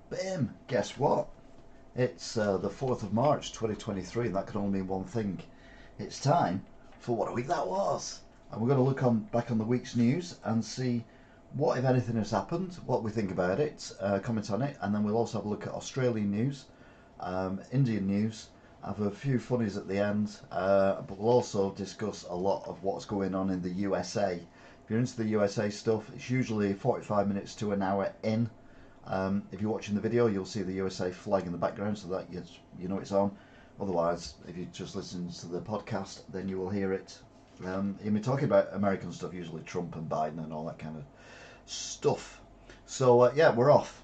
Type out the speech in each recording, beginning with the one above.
Bim! Guess what? It's the 4th of March 2023, and that can only mean one thing. It's time for what a week that was. And we're going to look back on the week's news and see what, if anything, has happened, what we think about it, comment on it, and then we'll also have a look at Australian news, Indian news, have a few funnies at the end, but we'll also discuss a lot of what's going on in the USA. If you're into the USA stuff, it's usually 45 minutes to an hour in. If you're watching the video, you'll see the USA flag in the background, so that you know it's on. Otherwise, if you just listen to the podcast, then you will hear it. Hear me talking about American stuff, usually Trump and Biden and all that kind of stuff. So yeah, we're off.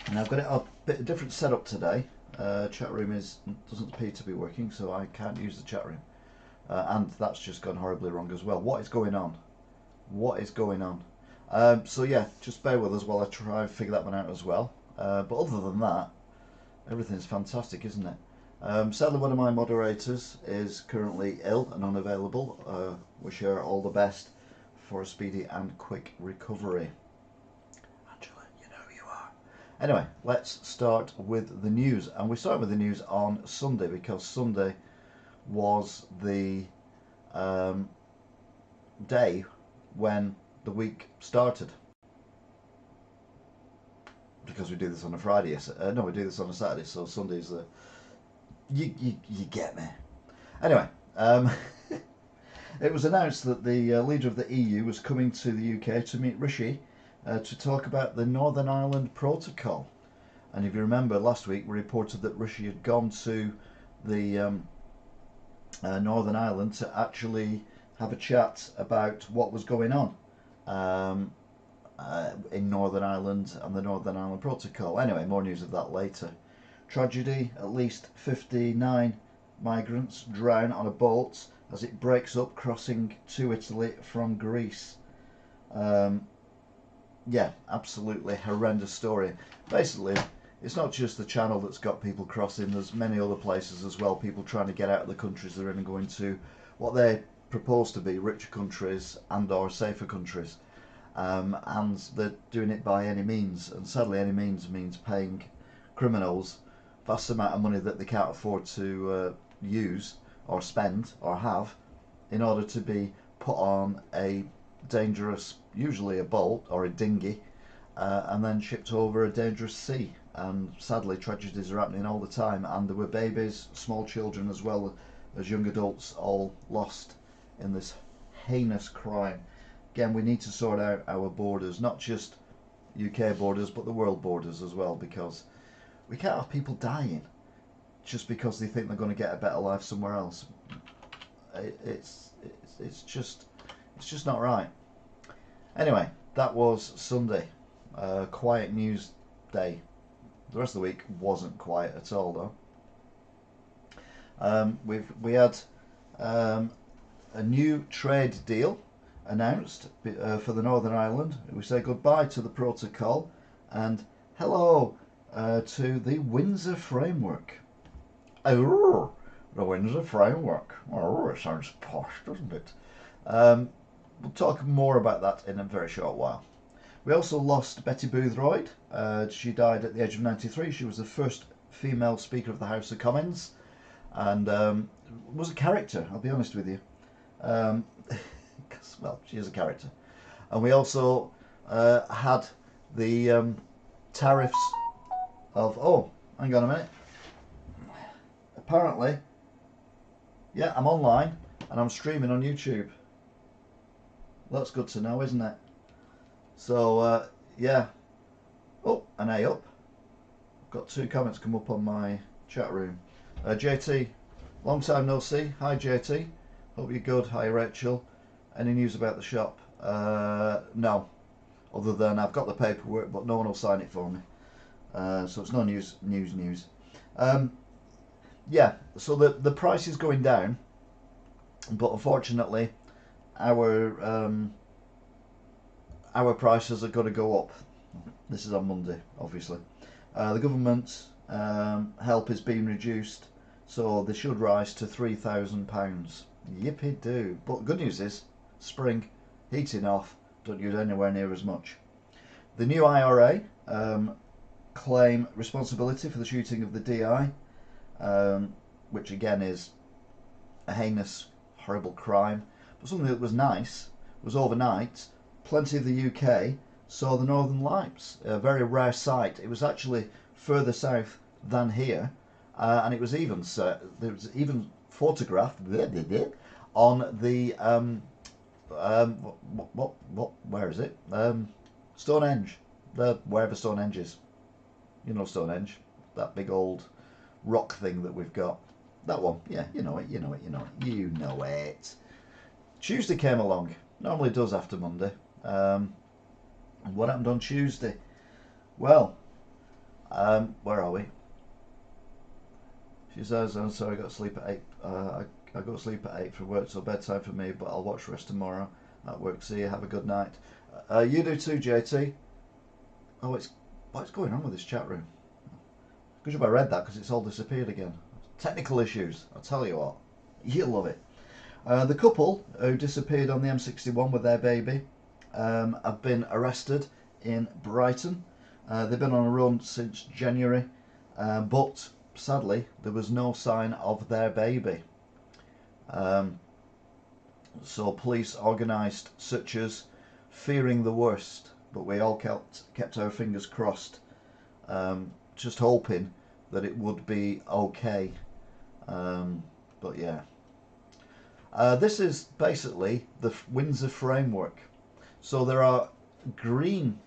And I've got a bit of different setup today. Chat room doesn't appear to be working, so I can't use the chat room. And that's just gone horribly wrong as well. What is going on? What is going on? So yeah, just bear with us while I try and figure that one out as well. But other than that, everything's fantastic, isn't it? Sadly, one of my moderators is currently ill and unavailable. Wish her all the best for a speedy and quick recovery. Angela, you know who you are. Anyway, let's start with the news. And we start with the news on Sunday, because Sunday was the day when the week started, because we do this on a Friday. No, we do this on a Saturday, so Sunday's the you get me. Anyway, it was announced that the leader of the EU was coming to the UK to meet Rishi to talk about the Northern Ireland Protocol. And if you remember, last week we reported that Rishi had gone to the Northern Ireland to actually have a chat about what was going on in Northern Ireland and the Northern Ireland Protocol. Anyway, more news of that later. Tragedy: at least 59 migrants drown on a boat as it breaks up crossing to Italy from Greece. Yeah, absolutely horrendous story. Basically, it's not just the Channel that's got people crossing. There's many other places as well, people trying to get out of the countries they're in and going to what they propose to be richer countries and or safer countries. And they're doing it by any means, and sadly any means means paying criminals vast amount of money that they can't afford to use or spend or have, in order to be put on a dangerous, usually a boat or a dinghy, and then shipped over a dangerous sea. And sadly tragedies are happening all the time, and there were babies, small children as well as young adults, all lost in this heinous crime. Again, we need to sort out our borders, not just UK borders but the world borders as well, because we can't have people dying just because they think they're going to get a better life somewhere else. It's just not right. Anyway, that was Sunday. Quiet news day. The rest of the week wasn't quiet at all, though. We had a new trade deal announced for the Northern Ireland. We say goodbye to the protocol and hello to the Windsor Framework. Oh, the Windsor Framework. Oh, it sounds posh, doesn't it? We'll talk more about that in a very short while. We also lost Betty Boothroyd. She died at the age of 93. She was the first female Speaker of the House of Commons, and was a character, I'll be honest with you. Well, she is a character. And we also had the tariffs of... Oh, hang on a minute. Apparently, yeah, I'm online and I'm streaming on YouTube. That's good to know, isn't it? So, yeah. Oh, an A up. I've got 2 comments come up on my chat room. JT, long time no see. Hi, JT. Hope you're good. Hi, Rachel. Any news about the shop? No. Other than I've got the paperwork, but no one will sign it for me. So it's no news. Yeah, so the price is going down, but unfortunately our prices are going to go up. This is on Monday, obviously. The government help is being reduced, so they should rise to £3,000. Yippee do. But good news is, spring, heating off, don't use anywhere near as much. The new IRA claim responsibility for the shooting of the DI, which again is a heinous, horrible crime. But something that was nice was overnight, plenty of the UK saw the Northern Lights, a very rare sight. It was actually further south than here, and it was even there was even photographed on the where is it? Stonehenge, wherever Stonehenge is. You know Stonehenge, that big old rock thing that we've got. That one, yeah, you know it. You know it. Tuesday came along. Normally does after Monday. And what happened on Tuesday? Well, where are we? She says, "I'm sorry, I got to sleep at 8. I go to sleep at 8 for work, so bedtime for me, but I'll watch the rest tomorrow at work. See you, have a good night." You do too, JT. Oh, what's going on with this chat room? Good job I read that, because it's all disappeared again. Technical issues, I'll tell you what. You'll love it. The couple who disappeared on the M61 with their baby have been arrested in Brighton. They've been on a run since January, but sadly there was no sign of their baby. So police organised searches, fearing the worst, but we all kept our fingers crossed, just hoping that it would be okay. But yeah. This is basically the Windsor framework. So there are green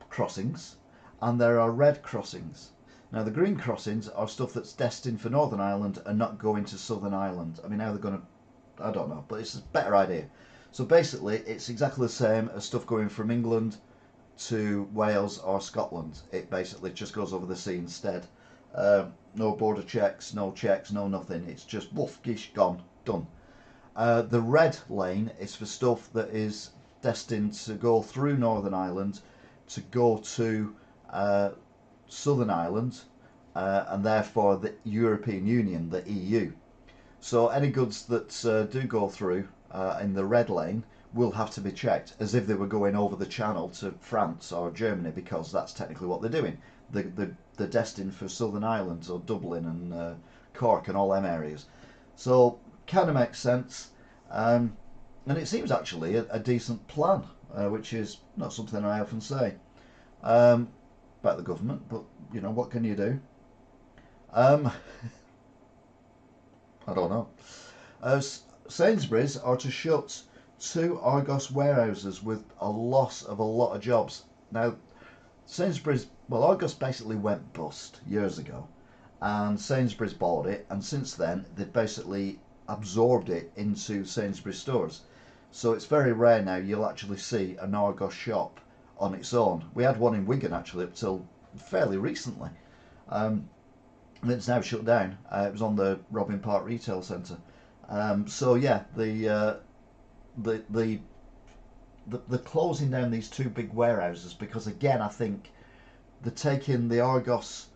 crossings and there are red crossings. Now the green crossings are stuff that's destined for Northern Ireland and not going to Southern Ireland. I mean, how they're going to, I don't know, but it's a better idea. So basically it's exactly the same as stuff going from England to Wales or Scotland. It basically just goes over the sea instead. No border checks, no nothing. It's just woof, gish, gone, done. The red lane is for stuff that is destined to go through Northern Ireland to go to Southern Ireland, and therefore the European Union, the EU. So any goods that do go through in the red lane will have to be checked as if they were going over the channel to France or Germany, because that's technically what they're doing. They're destined for Southern Ireland, or Dublin and Cork and all them areas. So kind of makes sense, and it seems actually a decent plan, which is not something I often say about the government, but you know, what can you do? I don't know. Sainsbury's are to shut 2 Argos warehouses with a loss of a lot of jobs. Now Sainsbury's, well, Argos basically went bust years ago, and Sainsbury's bought it, and since then they've basically absorbed it into Sainsbury's stores. So it's very rare now you'll actually see an Argos shop on its own. We had one in Wigan actually up till fairly recently, and it's now shut down. It was on the Robin Park Retail Centre. So yeah, the closing down these 2 big warehouses, because again I think they're taking the Argos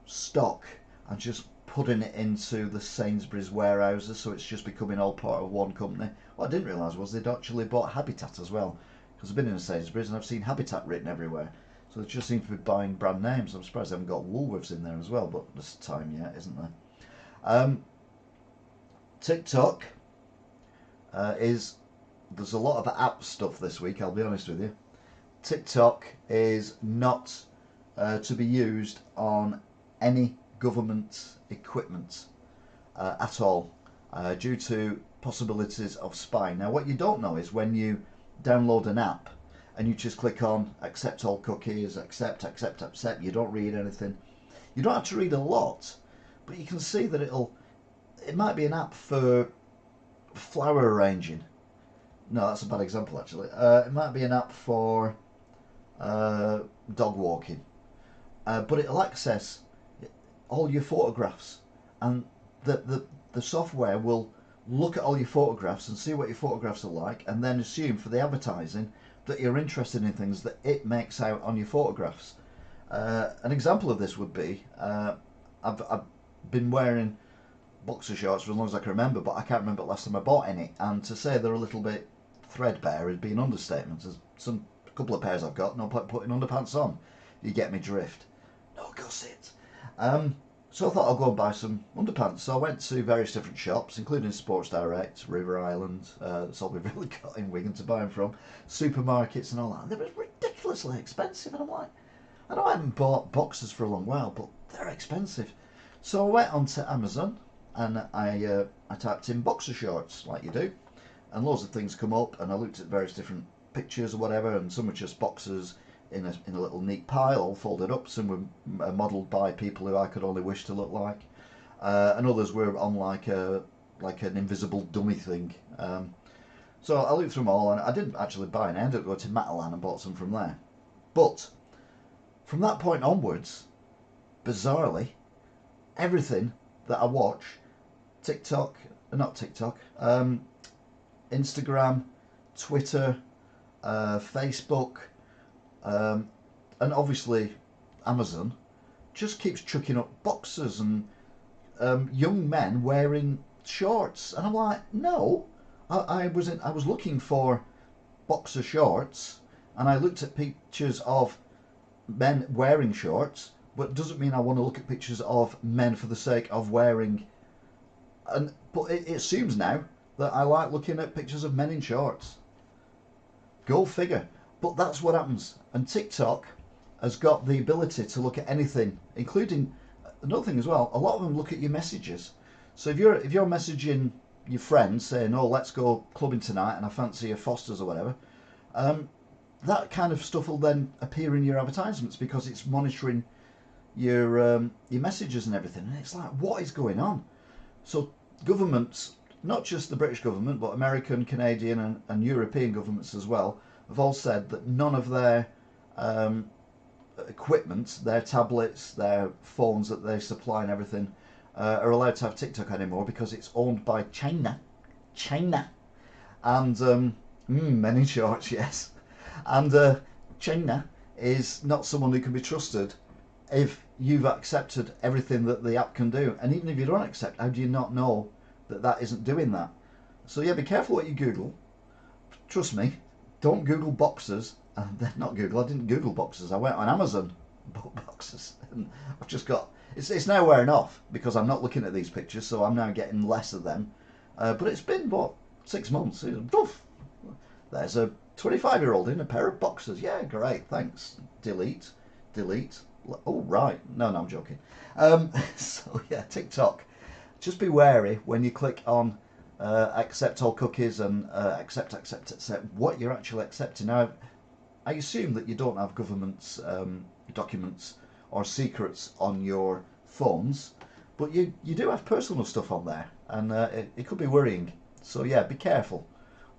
stock and just putting it into the Sainsbury's warehouses, so it's just becoming all part of one company. What I didn't realise was they'd actually bought Habitat as well, because I've been in a Sainsbury's and I've seen Habitat written everywhere. So they just seem to be buying brand names. I'm surprised they haven't got Woolworths in there as well, but there's time yet, isn't there? TikTok there's a lot of app stuff this week, I'll be honest with you. TikTok is not to be used on any government equipment at all, due to possibilities of spying. Now what you don't know is when you download an app and you just click on accept all cookies, accept, you don't read anything. You don't have to read a lot, but you can see that it might be an app for flower arranging. No, that's a bad example actually. It might be an app for dog walking, but it'll access all your photographs, and the software will look at all your photographs and see what your photographs are like, and then assume for the advertising that you're interested in things that it makes out on your photographs. An example of this would be I've been wearing boxer shorts for as long as I can remember, but I can't remember the last time I bought any, and to say they're a little bit threadbare would be an understatement. There's a couple of pairs I've got, no point putting underpants on. You get me drift. gusset. So I thought I'll go and buy some underpants. So I went to various different shops, including Sports Direct, River Island, that's all we've really got in Wigan to buy them from, supermarkets and all that. And they were ridiculously expensive. And I'm like, I know I haven't bought boxers for a long while, but they're expensive. So I went onto Amazon and I typed in boxer shorts, like you do, and loads of things come up. And I looked at various different pictures or whatever, and some were just boxers in a little neat pile, all folded up. Some were modelled by people who I could only wish to look like, and others were on like an invisible dummy thing. So I looked through them all, and I didn't actually buy any. I ended up going to Matalan and bought some from there. But from that point onwards, bizarrely, everything that I watch, Instagram, Twitter, Facebook, and obviously Amazon, just keeps chucking up boxers and young men wearing shorts, and I'm like, no, I was looking for boxer shorts, and I looked at pictures of men wearing shorts, but it doesn't mean I want to look at pictures of men for the sake of wearing. But it assumes now that I like looking at pictures of men in shorts. Go figure. But that's what happens. And TikTok has got the ability to look at anything, including another thing as well. A lot of them look at your messages. So if you're messaging your friends saying, "Oh, let's go clubbing tonight, and I fancy a Foster's or whatever," that kind of stuff will then appear in your advertisements because it's monitoring your messages and everything. And it's like, what is going on? So governments, not just the British government, but American, Canadian, and European governments as well, have all said that none of their equipment, their tablets, their phones that they supply and everything, are allowed to have TikTok anymore because it's owned by China. And men in shorts, yes. And China is not someone who can be trusted if you've accepted everything that the app can do. And even if you don't accept, how do you not know that that isn't doing that? So yeah, be careful what you Google. Trust me, don't Google boxers. Not Google, I didn't Google boxers. I went on Amazon, bought boxers. And I've just got, it's now wearing off because I'm not looking at these pictures, so I'm now getting less of them. But it's been, what, 6 months? There's a 25-year-old in a pair of boxers. Yeah, great, thanks. Delete. Oh, right. No, I'm joking. So yeah, TikTok. Just be wary when you click on accept all cookies and accept what you're actually accepting. Now, I assume that you don't have government's documents or secrets on your phones, but you do have personal stuff on there, and it could be worrying. So yeah, be careful.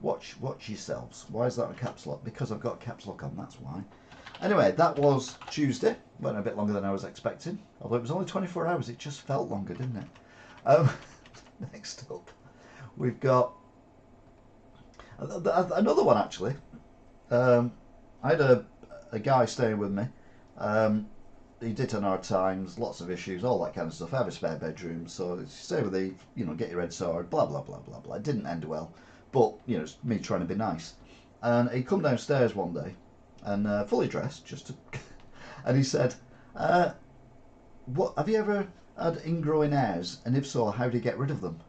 Watch yourselves. Why is that a caps lock? Because I've got a caps lock on, that's why. Anyway, that was Tuesday. Went a bit longer than I was expecting. Although it was only 24 hours, it just felt longer, didn't it? Next up, we've got another one actually. I had a guy staying with me. He did on hard times, lots of issues, all that kind of stuff. I have a spare bedroom, so stay with the, get your head sorted, blah blah blah blah blah. It didn't end well, but it's me trying to be nice. And he come downstairs one day, and fully dressed, and he said, "What have you ever had ingrowing hairs? And if so, how do you get rid of them?"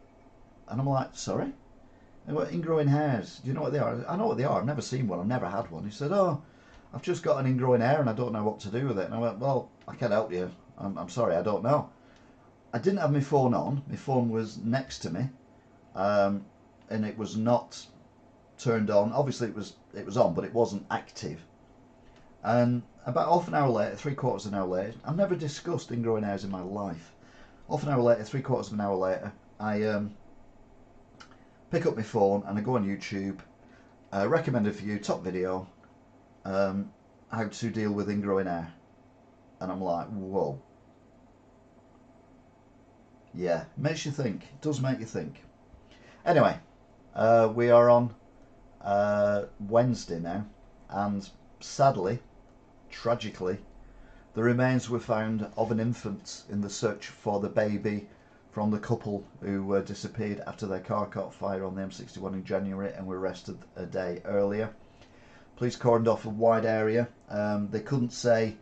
And I'm like, "Sorry? And what ingrowing hairs? Do you know what they are?" "I know what they are. I've never seen one. I've never had one." He said, "Oh, I've just got an ingrowing hair and I don't know what to do with it." And I went, "Well, I can help you. I'm sorry, I don't know." I didn't have my phone on. My phone was next to me, and it was not turned on. Obviously, it was on, but it wasn't active. And about half an hour later, 3/4 of an hour later, I've never discussed ingrowing hairs in my life. Half an hour later, 3/4 of an hour later, I pick up my phone and I go on YouTube. Recommended for you, top video, how to deal with ingrowing hair. And I'm like, whoa. Yeah, makes you think. It does make you think. Anyway, we are on Wednesday now, and sadly, tragically, the remains were found of an infant in the search for the baby from the couple who disappeared after their car caught fire on the M61 in January and were arrested a day earlier. Police cordoned off a wide area. They couldn't say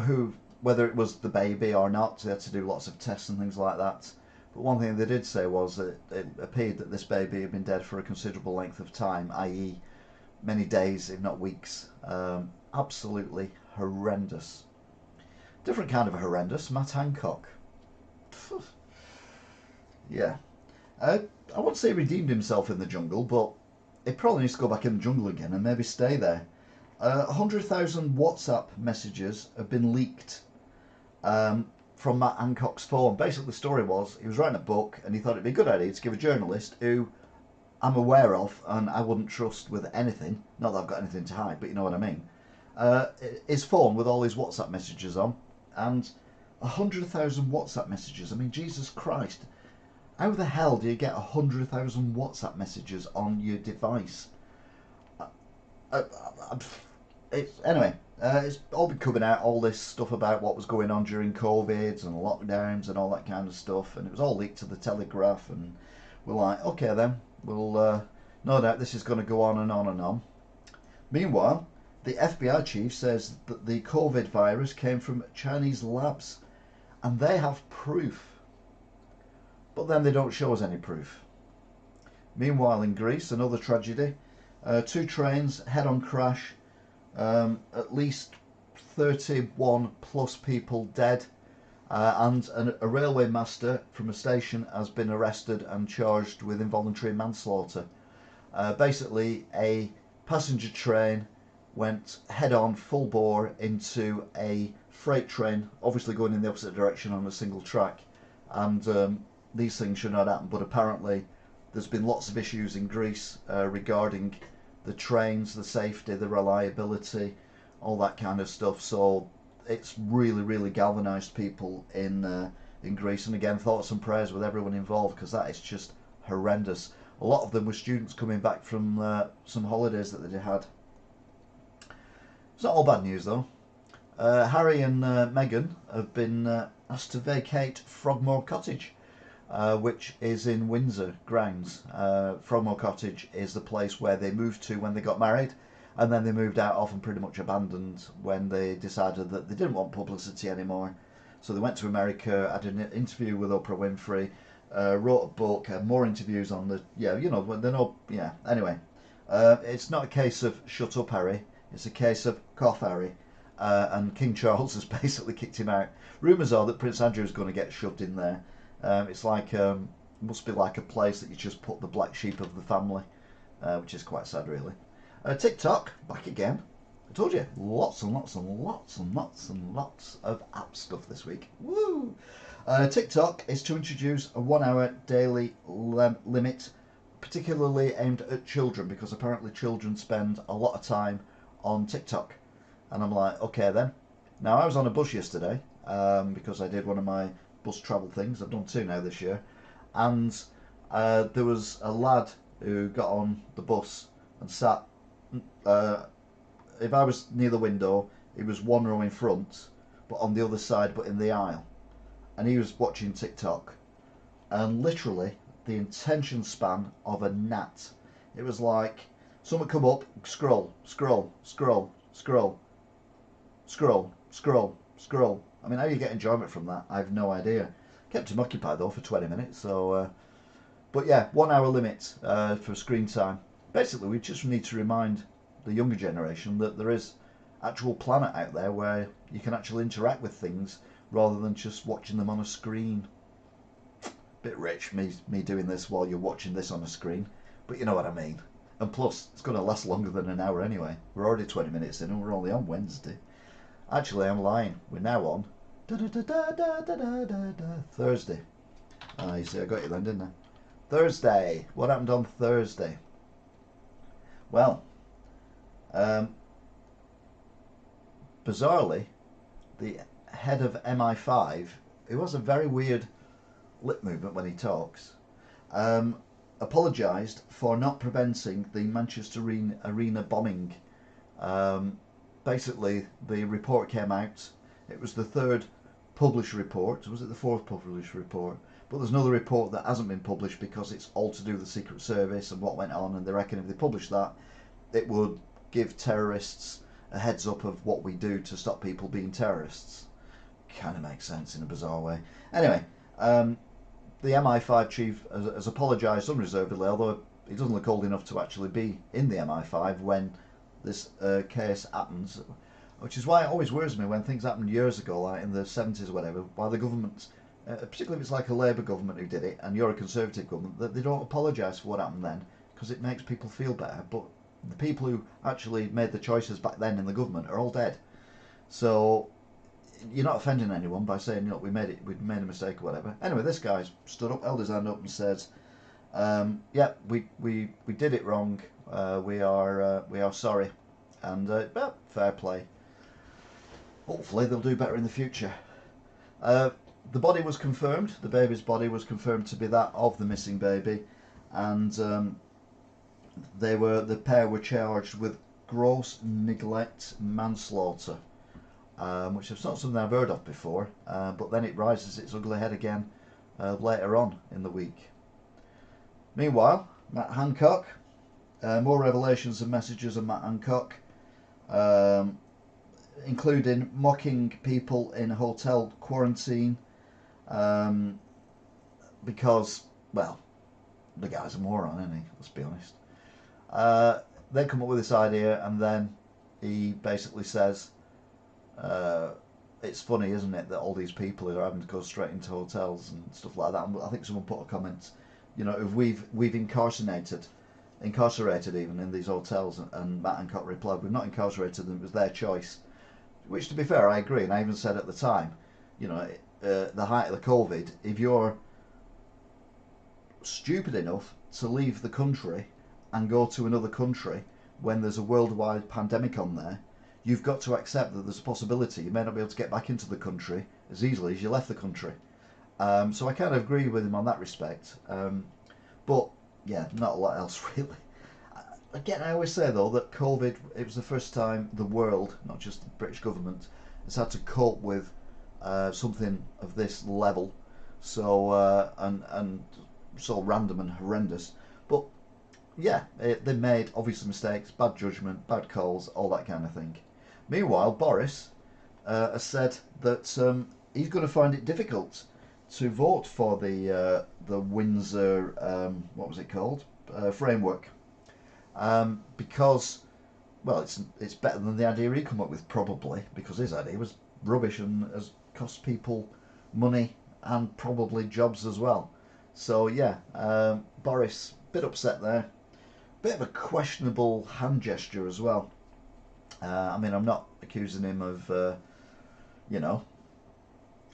who whether it was the baby or not. They had to do lots of tests and things like that. But one thing they did say was that it appeared that this baby had been dead for a considerable length of time, i.e. many days, if not weeks. Absolutely horrendous. Different kind of horrendous, Matt Hancock. Yeah. I wouldn't say he redeemed himself in the jungle, but he probably needs to go back in the jungle again and maybe stay there. 100,000 WhatsApp messages have been leaked from Matt Hancock's phone. Basically, the story was he was writing a book and he thought it'd be a good idea to give a journalist who I'm aware of and I wouldn't trust with anything, not that I've got anything to hide, but you know what I mean, his phone with all his WhatsApp messages on, and 100,000 WhatsApp messages. I mean, Jesus Christ, how the hell do you get 100,000 WhatsApp messages on your device? Anyway, it's all been coming out, all this stuff about what was going on during COVID and lockdowns and all that kind of stuff, and it was all leaked to the Telegraph, and we're like, okay then, we'll no doubt this is going to go on and on and on. Meanwhile, the FBI chief says that the COVID virus came from Chinese labs, and they have proof. But then they don't show us any proof. Meanwhile, in Greece, another tragedy. 2 trains head-on crash. At least 31 plus people dead. And a railway master from a station has been arrested and charged with involuntary manslaughter. Basically, a passenger train went head-on, full bore, into a freight train, obviously going in the opposite direction on a single track. And these things should not happen, but apparently there's been lots of issues in Greece regarding the trains, the safety, the reliability, all that kind of stuff. So it's really, really galvanised people in Greece. And again, thoughts and prayers with everyone involved, because that is just horrendous. A lot of them were students coming back from some holidays that they had. It's not all bad news though. Harry and Meghan have been asked to vacate Frogmore Cottage, which is in Windsor grounds. Frogmore Cottage is the place where they moved to when they got married, and then they moved out of and pretty much abandoned when they decided that they didn't want publicity anymore. So they went to America, had an interview with Oprah Winfrey, wrote a book, had more interviews on the, anyway. It's not a case of shut up Harry, it's a case of cough Harry. And King Charles has basically kicked him out. Rumours are that Prince Andrew is going to get shoved in there. It's like, must be like a place that you just put the black sheep of the family, which is quite sad really. TikTok, back again. I told you, lots and lots and lots and lots and lots of app stuff this week. Woo! TikTok is to introduce a 1 hour daily limit, particularly aimed at children, because apparently children spend a lot of time on TikTok. And I'm like, okay then. Now, I was on a bus yesterday because I did one of my bus travel things. I've done 2 now this year. And there was a lad who got on the bus and sat, if I was near the window, he was 1 row in front, but on the other side, but in the aisle. And he was watching TikTok. And literally, the attention span of a gnat. It was like, someone come up, scroll, scroll, scroll, scroll. Scroll, scroll, scroll. I mean, how you get enjoyment from that, I have no idea. Kept him occupied though for 20 minutes. So, but yeah, 1 hour limit for screen time. Basically, we just need to remind the younger generation that there is actual planet out there where you can actually interact with things rather than just watching them on a screen. Bit rich, me doing this while you're watching this on a screen, but you know what I mean. And plus, it's going to last longer than an hour anyway. We're already 20 minutes in and we're only on Wednesday. Actually, I'm lying. We're now on Thursday. Ah, you see, I got you then, didn't I? Thursday. What happened on Thursday? Well, bizarrely, the head of MI5, who has a very weird lip movement when he talks, apologised for not preventing the Manchester Arena bombing. Basically, the report came out. It was the 3rd published report. Was it the 4th published report? But there's another report that hasn't been published because it's all to do with the Secret Service and what went on, and they reckon if they published that, it would give terrorists a heads up of what we do to stop people being terrorists. kind of makes sense in a bizarre way. Anyway, the MI5 chief has apologised unreservedly, although he doesn't look old enough to actually be in the MI5 when this case happens, which is why it always worries me when things happened years ago, like in the 70s or whatever, why the government, particularly if it's like a Labour government who did it and you're a Conservative government, that they don't apologise for what happened then, because it makes people feel better. But the people who actually made the choices back then in the government are all dead. So you're not offending anyone by saying, look, we made a mistake or whatever. Anyway, this guy stood up, held his hand up and said, yeah, we did it wrong. We are sorry, and well, fair play. Hopefully they'll do better in the future. The body was confirmed. The baby's body was confirmed to be that of the missing baby, and the pair were charged with gross neglect manslaughter, which is not something I've heard of before. But then it rises its ugly head again later on in the week. Meanwhile, Matt Hancock, more revelations and messages of Matt Hancock, including mocking people in hotel quarantine because, well, the guy's a moron, isn't he? Let's be honest. They come up with this idea, and then he basically says, it's funny, isn't it, that all these people are having to go straight into hotels and stuff like that. And I think someone put a comment, you know, if we've incarcerated even in these hotels, and Matt Hancock replied, we've not incarcerated them, it was their choice. Which, to be fair, I agree, and I even said at the time, you know, the height of the COVID, if you're stupid enough to leave the country and go to another country when there's a worldwide pandemic on there, you've got to accept that there's a possibility you may not be able to get back into the country as easily as you left the country. So I kind of agree with him on that respect. But yeah, not a lot else really. Again, I always say though that COVID, it was the first time the world, not just the British government, has had to cope with something of this level, so and so random and horrendous. But yeah, they made obvious mistakes, bad judgment, bad calls, all that kind of thing. Meanwhile, Boris has said that he's going to find it difficult to vote for the Windsor what was it called framework, because, well, it's better than the idea he come up with, probably, because his idea was rubbish and has cost people money and probably jobs as well. So yeah, Boris, bit upset there, bit of a questionable hand gesture as well. I mean, I'm not accusing him of you know,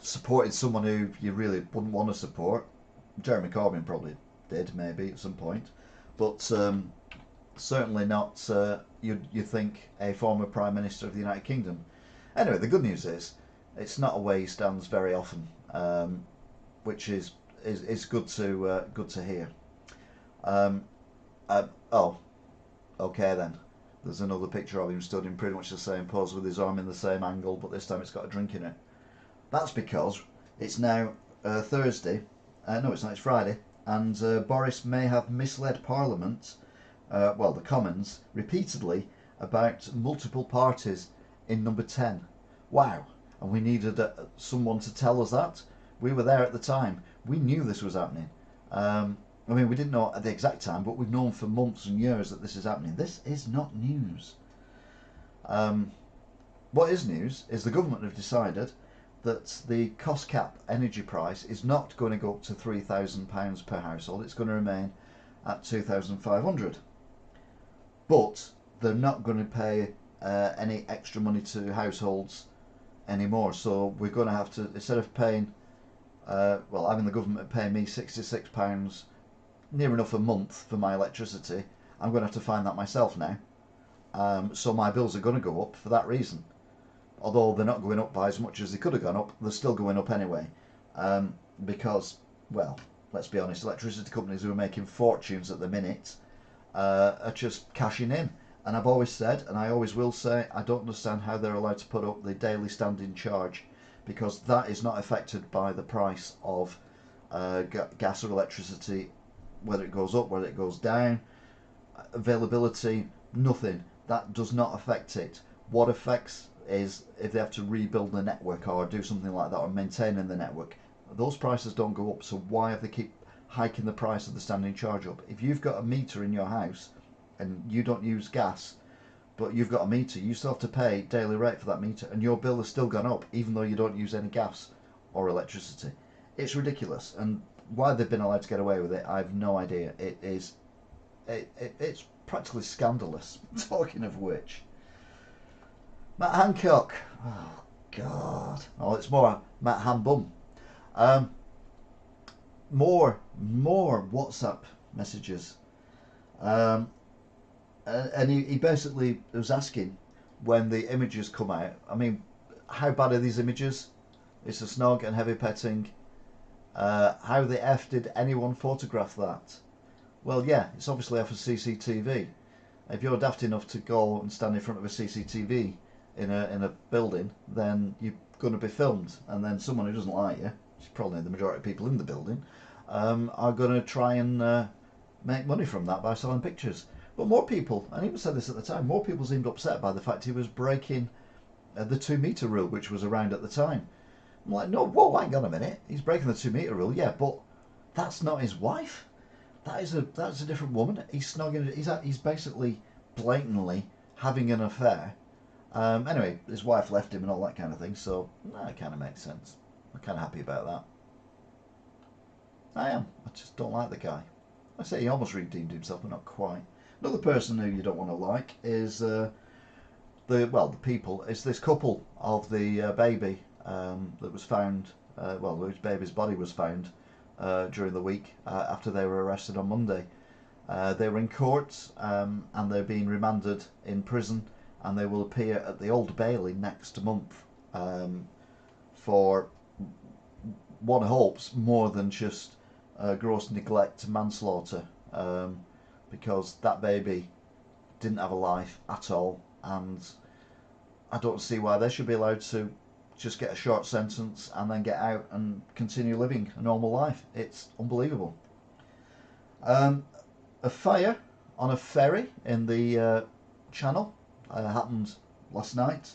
supporting someone who you really wouldn't want to support. Jeremy Corbyn probably did, maybe at some point, but certainly not you think a former Prime Minister of the United Kingdom. Anyway, the good news is it's not a way he stands very often, which is good to hear. Oh, okay then. There's another picture of him stood in pretty much the same pose with his arm in the same angle, but this time it's got a drink in it. That's because it's now Thursday. No, it's not. It's Friday, and Boris may have misled Parliament, well, the Commons, repeatedly about multiple parties in number 10. Wow. And we needed someone to tell us that. We were there at the time. We knew this was happening. I mean, we didn't know at the exact time, but we've known for months and years that this is happening. This is not news. What is news is the government have decided that the cost cap energy price is not going to go up to £3,000 per household. It's going to remain at £2,500. But they're not going to pay any extra money to households anymore. So we're going to have to, instead of paying, well, having the government pay me £66, near enough a month for my electricity, I'm going to have to find that myself now. So my bills are going to go up for that reason. Although they're not going up by as much as they could have gone up, they're still going up anyway. Because, well, let's be honest, electricity companies who are making fortunes at the minute are just cashing in. And I've always said, and I always will say, I don't understand how they're allowed to put up the daily standing charge, because that is not affected by the price of gas or electricity, whether it goes up, whether it goes down, availability, nothing. That does not affect it. What affects is if they have to rebuild the network or do something like that or maintaining the network. Those prices don't go up, so why have they keep hiking the price of the standing charge up? If you've got a meter in your house and you don't use gas, but you've got a meter, you still have to pay daily rate for that meter, and your bill has still gone up even though you don't use any gas or electricity. It's ridiculous, and why they've been allowed to get away with it, I have no idea. It's practically scandalous. Talking of which, Matt Hancock. Oh God. Oh, it's more Matt Hanbum. More WhatsApp messages. And he basically was asking when the images come out. I mean, how bad are these images? It's a snog and heavy petting. How the F did anyone photograph that? Well, yeah, it's obviously off of CCTV. If you're daft enough to go and stand in front of a CCTV in a building, then you're going to be filmed, and then someone who doesn't like you, which is probably the majority of people in the building, are going to try and make money from that by selling pictures. But more people, and even said this at the time, more people seemed upset by the fact he was breaking the 2 metre rule, which was around at the time. I'm like, no, whoa, hang on a minute. He's breaking the 2 metre rule, yeah, but that's not his wife. That's a different woman. He's snogging. He's basically blatantly having an affair. Anyway, his wife left him and all that kind of thing. So that kind of makes sense. I'm kind of happy about that. I am. I just don't like the guy. I say he almost redeemed himself, but not quite. Another person who you don't want to like is the people. It's this couple of the baby that was found. Whose baby's body was found during the week after they were arrested on Monday. They were in court and they're being remanded in prison, and they will appear at the Old Bailey next month for, one hopes, more than just gross neglect, manslaughter, because that baby didn't have a life at all, and I don't see why they should be allowed to just get a short sentence and then get out and continue living a normal life. It's unbelievable. A fire on a ferry in the Channel happened last night.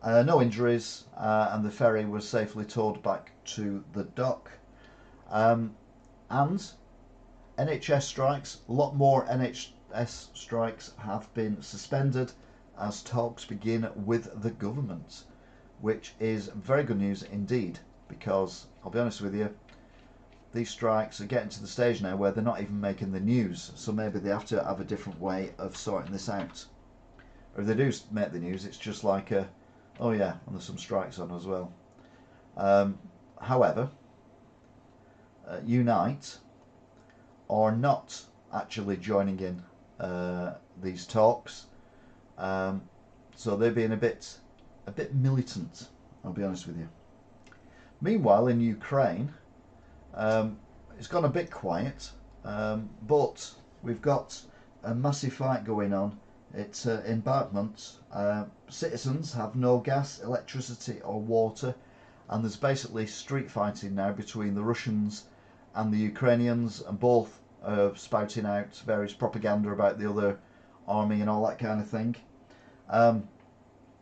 No injuries, and the ferry was safely towed back to the dock. And NHS strikes, a lot more NHS strikes have been suspended as talks begin with the government, which is very good news indeed, because I'll be honest with you, these strikes are getting to the stage now where they're not even making the news, so maybe they have to have a different way of sorting this out. Or if they do make the news, it's just like oh yeah, and there's some strikes on as well. However, Unite are not actually joining in these talks, so they're being a bit militant, I'll be honest with you. Meanwhile, in Ukraine, it's gone a bit quiet, but we've got a massive fight going on. It's in Bakhmut. Citizens have no gas, electricity or water, and there's basically street fighting now between the Russians and the Ukrainians, and both spouting out various propaganda about the other army and all that kind of thing.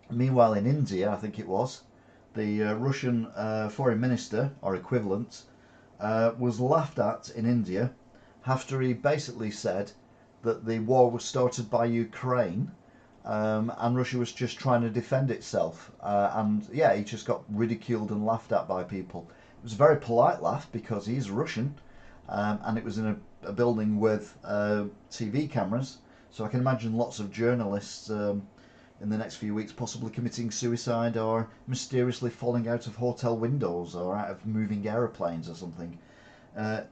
Meanwhile, in India, I think it was, the Russian foreign minister, or equivalent, was laughed at in India after he basically said that the war was started by Ukraine, and Russia was just trying to defend itself. And yeah, he just got ridiculed and laughed at by people. It was a very polite laugh because he's Russian, and it was in a building with TV cameras. So I can imagine lots of journalists in the next few weeks possibly committing suicide or mysteriously falling out of hotel windows or out of moving aeroplanes or something.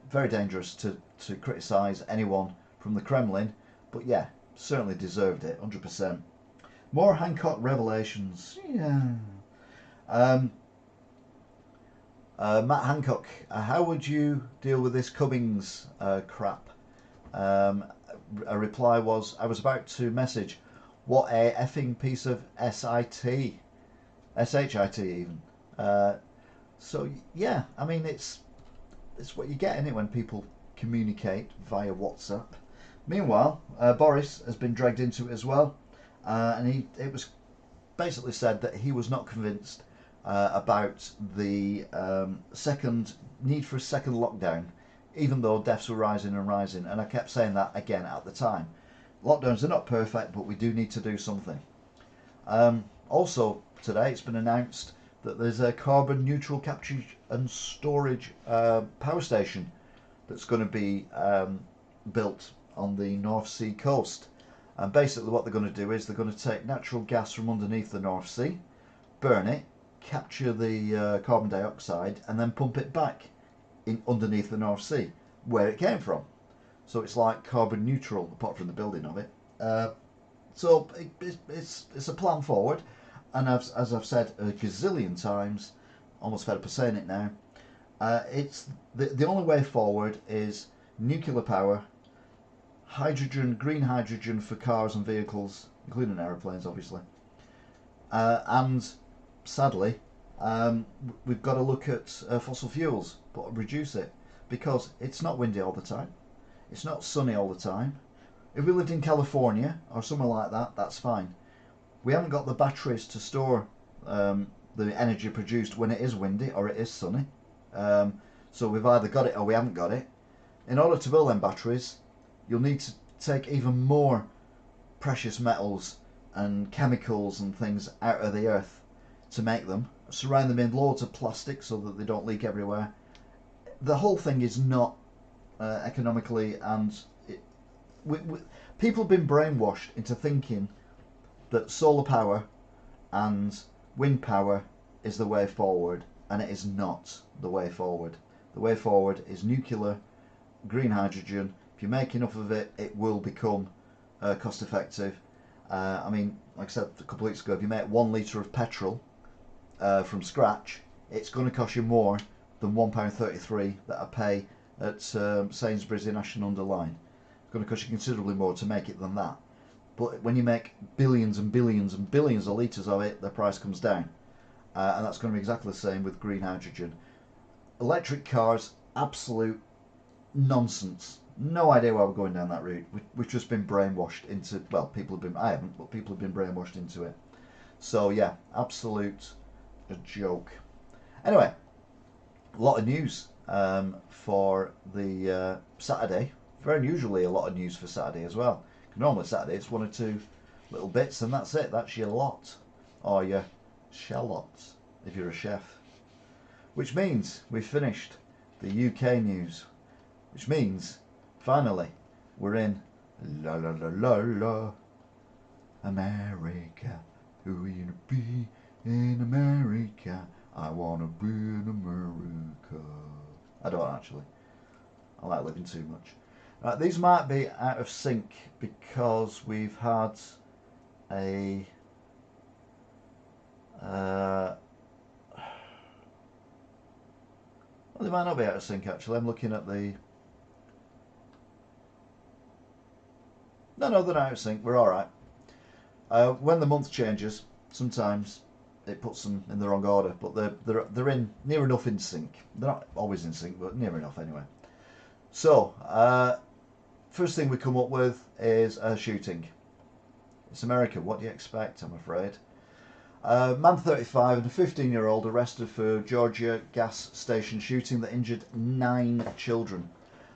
Very dangerous to criticise anyone from the Kremlin, but yeah, certainly deserved it, 100%. More Hancock revelations. Yeah. Matt Hancock, how would you deal with this Cummings crap? A reply was, I was about to message, what a effing piece of SHIT even. So yeah, I mean it's what you get in it when people communicate via WhatsApp. Meanwhile, Boris has been dragged into it as well, and it was basically said that he was not convinced about the second need for a second lockdown, even though deaths were rising and rising. And I kept saying that again at the time. Lockdowns are not perfect, but we do need to do something. Also, today it's been announced that there's a carbon neutral capture and storage power station that's going to be built on the North Sea coast. And basically what they're going to do is they're going to take natural gas from underneath the North Sea, burn it, capture the carbon dioxide, and then pump it back in underneath the North Sea, where it came from. So it's like carbon neutral, apart from the building of it. So it's a plan forward, and as I've said a gazillion times, almost fed up of saying it now, it's the only way forward is nuclear power, hydrogen, green hydrogen for cars and vehicles, including aeroplanes, obviously. And sadly, we've got to look at fossil fuels, but reduce it, because it's not windy all the time. It's not sunny all the time. If we lived in California or somewhere like that, that's fine. We haven't got the batteries to store the energy produced when it is windy or it is sunny. So we've either got it or we haven't got it. In order to build them batteries, you'll need to take even more precious metals and chemicals and things out of the earth to make them. Surround them in loads of plastic so that they don't leak everywhere. The whole thing is not economically, and people have been brainwashed into thinking that solar power and wind power is the way forward, and it is not the way forward. The way forward is nuclear, green hydrogen. If you make enough of it, it will become cost effective. I mean, like I said a couple of weeks ago, if you make 1 litre of petrol from scratch, it's going to cost you more than £1.33 that I pay at Sainsbury's in Ashton-under-Lyne. It's going to cost you considerably more to make it than that. But when you make billions and billions and billions of litres of it, the price comes down. And that's going to be exactly the same with green hydrogen. Electric cars, absolute nonsense. No idea why we're going down that route. We've just been brainwashed into, well, people have been, I haven't, but people have been brainwashed into it. So yeah, absolute a joke. Anyway, a lot of news for the Saturday. Very unusually a lot of news for Saturday as well. Normally Saturday it's 1 or 2 little bits and that's it. That's your lot. Or your shallots, if you're a chef. Which means we've finished the UK news. Which means, finally, we're in la la la la la America. Who are you gonna be in America? I wanna be in America. I don't actually. I like living too much. These might be out of sync because we've had a well, they might not be out of sync actually. I'm looking at the no, they're not out of sync. We're alright. When the month changes, sometimes it puts them in the wrong order, but they're in near enough in sync. They're not always in sync, but near enough anyway. So, first thing we come up with is a shooting. It's America. What do you expect? I'm afraid. Man 35 and a 15-year-old arrested for Georgia gas station shooting that injured 9 children.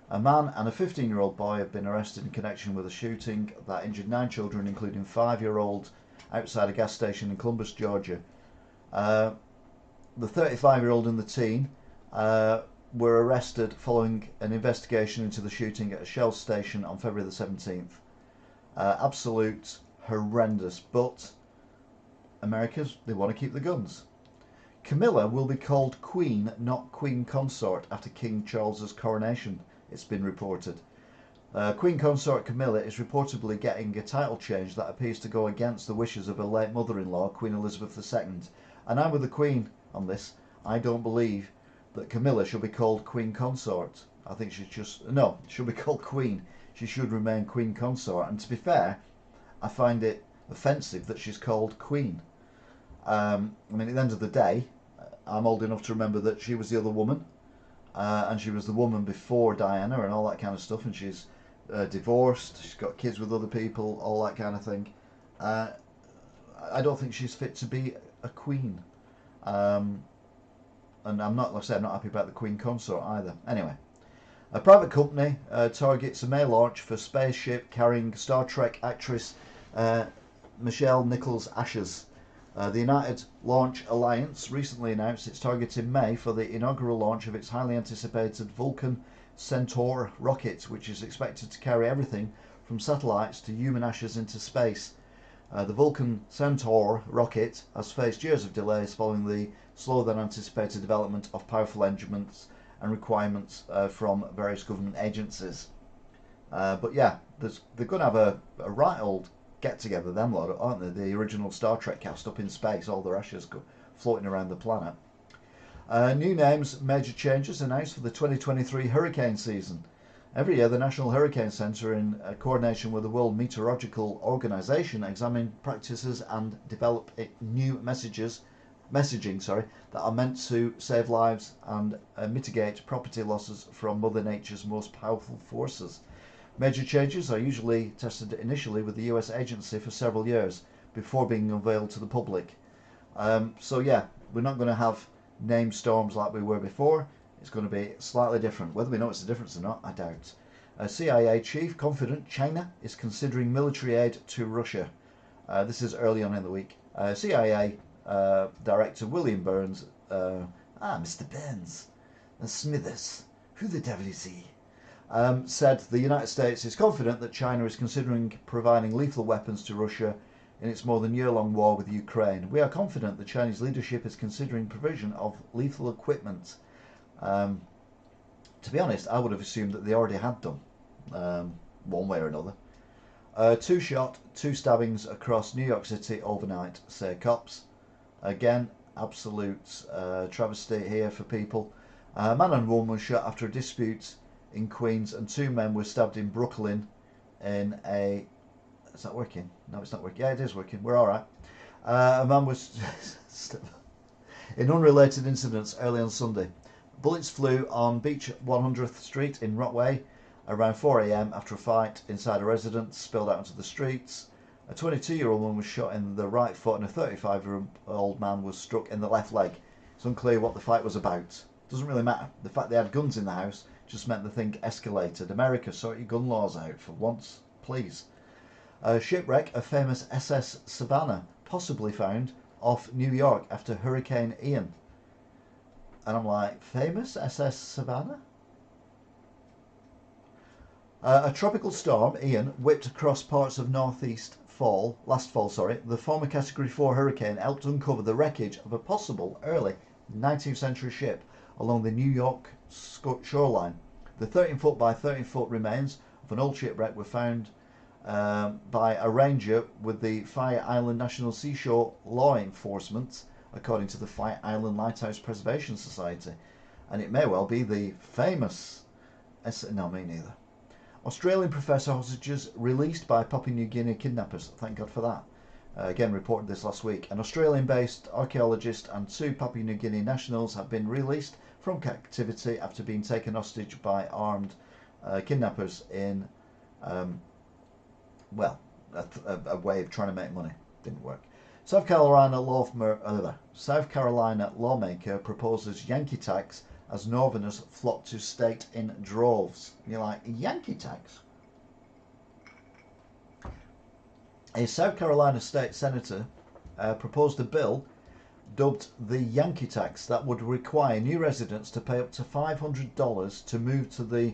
A man and a 15-year-old boy have been arrested in connection with a shooting that injured 9 children, including 5-year-old, outside a gas station in Columbus, Georgia. The 35-year-old and the teen were arrested following an investigation into the shooting at a Shell station on February the 17th. Absolute horrendous, but Americans, they want to keep the guns. Camilla will be called Queen, not Queen Consort, after King Charles's coronation, it's been reported. Queen Consort Camilla is reportedly getting a title change that appears to go against the wishes of her late mother-in-law, Queen Elizabeth II. And I'm with the Queen on this. I don't believe that Camilla should be called Queen Consort. I think she should be called Queen. She should remain Queen Consort. And to be fair, I find it offensive that she's called Queen. I mean, at the end of the day, I'm old enough to remember that she was the other woman. And she was the woman before Diana and all that kind of stuff. And she's divorced. She's got kids with other people, all that kind of thing. I don't think she's fit to be a queen. And I'm not, like I said, I'm not happy about the Queen Consort either. Anyway, a private company targets a May launch for spaceship carrying Star Trek actress Michelle Nichols' ashes. The United Launch Alliance recently announced it's targeting May for the inaugural launch of its highly anticipated Vulcan Centaur rocket, which is expected to carry everything from satellites to human ashes into space. The Vulcan Centaur rocket has faced years of delays following the slower than anticipated development of powerful engines and requirements from various government agencies. But yeah, they're going to have a right old get together, them lot, aren't they? The original Star Trek cast up in space, all their ashes go floating around the planet. New names, major changes announced for the 2023 hurricane season. Every year, the National Hurricane Center, in coordination with the World Meteorological Organization, examine practices and develop new messaging that are meant to save lives and mitigate property losses from Mother Nature's most powerful forces. Major changes are usually tested initially with the US agency for several years before being unveiled to the public. So yeah, we're not going to have named storms like we were before. It's going to be slightly different. Whether we notice the difference or not, I doubt. CIA chief confident China is considering military aid to Russia. This is early on in the week. CIA Director William Burns, Mr. Burns, Smithers, who the devil is he? Said the United States is confident that China is considering providing lethal weapons to Russia in its more than year-long war with Ukraine. We are confident the Chinese leadership is considering provision of lethal equipment. To be honest, I would have assumed that they already had done, one way or another. 2 shot, 2 stabbings across New York City overnight, say cops. Again, absolute travesty here for people. A man and woman were shot after a dispute in Queens, and 2 men were stabbed in Brooklyn in a... Is that working? No, it's not working. Yeah, it is working. We're all right. A man was... in unrelated incidents early on Sunday. Bullets flew on Beach 100th Street in Rockaway around 4 a.m. after a fight inside a residence spilled out into the streets. A 22-year-old woman was shot in the right foot and a 35-year-old man was struck in the left leg. It's unclear what the fight was about. Doesn't really matter. The fact they had guns in the house just meant the thing escalated. America, sort your gun laws out for once, please. A shipwreck of famous SS Savannah possibly found off New York after Hurricane Ian. And I'm like, famous SS Savannah? A tropical storm, Ian, whipped across parts of last fall. The former Category 4 hurricane helped uncover the wreckage of a possible early 19th century ship along the New York shoreline. The 13-foot by 13-foot remains of an old shipwreck were found by a ranger with the Fire Island National Seashore Law Enforcement, according to the Fire Island Lighthouse Preservation Society. And it may well be the famous... No, me neither. Australian professor hostages released by Papua New Guinea kidnappers. Thank God for that. Again, reported this last week. An Australian-based archaeologist and 2 Papua New Guinea nationals have been released from captivity after being taken hostage by armed kidnappers in, a way of trying to make money. Didn't work. South Carolina lawmaker proposes Yankee tax as Northerners flock to state in droves. You're like, Yankee tax? A South Carolina state senator proposed a bill dubbed the Yankee tax that would require new residents to pay up to $500 to move to the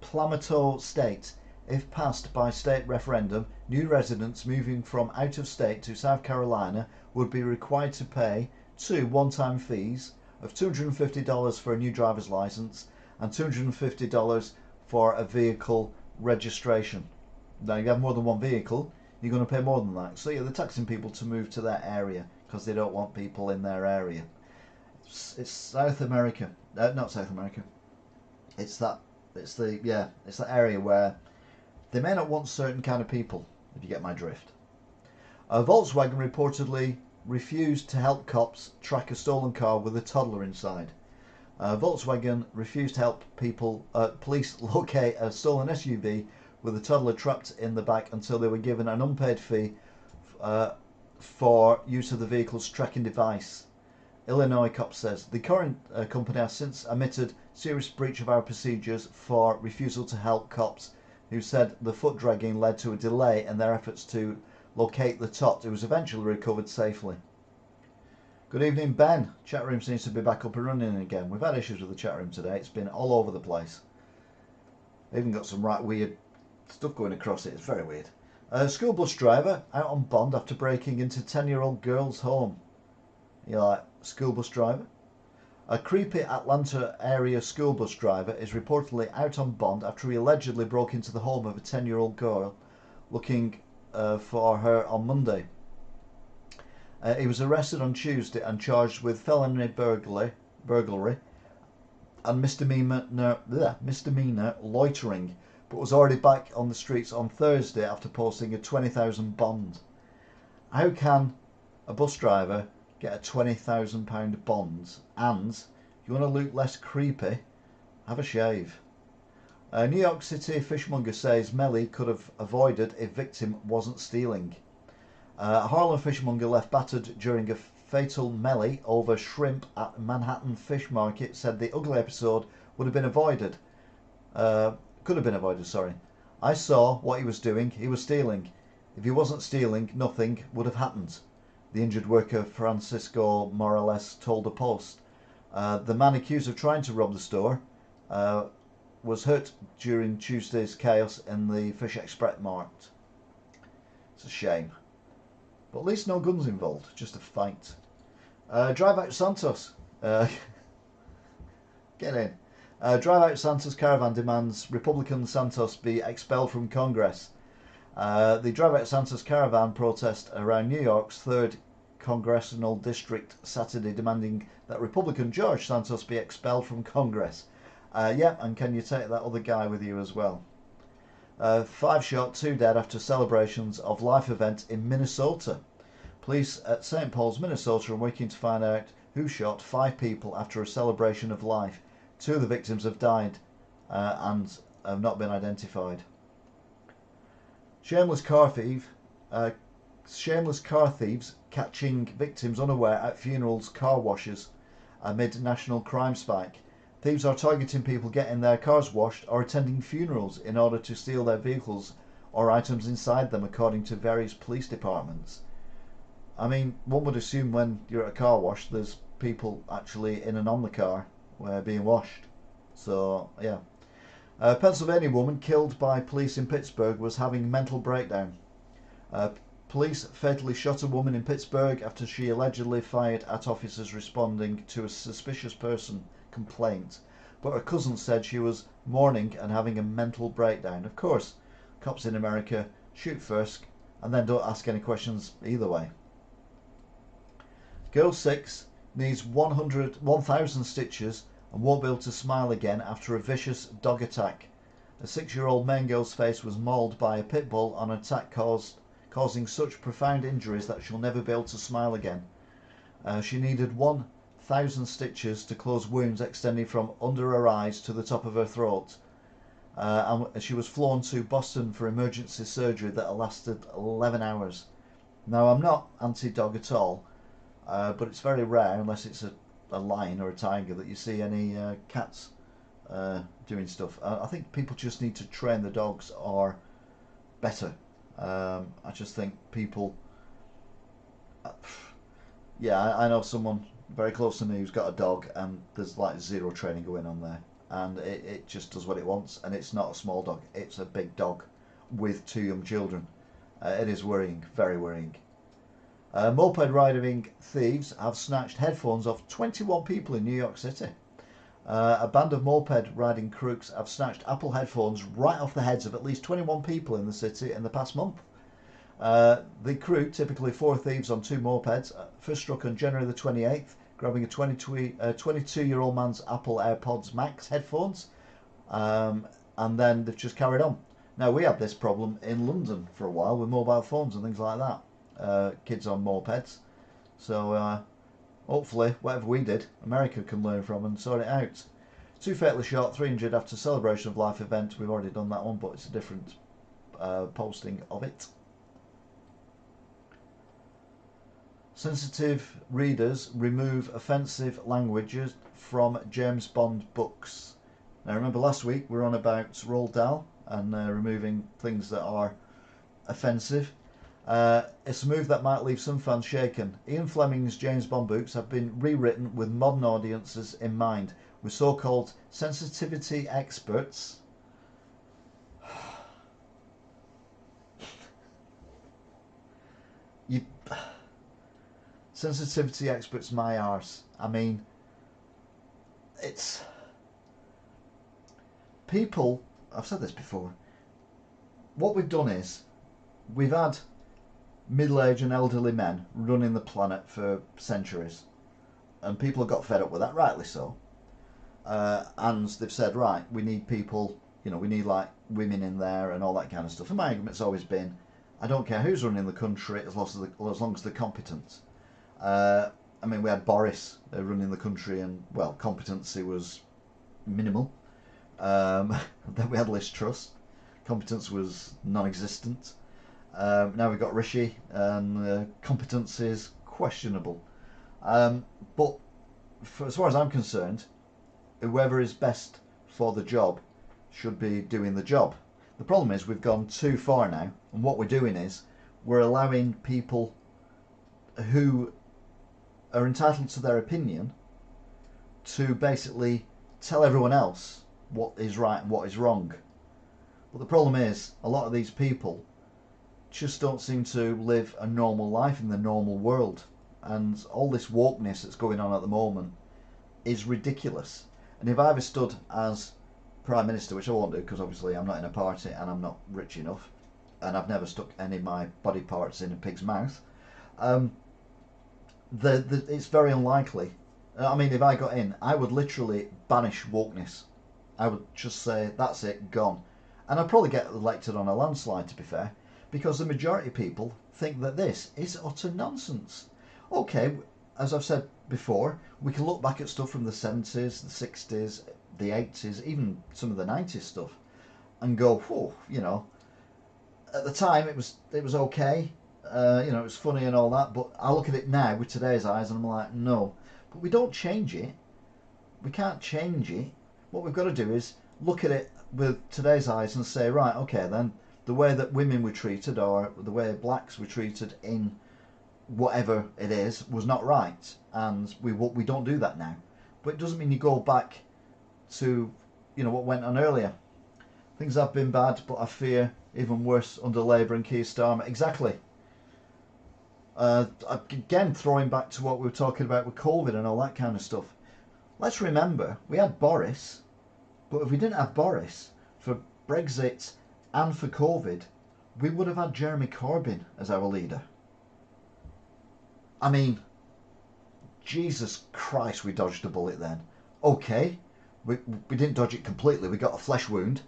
Plamoto state. If passed by state referendum, new residents moving from out of state to South Carolina would be required to pay 2 one-time fees of $250 for a new driver's license and $250 for a vehicle registration. Now, you have more than one vehicle, you're going to pay more than that. So yeah, they're taxing people to move to that area because they don't want people in their area. It's South America, not South America. It's that area where they may not want certain kind of people, if you get my drift. Volkswagen reportedly refused to help cops track a stolen car with a toddler inside. Volkswagen refused to help police locate a stolen SUV with a toddler trapped in the back until they were given an unpaid fee for use of the vehicle's tracking device. Illinois cop says the current company has since admitted serious breach of our procedures for refusal to help cops who said the foot dragging led to a delay in their efforts to locate the tot, who was eventually recovered safely. Good evening, Ben. Chat room seems to be back up and running again. We've had issues with the chat room today. It's been all over the place. They've even got some right weird stuff going across it. It's very weird. A school bus driver out on bond after breaking into 10-year-old girl's home. You're like, school bus driver? A creepy Atlanta area school bus driver is reportedly out on bond after he allegedly broke into the home of a 10-year-old girl looking for her on Monday. He was arrested on Tuesday and charged with felony burglary and misdemeanor loitering, but was already back on the streets on Thursday after posting a $20,000 bond. How can a bus driver get a £20,000 bond? And you want to look less creepy, have a shave. A New York City fishmonger says Melly could have avoided if victim wasn't stealing. A Harlem fishmonger left battered during a fatal melee over shrimp at Manhattan Fish Market said the ugly episode would have been avoided. Could have been avoided, sorry. I saw what he was doing. He was stealing. If he wasn't stealing, nothing would have happened. The injured worker Francisco Morales told the Post. The man accused of trying to rob the store was hurt during Tuesday's chaos in the Fish Express Market. It's a shame. But at least no guns involved, just a fight. Drive Out Santos. Get in. Drive Out Santos caravan demands Republican Santos be expelled from Congress. The Drive Out Santos caravan protest around New York's 3rd Congressional District Saturday, demanding that Republican George Santos be expelled from Congress. Yeah, and can you take that other guy with you as well? 5 shot, 2 dead after celebrations of life event in Minnesota. Police at St. Paul's, Minnesota are working to find out who shot 5 people after a celebration of life. 2 of the victims have died and have not been identified. Shameless car thieves catching victims unaware at funerals, car washes amid national crime spike. Thieves are targeting people getting their cars washed or attending funerals in order to steal their vehicles or items inside them, according to various police departments. I mean, one would assume when you're at a car wash there's people actually in and on the car being washed. So, yeah. A Pennsylvania woman killed by police in Pittsburgh was having a mental breakdown. Police fatally shot a woman in Pittsburgh after she allegedly fired at officers responding to a suspicious person complaint, but her cousin said she was mourning and having a mental breakdown. Of course, cops in America shoot first and then don't ask any questions either way. Girl 6 needs 1,000 stitches and won't be able to smile again after a vicious dog attack. A 6-year-old Maine girl's face was mauled by a pit bull on an attack causing such profound injuries that she'll never be able to smile again. She needed 1,000 stitches to close wounds extending from under her eyes to the top of her throat. And she was flown to Boston for emergency surgery that lasted 11 hours. Now, I'm not anti-dog at all, but it's very rare, unless it's a lion or a tiger, that you see any cats doing stuff. I think people just need to train the dogs or better. I just think people... yeah, I know someone very close to me who's got a dog and there's like 0 training going on there. And it just does what it wants, and it's not a small dog, it's a big dog with 2 young children. It is worrying, very worrying. Moped riding thieves have snatched headphones off 21 people in New York City. A band of moped riding crooks have snatched Apple headphones right off the heads of at least 21 people in the city in the past month. The crew, typically 4 thieves on 2 mopeds, first struck on January the 28th, grabbing a 22-year-old man's Apple AirPods Max headphones, and then they've just carried on. Now, we had this problem in London for a while with mobile phones and things like that, kids on mopeds. So hopefully, whatever we did, America can learn from and sort it out. 2 fatally shot, 3 injured after celebration of life event. We've already done that one, but it's a different posting of it. Sensitive readers remove offensive languages from James Bond books. Now remember last week we were on about Roald Dahl and removing things that are offensive. It's a move that might leave some fans shaken. Ian Fleming's James Bond books have been rewritten with modern audiences in mind, with so-called sensitivity experts sensitivity experts my arse. I mean, it's people, I've said this before, what we've done is we've had middle-aged and elderly men running the planet for centuries, and people have got fed up with that, rightly so. And they've said, right, we need people, we need like women in there and all that kind of stuff. And my argument's always been, I don't care who's running the country as long as they're competent. I mean, we had Boris running the country, and well, competency was minimal. Then we had Liz Truss, competence was non-existent. Now we've got Rishi, and competency is questionable. But as far as I'm concerned, whoever is best for the job should be doing the job. The problem is we've gone too far now, and what we're doing is we're allowing people who are entitled to their opinion to basically tell everyone else what is right and what is wrong. But the problem is a lot of these people just don't seem to live a normal life in the normal world, and all this wokeness that's going on at the moment is ridiculous. And if I ever stood as Prime Minister, which I won't do because obviously I'm not in a party and I'm not rich enough, and I've never stuck any of my body parts in a pig's mouth, it's very unlikely. I mean, if I got in, I would literally banish wokeness. I would just say, that's it, gone. And I'd probably get elected on a landslide, to be fair, because the majority of people think that this is utter nonsense. Okay, as I've said before, we can look back at stuff from the 70s, the 60s, the 80s, even some of the 90s stuff, and go, whoa, at the time it was okay, it was funny and all that, but I look at it now with today's eyes and I'm like, no. But we don't change it. We can't change it. What we've got to do is look at it with today's eyes and say, right, okay, then the way that women were treated or the way blacks were treated in whatever it is was not right, and we don't do that now. But it doesn't mean you go back to what went on earlier. Things have been bad, but I fear even worse under Labour and Keir Starmer. Exactly. Again, throwing back to what we were talking about with COVID and all that kind of stuff. Let's remember, we had Boris, but if we didn't have Boris for Brexit and for COVID, we would have had Jeremy Corbyn as our leader. I mean, Jesus Christ, we dodged a bullet then. Okay, we didn't dodge it completely, we got a flesh wound,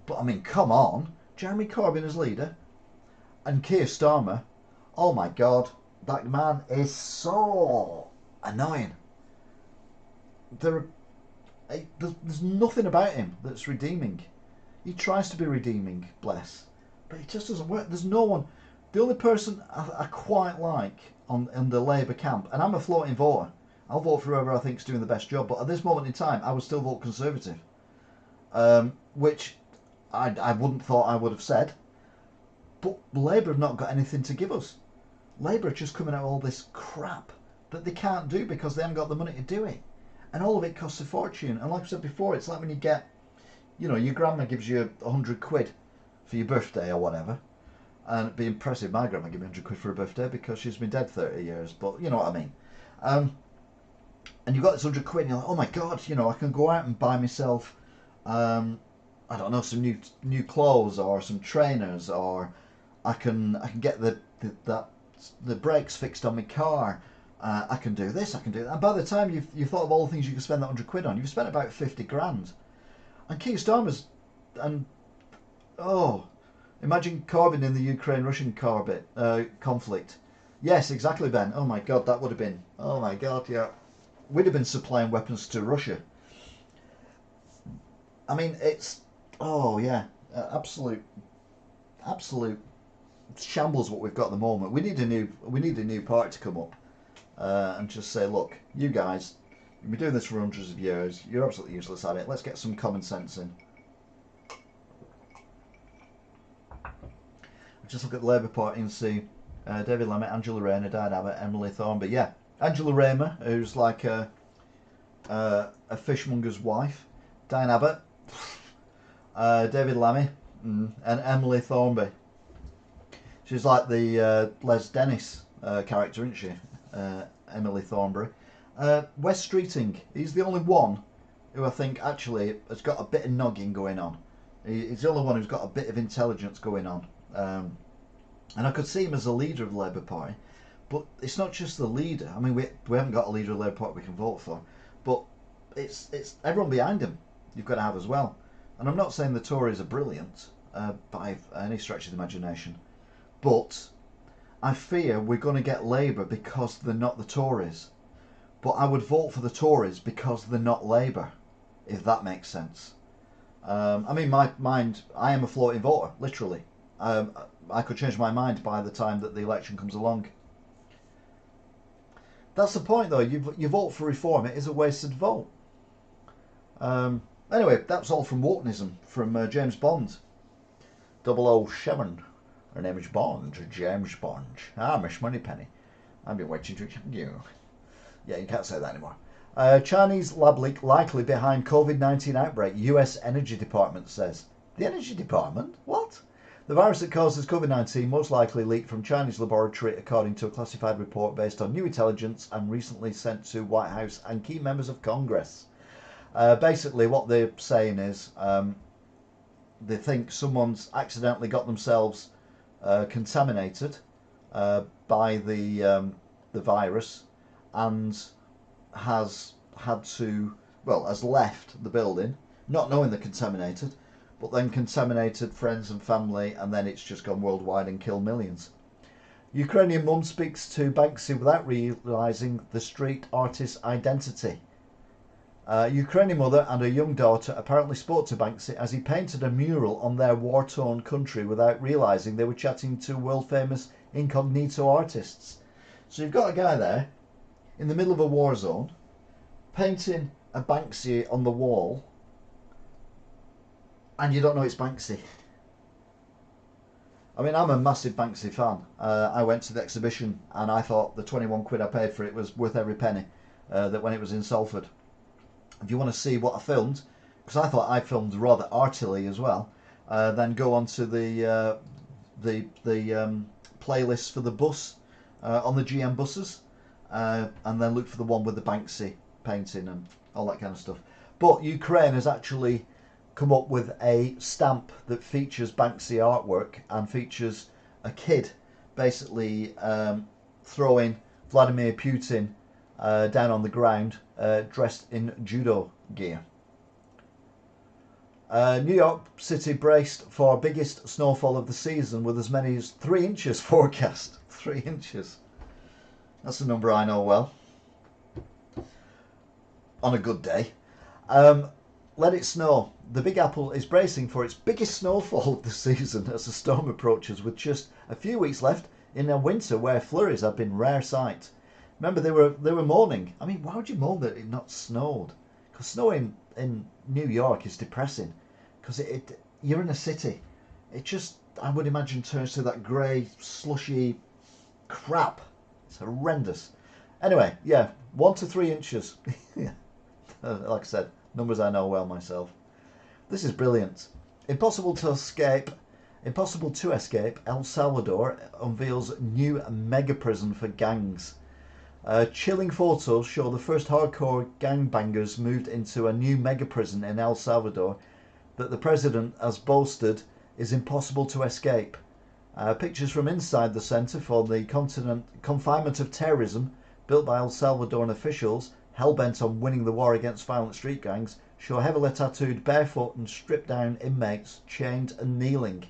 but I mean, come on, Jeremy Corbyn as leader, and Keir Starmer, oh my God, that man is so annoying. There's nothing about him that's redeeming. He tries to be redeeming, bless, but it just doesn't work. There's no one. The only person I quite like in the Labour camp, and I'm a floating voter, I'll vote for whoever I think is doing the best job, but at this moment in time I would still vote Conservative, which I wouldn't thought I would have said, but Labour have not got anything to give us. Labour are just coming out with all this crap that they can't do because they haven't got the money to do it, and all of it costs a fortune. And like I said before, it's like when you get, your grandma gives you 100 quid for your birthday or whatever, and it'd be impressive. My grandma gave me 100 quid for her birthday because she's been dead 30 years, but you know what I mean. And you've got this 100 quid and you're like, oh my God, I can go out and buy myself, I don't know, some new clothes or some trainers, or I can get the brakes fixed on my car. I can do this, I can do that. And by the time you've thought of all the things you can spend that 100 quid on, you've spent about 50 grand. And Keir Starmer's, imagine Corbyn in the Ukraine-Russian conflict. Yes, exactly, Ben. Oh my God, that would have been, oh my God, yeah. We'd have been supplying weapons to Russia. I mean, it's, absolute shambles what we've got at the moment. We need a new party to come up, and just say, look, you guys, you've been doing this for hundreds of years, you're absolutely useless at it, let's get some common sense in. Just look at the Labour Party and see David Lammy, Angela Rayner, Diane Abbott, Emily Thornberry. Yeah, Angela Rayner, who's like a fishmonger's wife. Diane Abbott, David Lammy, and Emily Thornberry. She's like the Les Dennis character, isn't she? Emily Thornberry. Wes Streeting, he's the only one who I think actually has got a bit of noggin going on. He's the only one who's got a bit of intelligence going on. And I could see him as a leader of the Labour Party, but it's not just the leader. I mean, we haven't got a leader of the Labour Party we can vote for, but it's everyone behind him you've got to have as well. And I'm not saying the Tories are brilliant by any stretch of the imagination, but I fear we're going to get Labour because they're not the Tories. But I would vote for the Tories because they're not Labour, if that makes sense. I mean, my mind, I am a floating voter, literally. I could change my mind by the time that the election comes along. That's the point, though. You vote for reform, it is a wasted vote. Anyway, that's all from Wokenism, from James Bond. 007. Her name is Bond, James Bond. Ah, Miss Moneypenny. I've been waiting to you. Yeah, you can't say that anymore. Chinese lab leak likely behind COVID-19 outbreak, US Energy Department says. The Energy Department? What? The virus that causes COVID-19 most likely leaked from Chinese laboratory according to a classified report based on new intelligence and recently sent to White House and key members of Congress. Basically what they're saying is they think someone's accidentally got themselves contaminated by the virus and has left the building, not knowing they're contaminated, but then contaminated friends and family, and then it's just gone worldwide and killed millions. Ukrainian mum speaks to Banksy without realising the street artist's identity. Ukrainian mother and her young daughter apparently spoke to Banksy as he painted a mural on their war-torn country without realising they were chatting to world-famous incognito artists. So you've got a guy there, in the middle of a war zone, painting a Banksy on the wall, and you don't know it's Banksy. I mean, I'm a massive Banksy fan. I went to the exhibition and I thought the 21 quid I paid for it was worth every penny, that when it was in Salford. If you want to see what I filmed, because I thought I filmed rather artily as well, then go on to the playlist for the bus on the GM buses, and then look for the one with the Banksy painting and all that kind of stuff. But Ukraine has actually come up with a stamp that features Banksy artwork and features a kid basically throwing Vladimir Putin down on the ground dressed in judo gear. New York City braced for biggest snowfall of the season with as many as 3 inches forecast. 3 inches. That's a number I know well. On a good day. Let it snow. The Big Apple is bracing for its biggest snowfall of the season as the storm approaches, with just a few weeks left in a winter where flurries have been rare sight. Remember, they were mourning. I mean, why would you mourn that it not snowed? Because snow in New York is depressing. Because you're in a city. It just, I would imagine, turns to that grey, slushy crap. It's horrendous. Anyway, yeah, 1 to 3 inches. Yeah. Like I said, numbers I know well myself. This is brilliant. Impossible to escape. El Salvador unveils new mega prison for gangs. Chilling photos show the first hardcore gangbangers moved into a new mega prison in El Salvador that the president has boasted is impossible to escape. Pictures from inside the Centre for the Confinement of Terrorism, built by El Salvadoran officials hell-bent on winning the war against violent street gangs, show heavily tattooed, barefoot and stripped down inmates chained and kneeling.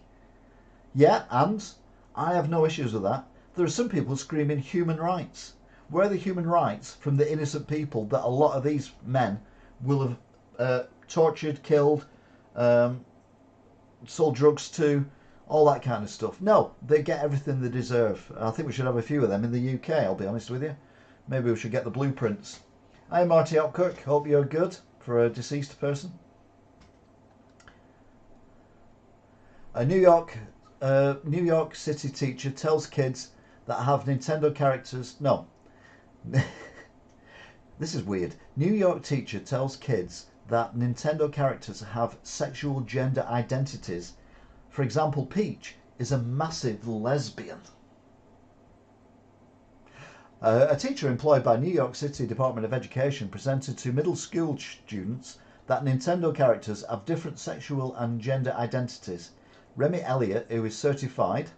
Yeah, and I have no issues with that. There are some people screaming human rights. Where are the human rights from the innocent people that a lot of these men will have tortured, killed, sold drugs to, all that kind of stuff? No, they get everything they deserve. I think we should have a few of them in the UK, I'll be honest with you. Maybe we should get the blueprints. Hi Marty Hopkirk, hope you're good for a deceased person. A New York City teacher tells kids that have Nintendo characters... No. This is weird. New York teacher tells kids that Nintendo characters have sexual gender identities. For example, Peach is a massive lesbian. A teacher employed by New York City Department of Education presented to middle school students that Nintendo characters have different sexual and gender identities. Remy Elliott, who is certified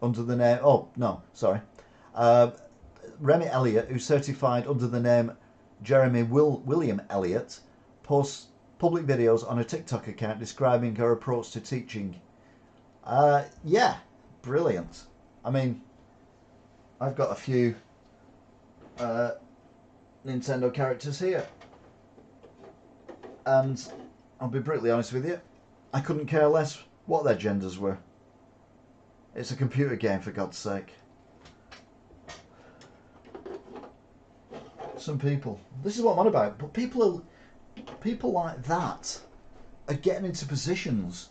under the name... Oh, no, sorry. Remy Elliott, who's certified under the name Jeremy William Elliott, posts public videos on a TikTok account describing her approach to teaching. Yeah, brilliant. I mean, I've got a few Nintendo characters here, and I'll be brutally honest with you, I couldn't care less what their genders were. It's a computer game, for God's sake. Some people, this is what I'm on about, but people like that are getting into positions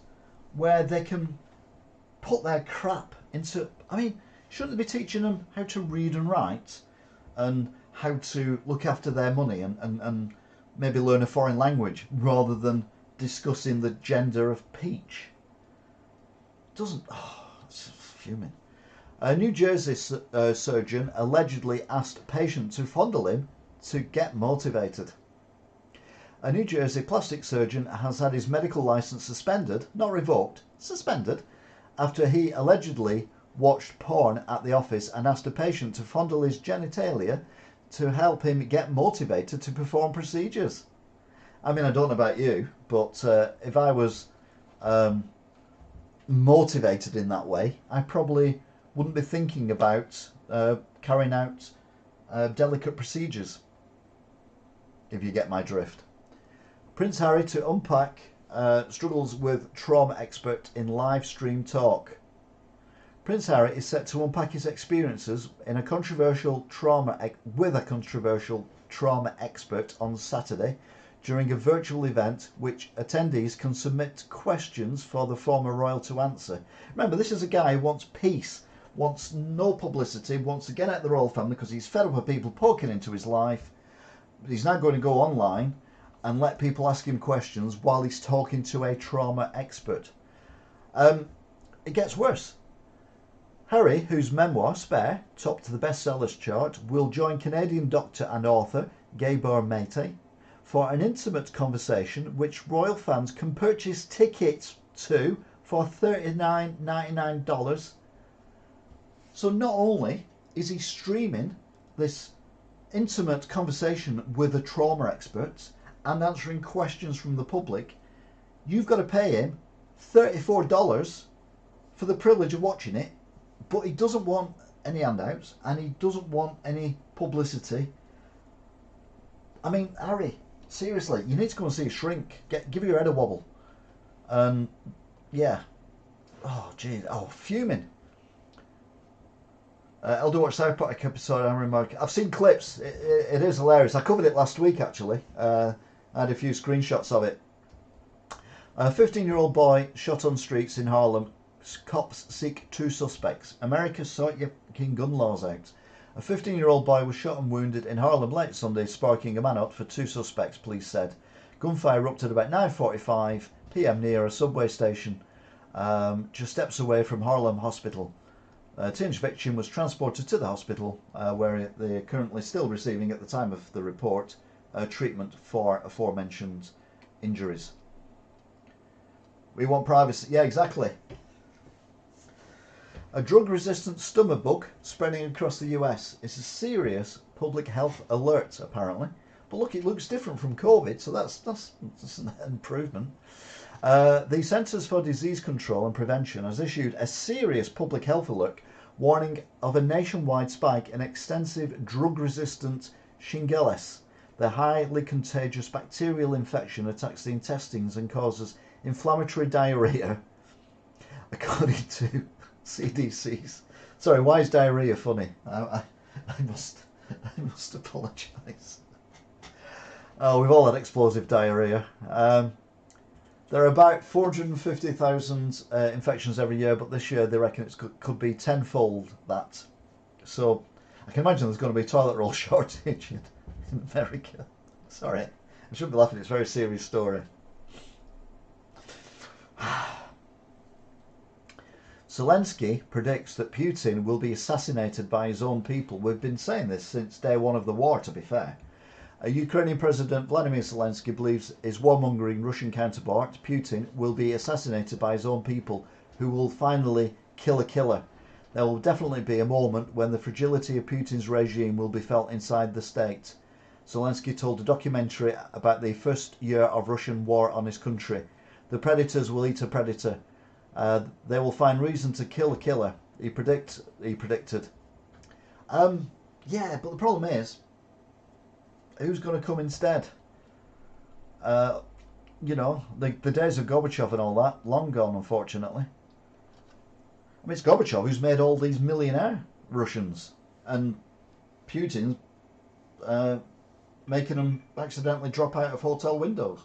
where they can put their crap into... I mean, shouldn't they be teaching them how to read and write and how to look after their money and maybe learn a foreign language rather than discussing the gender of Peach? Doesn't... Oh, it's fuming. A New Jersey surgeon allegedly asked a patient to fondle him to get motivated. A New Jersey plastic surgeon has had his medical license suspended, not revoked, suspended, after he allegedly watched porn at the office and asked a patient to fondle his genitalia to help him get motivated to perform procedures. I mean, I don't know about you, but if I was motivated in that way, I probably wouldn't be thinking about carrying out delicate procedures, if you get my drift. Prince Harry to unpack struggles with trauma expert in live stream talk. Prince Harry is set to unpack his experiences with a controversial trauma expert on Saturday during a virtual event which attendees can submit questions for the former royal to answer. Remember, this is a guy who wants peace, wants no publicity, wants to get out of the royal family because he's fed up with people poking into his life. He's now going to go online and let people ask him questions while he's talking to a trauma expert. It gets worse. Harry, whose memoir, Spare, topped the bestsellers chart, will join Canadian doctor and author Gabor Maté for an intimate conversation which royal fans can purchase tickets to for $39.99. So not only is he streaming this intimate conversation with a trauma expert and answering questions from the public, you've got to pay him $34 for the privilege of watching it, but he doesn't want any handouts and he doesn't want any publicity. I mean, Harry, seriously, you need to go and see a shrink. Give your head a wobble. Yeah. Oh, geez. Oh, fuming. Elder watched South Park episode and remark, I've seen clips. It is hilarious. I covered it last week, actually. I had a few screenshots of it. A 15-year-old boy shot on streets in Harlem. Cops seek 2 suspects. America, sort your fucking gun laws out. A 15-year-old boy was shot and wounded in Harlem late Sunday, sparking a manhunt for 2 suspects, police said. Gunfire erupted about 9:45 p.m. near a subway station, just steps away from Harlem Hospital. Teenage victim was transported to the hospital, where they are currently still receiving, at the time of the report, treatment for aforementioned injuries. We want privacy. Yeah, exactly. A drug-resistant stomach bug spreading across the US is a serious public health alert, apparently. But look, it looks different from COVID, so that's an improvement. The Centers for Disease Control and Prevention has issued a serious public health alert warning of a nationwide spike in extensive drug-resistant Shingles. The highly contagious bacterial infection attacks the intestines and causes inflammatory diarrhea, according to CDC's. Sorry, why is diarrhea funny? I must I must apologise. Oh, we've all had explosive diarrhea. There are about 450,000 infections every year, but this year they reckon it could be tenfold that. So I can imagine there's going to be a toilet roll shortage in America. Sorry, I shouldn't be laughing. It's a very serious story. Zelensky predicts that Putin will be assassinated by his own people. We've been saying this since day one of the war, to be fair. Ukrainian President Vladimir Zelensky believes his warmongering Russian counterpart, Putin, will be assassinated by his own people, who will finally kill a killer. There will definitely be a moment when the fragility of Putin's regime will be felt inside the state. Zelensky told a documentary about the first year of Russian war on his country. The predators will eat a predator. They will find reason to kill a killer, he predicted. Yeah, but the problem is, who's going to come instead? You know, the days of Gorbachev and all that, long gone, unfortunately. I mean, it's Gorbachev who's made all these millionaire Russians, and Putin's making them accidentally drop out of hotel windows.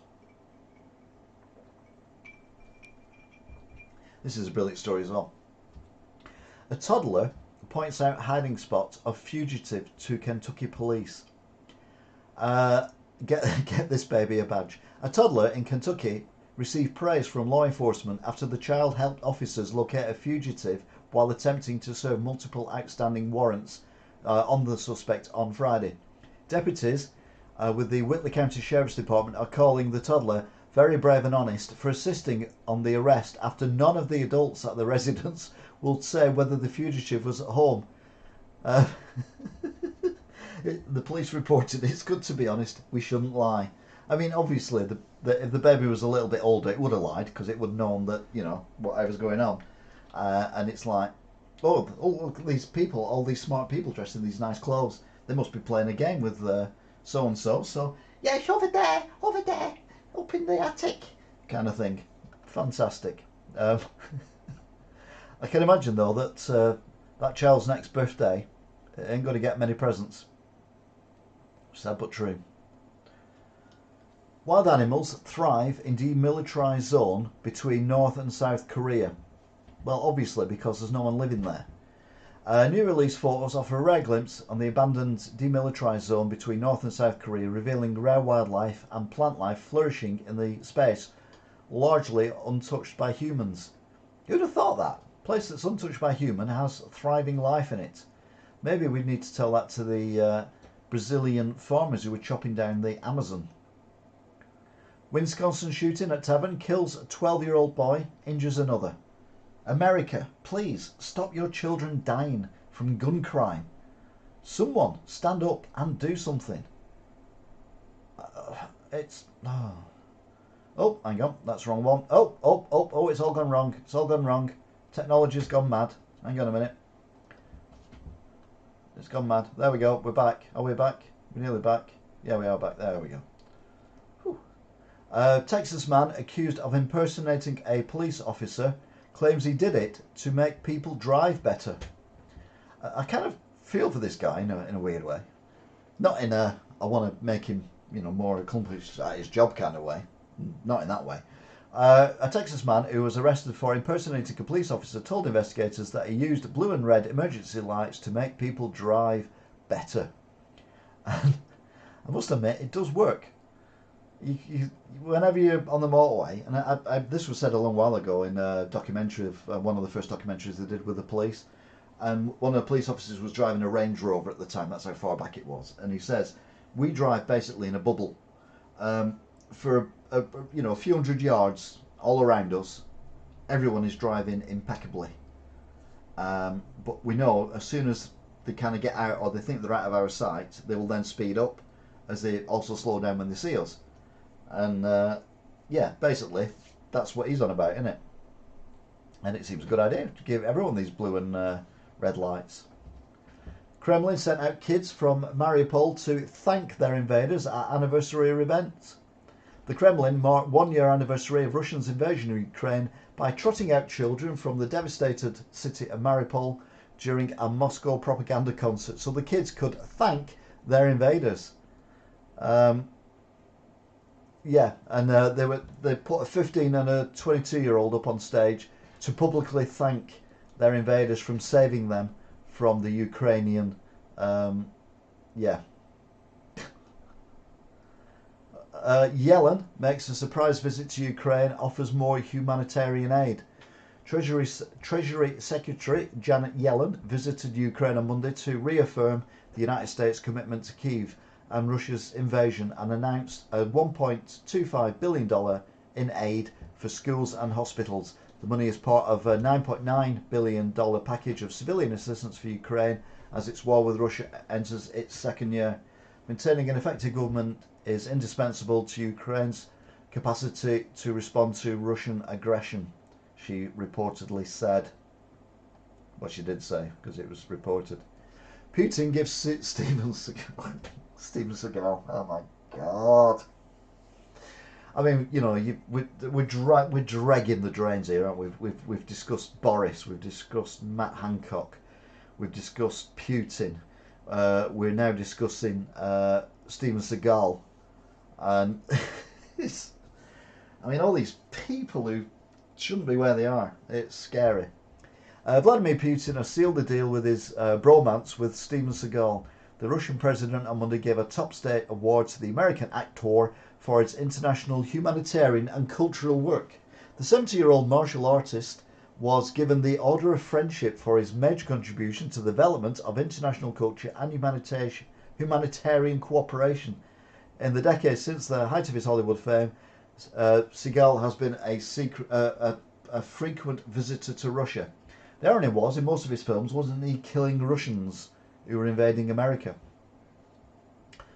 This is a brilliant story as well. A toddler points out hiding spots of fugitive to Kentucky police. Get this baby a badge. A toddler in Kentucky received praise from law enforcement after the child helped officers locate a fugitive while attempting to serve multiple outstanding warrants on the suspect on Friday. Deputies with the Whitley County Sheriff's Department are calling the toddler very brave and honest for assisting on the arrest after none of the adults at the residence will say whether the fugitive was at home. The police reported, "It's good to be honest, we shouldn't lie." I mean, obviously, if the baby was a little bit older, it would have lied, because it would have known that, you know, whatever's going on. And it's like, oh, look at these people, all these smart people dressed in these nice clothes. They must be playing a game with so-and-so. So, yeah, it's over there, up in the attic, kind of thing. Fantastic. I can imagine, though, that that child's next birthday ain't going to get many presents. Sad but true. Wild animals thrive in demilitarised zone between North and South Korea. Well, obviously, because there's no one living there. New release photos offer a rare glimpse on the abandoned demilitarised zone between North and South Korea, revealing rare wildlife and plant life flourishing in the space, largely untouched by humans. Who'd have thought that? A place that's untouched by human has thriving life in it. Maybe we need to tell that to the Brazilian farmers who were chopping down the Amazon. Wisconsin shooting at tavern kills a 12-year-old boy, injures another. America, please stop your children dying from gun crime. Someone stand up and do something. Oh, hang on, that's the wrong one. Oh, it's all gone wrong. It's all gone wrong. Technology's gone mad. Hang on a minute. It's gone mad. There we go. We're back. Are we back? We're nearly back. Yeah, we are back. There we go. Texas man accused of impersonating a police officer claims he did it to make people drive better. I kind of feel for this guy in a weird way. Not in a, I want to make him, you know, more accomplished at his job kind of way. Not in that way. A Texas man who was arrested for impersonating a police officer told investigators that he used blue and red emergency lights to make people drive better. And I must admit, it does work. Whenever you're on the motorway, and this was said a long while ago in a documentary of one of the first documentaries they did with the police, and one of the police officers was driving a Range Rover at the time. That's how far back it was, and he says, "We drive basically in a bubble. For a few hundred yards all around us, everyone is driving impeccably. But we know as soon as they kind of get out, or they think they're out of our sight, they will then speed up, as they also slow down when they see us." And yeah, basically that's what he's on about, isn't it? And it seems a good idea to give everyone these blue and red lights. Kremlin sent out kids from Mariupol to thank their invaders at anniversary events. The Kremlin marked 1 year anniversary of Russia's invasion of Ukraine by trotting out children from the devastated city of Mariupol during a Moscow propaganda concert so the kids could thank their invaders. Yeah, and they put a 15 and a 22-year-old up on stage to publicly thank their invaders from saving them from the Ukrainian. Yeah. Yellen makes a surprise visit to Ukraine, offers more humanitarian aid. Treasury Secretary Janet Yellen visited Ukraine on Monday to reaffirm the United States' commitment to Kyiv and Russia's invasion and announced a $1.25 billion in aid for schools and hospitals. The money is part of a $9.9 billion package of civilian assistance for Ukraine as its war with Russia enters its second year. Maintaining an effective government is indispensable to Ukraine's capacity to respond to Russian aggression, she reportedly said. Well, she did say, because it was reported. Putin gives Steven Seagal. Oh my God! I mean, you know, we're dragging the drains here, aren't we? We've discussed Boris, we've discussed Matt Hancock, we've discussed Putin. We're now discussing Steven Seagal, and I mean, all these people who shouldn't be where they are. It's scary. Vladimir Putin has sealed the deal with his bromance with Steven Seagal. The Russian president on Monday gave a top state award to the American actor for its international humanitarian and cultural work. The 70-year-old martial artist was given the Order of Friendship for his major contribution to the development of international culture and humanitarian cooperation. In the decades since the height of his Hollywood fame, Seagal has been a frequent visitor to Russia. The irony was, in most of his films, wasn't he killing Russians who were invading America?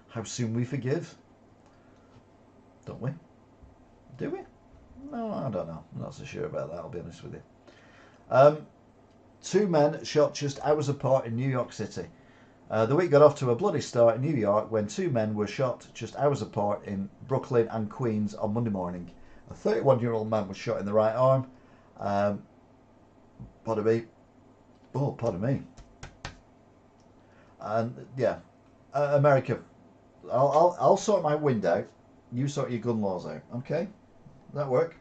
How soon we forgive? Don't we? Do we? No, I don't know. I'm not so sure about that, I'll be honest with you. Two men shot just hours apart in New York City. The week got off to a bloody start in New York when two men were shot just hours apart in Brooklyn and Queens on Monday morning. A 31-year-old man was shot in the right arm. Pardon me. Oh, pardon me. And yeah, America. I'll sort my wind out. You sort your gun laws out. Okay, that work.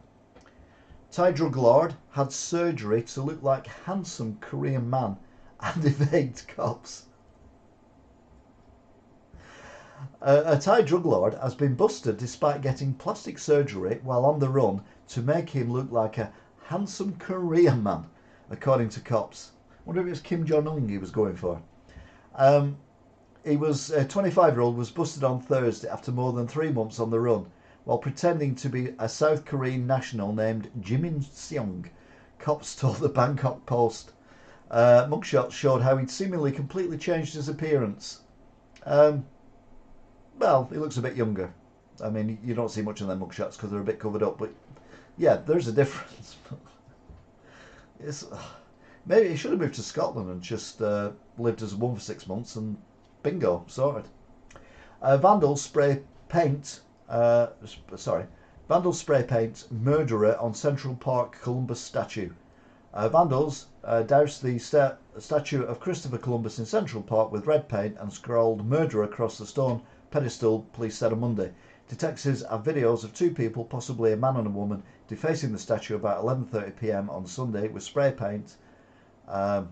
Thai drug lord had surgery to look like handsome Korean man and evade cops. A Thai drug lord has been busted despite getting plastic surgery while on the run to make him look like a handsome Korean man, according to cops. I wonder if it was Kim Jong-un he was going for. He was a 25-year-old was busted on Thursday after more than 3 months on the run while pretending to be a South Korean national named Jimin Seong. Cops told the Bangkok Post. Mugshots showed how he'd seemingly completely changed his appearance. Well, he looks a bit younger. I mean, you don't see much of them mugshots because they're a bit covered up, but yeah, there's a difference. Maybe he should have moved to Scotland and just lived as a woman for 6 months and bingo, sorted. Vandals spray paint murderer on Central Park Columbus statue. Vandals doused the statue of Christopher Columbus in Central Park with red paint and scrawled murderer across the stone pedestal, police said on Monday. Detectives have videos of two people, possibly a man and a woman, defacing the statue about 11:30 p.m. on Sunday with spray paint. The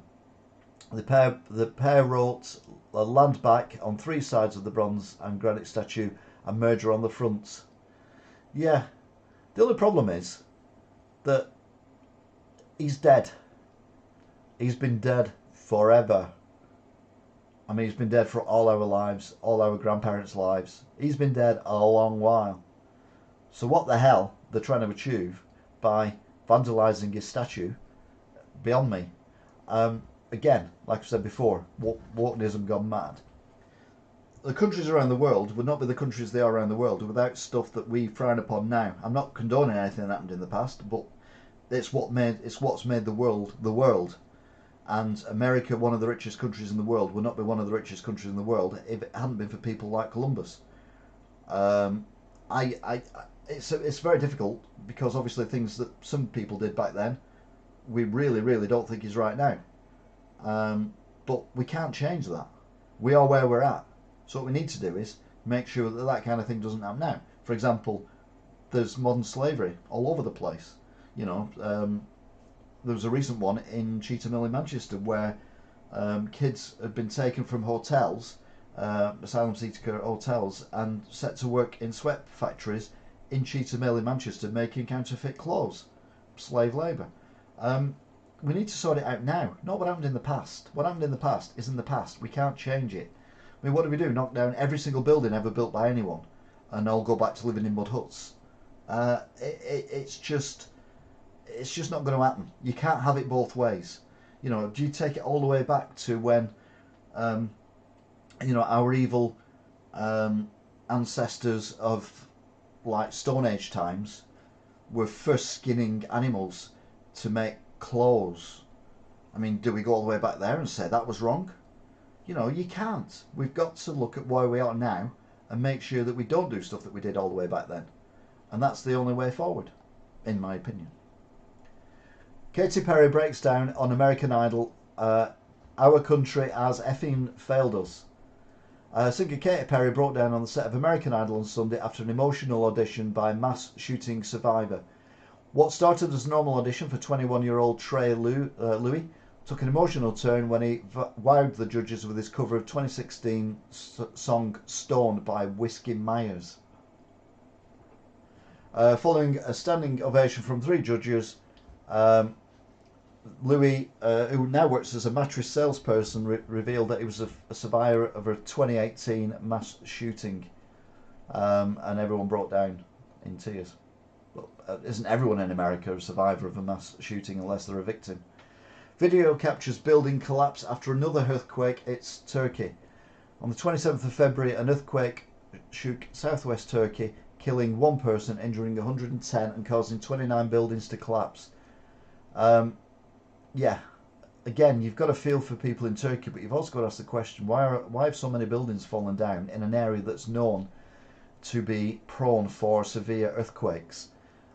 pair wrote a land back on 3 sides of the bronze and granite statue and murder on the front. Yeah, the only problem is that he's dead. He's been dead forever. I mean, he's been dead for all our lives, all our grandparents' lives. He's been dead a long while. So what the hell they're trying to achieve by vandalising his statue, beyond me. Again, like I said before, wokeism gone mad. The countries around the world would not be the countries they are around the world without stuff that we frown upon now. I'm not condoning anything that happened in the past, but it's what's made the world the world. And America, one of the richest countries in the world, would not be one of the richest countries in the world if it hadn't been for people like Columbus. It's very difficult because obviously things that some people did back then, we really don't think is right now. But we can't change that. We are where we're at. So what we need to do is make sure that that kind of thing doesn't happen now. For example, there's modern slavery all over the place. You know, there was a recent one in Cheetah Mill in Manchester where kids had been taken from hotels, asylum seeker hotels, and set to work in sweat factories in Cheetah Mill in Manchester making counterfeit clothes. Slave labour. We need to sort it out now, not what happened in the past. What happened in the past is in the past. We can't change it. I mean, what do we do? Knock down every single building ever built by anyone and all go back to living in mud huts? It's just not going to happen. You can't have it both ways. You know, do you take it all the way back to when, you know, our evil ancestors of like Stone Age times were first skinning animals to make clothes? I mean, do we go all the way back there and say that was wrong? You know, you can't. We've got to look at where we are now and make sure that we don't do stuff that we did all the way back then. And that's the only way forward, in my opinion. Katy Perry breaks down on American Idol. Our country has effing failed us. Singer Katy Perry broke down on the set of American Idol on Sunday after an emotional audition by mass shooting survivor. What started as a normal audition for 21-year-old Trey Louis took an emotional turn when he wowed the judges with his cover of 2016 song Stoned by Whiskey Myers. Following a standing ovation from 3 judges, Louis, who now works as a mattress salesperson, revealed that he was a survivor of a 2018 mass shooting, and everyone broke down in tears. Well, isn't everyone in America a survivor of a mass shooting unless they're a victim? Video captures building collapse after another earthquake hits Turkey. On the 27th of February, an earthquake shook southwest Turkey, killing 1 person, injuring 110 and causing 29 buildings to collapse. Yeah, again, you've got to feel for people in Turkey, but you've also got to ask the question, why have so many buildings fallen down in an area that's known to be prone for severe earthquakes?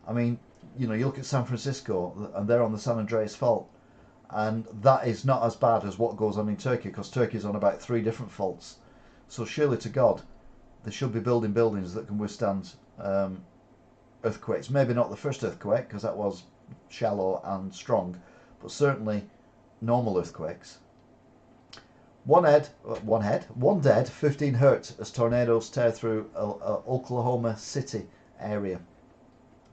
I mean, you know, you look at San Francisco and they're on the San Andreas Fault, and that is not as bad as what goes on in Turkey, because Turkey's on about 3 different faults. So surely to God, they should be building buildings that can withstand earthquakes. Maybe not the first earthquake, because that was shallow and strong, but certainly normal earthquakes. One dead, 15 hurt as tornadoes tear through Oklahoma City area.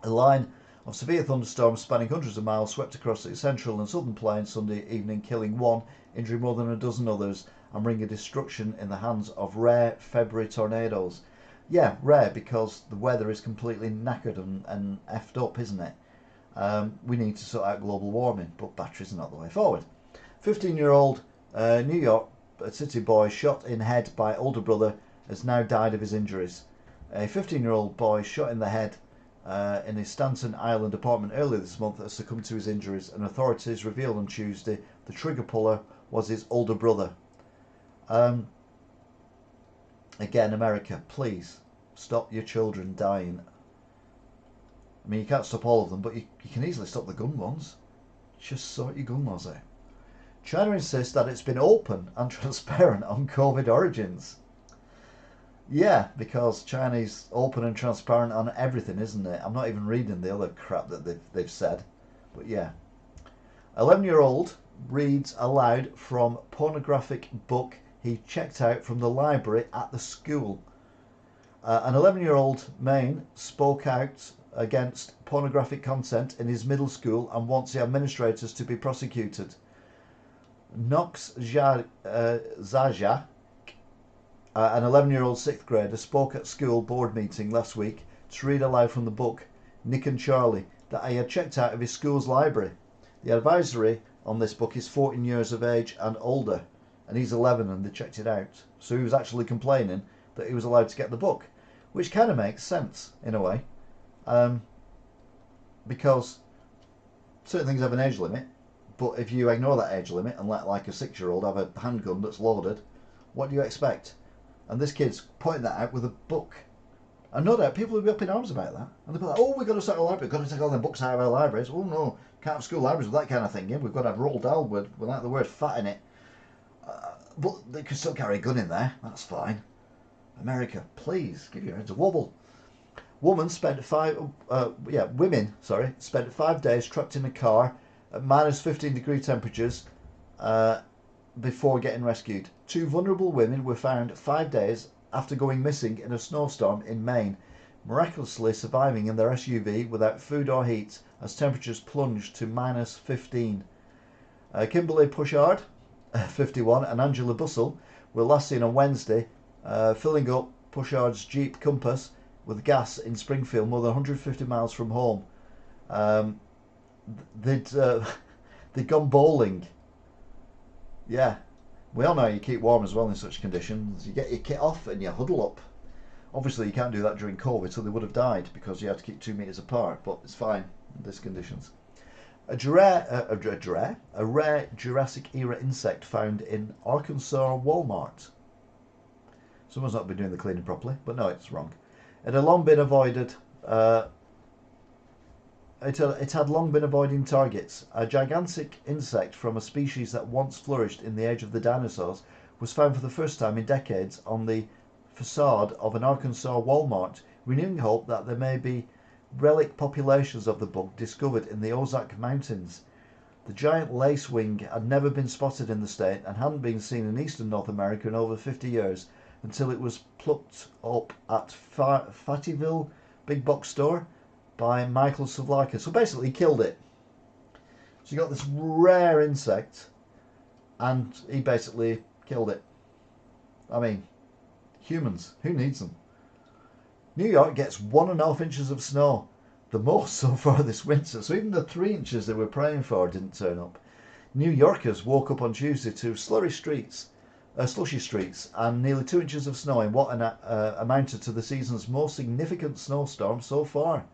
A line of severe thunderstorms spanning hundreds of miles swept across the central and southern plains Sunday evening, killing 1, injuring more than a dozen others, and bringing destruction in the hands of rare February tornadoes. Yeah, rare, because the weather is completely knackered and effed up, isn't it? We need to sort out global warming, but batteries are not the way forward. 15-year-old New York City boy shot in head by older brother has now died of his injuries. A 15-year-old boy shot in the head in his Staten Island apartment earlier this month has succumbed to his injuries, and authorities revealed on Tuesday the trigger puller was his older brother. Again, America, please stop your children dying. I mean, you can't stop all of them, but you can easily stop the gun ones. Just sort your gun laws out. China insists that it's been open and transparent on COVID origins. Yeah, because China's open and transparent on everything, isn't it? I'm not even reading the other crap that they've said. But yeah. 11-year-old reads aloud from pornographic book he checked out from the library at the school. An 11-year-old Maine spoke out against pornographic content in his middle school and wants the administrators to be prosecuted. Knox Zaja, an 11-year-old 6th grader, spoke at school board meeting last week to read aloud from the book Nick and Charlie that he had checked out of his school's library. The advisory on this book is 14 years of age and older, and he's 11 and they checked it out. So he was actually complaining that he was allowed to get the book, which kind of makes sense in a way, because certain things have an age limit, but if you ignore that age limit and let like a 6-year-old have a handgun that's loaded, what do you expect? And this kid's pointing that out with a book. And no doubt people will be up in arms about that. And they'll be like, oh, we've got to start a library. We've got to take all them books out of our libraries. Oh, no, can't have school libraries with that kind of thing. Yeah, we've got to have Roald Dahl without the word fat in it. But they could still carry a gun in there. That's fine. America, please, give your heads a wobble. Women spent 5 days trapped in a car at minus 15-degree temperatures before getting rescued. 2 vulnerable women were found 5 days after going missing in a snowstorm in Maine, miraculously surviving in their SUV without food or heat as temperatures plunged to minus 15. Kimberly Pushard, 51, and Angela Bussell were last seen on Wednesday filling up Pushard's Jeep Compass with gas in Springfield, more than 150 miles from home. They'd gone bowling. Yeah, we all know you keep warm as well in such conditions. You get your kit off and you huddle up. Obviously, you can't do that during COVID, so they would have died because you had to keep 2 meters apart. But it's fine in these conditions. A rare Jurassic era insect found in Arkansas Walmart. Someone's not been doing the cleaning properly, but no, it's wrong. It had long been avoided. It had long been avoiding targets. A gigantic insect from a species that once flourished in the age of the dinosaurs was found for the first time in decades on the facade of an Arkansas Walmart, renewing hope that there may be relic populations of the bug discovered in the Ozark Mountains. The giant lacewing had never been spotted in the state and hadn't been seen in eastern North America in over 50 years until it was plucked up at Fattyville big box store by Michael Savlaka. So basically he killed it. So you got this rare insect and he basically killed it. I mean, humans, who needs them? New York gets 1.5 inches of snow, the most so far this winter. So even the 3 inches they were praying for didn't turn up. New Yorkers woke up on Tuesday to slushy streets and nearly 2 inches of snow in what amounted to the season's most significant snowstorm so far.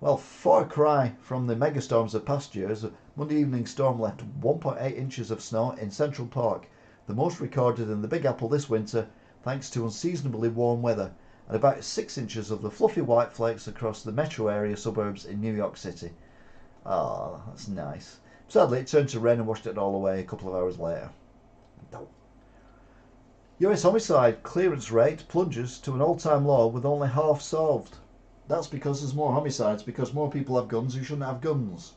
Well, far cry from the megastorms of past years, a Monday evening storm left 1.8 inches of snow in Central Park, the most recorded in the Big Apple this winter, thanks to unseasonably warm weather, and about 6 inches of the fluffy white flakes across the metro area suburbs in New York City. Ah, that's nice. Sadly, it turned to rain and washed it all away a couple of hours later. No. US homicide clearance rate plunges to an all-time low with only half solved. That's because there's more homicides, because more people have guns who shouldn't have guns.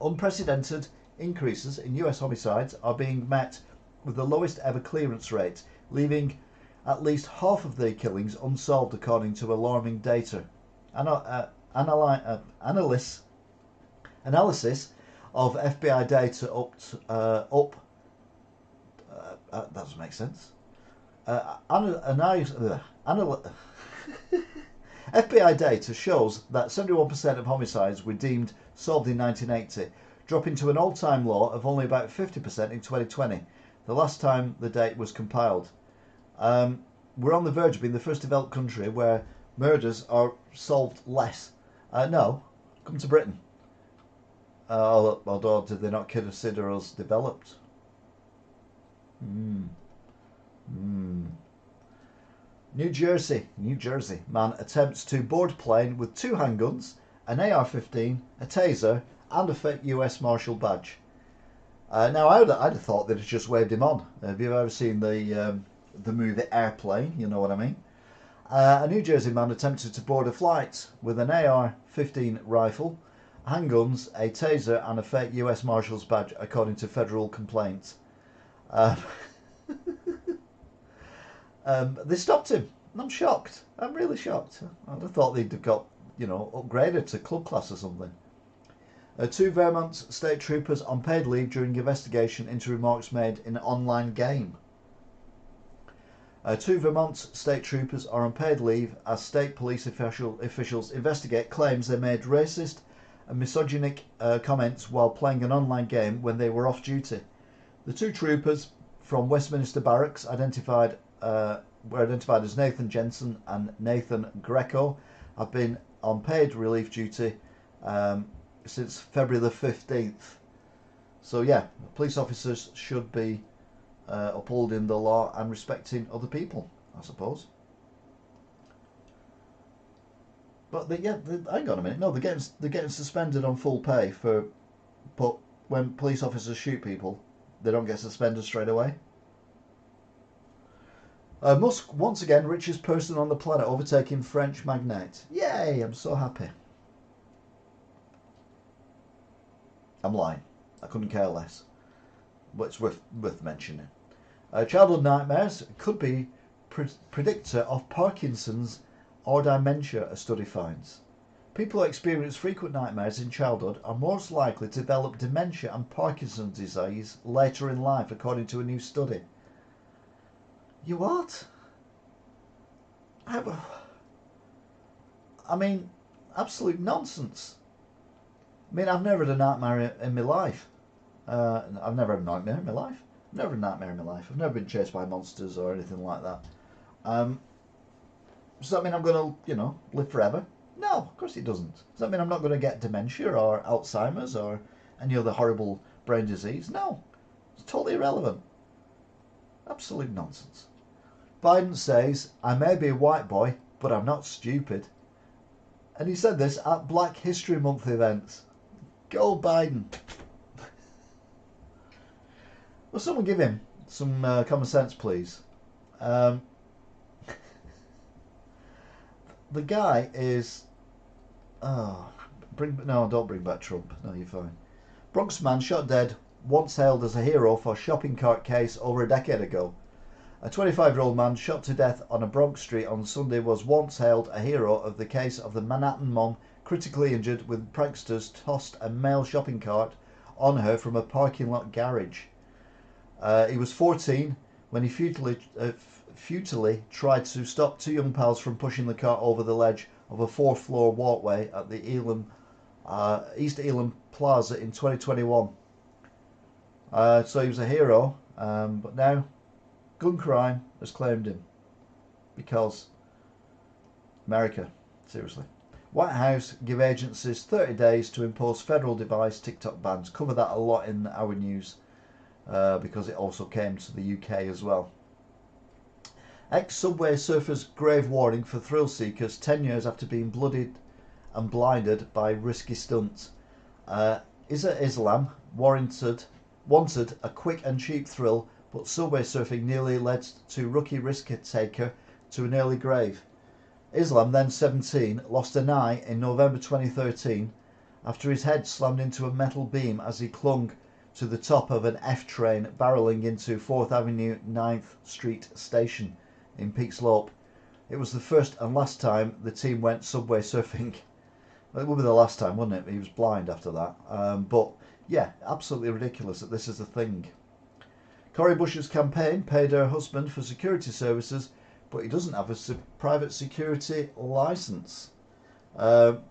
Unprecedented increases in US homicides are being met with the lowest ever clearance rate, leaving at least half of the killings unsolved according to alarming data. Analysis of FBI data that doesn't make sense. FBI data shows that 71% of homicides were deemed solved in 1980, dropping to an all-time low of only about 50% in 2020, the last time the date was compiled. We're on the verge of being the first developed country where murders are solved less. No, come to Britain. Although, did they not consider us developed? New Jersey man attempts to board plane with 2 handguns, an AR-15, a taser, and a fake US Marshal badge. Now, I'd have thought they'd have just waved him on. Have you ever seen the movie Airplane? You know what I mean. A New Jersey man attempted to board a flight with an AR-15 rifle, handguns, a taser, and a fake US Marshal's badge, according to federal complaints. They stopped him, and I'm shocked. I'm really shocked. I'd have thought they'd have got, upgraded to club class or something. 2 Vermont state troopers on paid leave during investigation into remarks made in an online game. 2 Vermont state troopers are on paid leave as state police officials investigate claims they made racist and misogynic comments while playing an online game when they were off duty. The 2 troopers from Westminster Barracks were identified as Nathan Jensen and Nathan Greco, have been on paid relief duty since February the 15th. So yeah, police officers should be upholding the law and respecting other people, I suppose. But hang on a minute. No, they're getting suspended on full pay for. But when police officers shoot people, they don't get suspended straight away. Musk once again richest person on the planet, overtaking French magnate. Yay! I'm so happy. I'm lying. I couldn't care less. But it's worth mentioning. Childhood nightmares could be predictor of Parkinson's or dementia, a study finds. People who experience frequent nightmares in childhood are most likely to develop dementia and Parkinson's disease later in life, according to a new study. You what? I mean, absolute nonsense. I mean, I've never had a nightmare in my life. I've never had a nightmare in my life. Never had a nightmare in my life. I've never been chased by monsters or anything like that. Does that mean I'm going to, live forever? No, of course it doesn't. Does that mean I'm not going to get dementia or Alzheimer's or any other horrible brain disease? No, it's totally irrelevant. Absolute nonsense. Biden says, I may be a white boy, but I'm not stupid. And he said this at Black History Month events. Go Biden. Will someone give him some common sense, please? The guy is... no, don't bring back Trump. No, you're fine. Bronx man shot dead, once hailed as a hero for shopping cart case over a decade ago. A 25-year-old man shot to death on a Bronx street on Sunday was once hailed a hero of the case of the Manhattan mom critically injured when pranksters tossed a male shopping cart on her from a parking lot garage. He was 14 when he futilely tried to stop two young pals from pushing the cart over the ledge of a 4th-floor walkway at the East Elam Plaza in 2021. So he was a hero, but now gun crime has claimed him because America, seriously. White House give agencies 30 days to impose federal device TikTok bans. Cover that a lot in our news because it also came to the UK as well. Ex-Subway surfer's grave warning for thrill seekers 10 years after being bloodied and blinded by risky stunts. Isa Islam wanted a quick and cheap thrill, but subway surfing nearly led to rookie risk taker to an early grave. Islam, then 17, lost an eye in November 2013 after his head slammed into a metal beam as he clung to the top of an F train barreling into 4th Avenue 9th Street station in Peak Slope. It was the first and last time the team went subway surfing. Well, it would be the last time, wouldn't it? He was blind after that. But yeah, absolutely ridiculous that this is a thing. Cori Bush's campaign paid her husband for security services, but he doesn't have a private security license.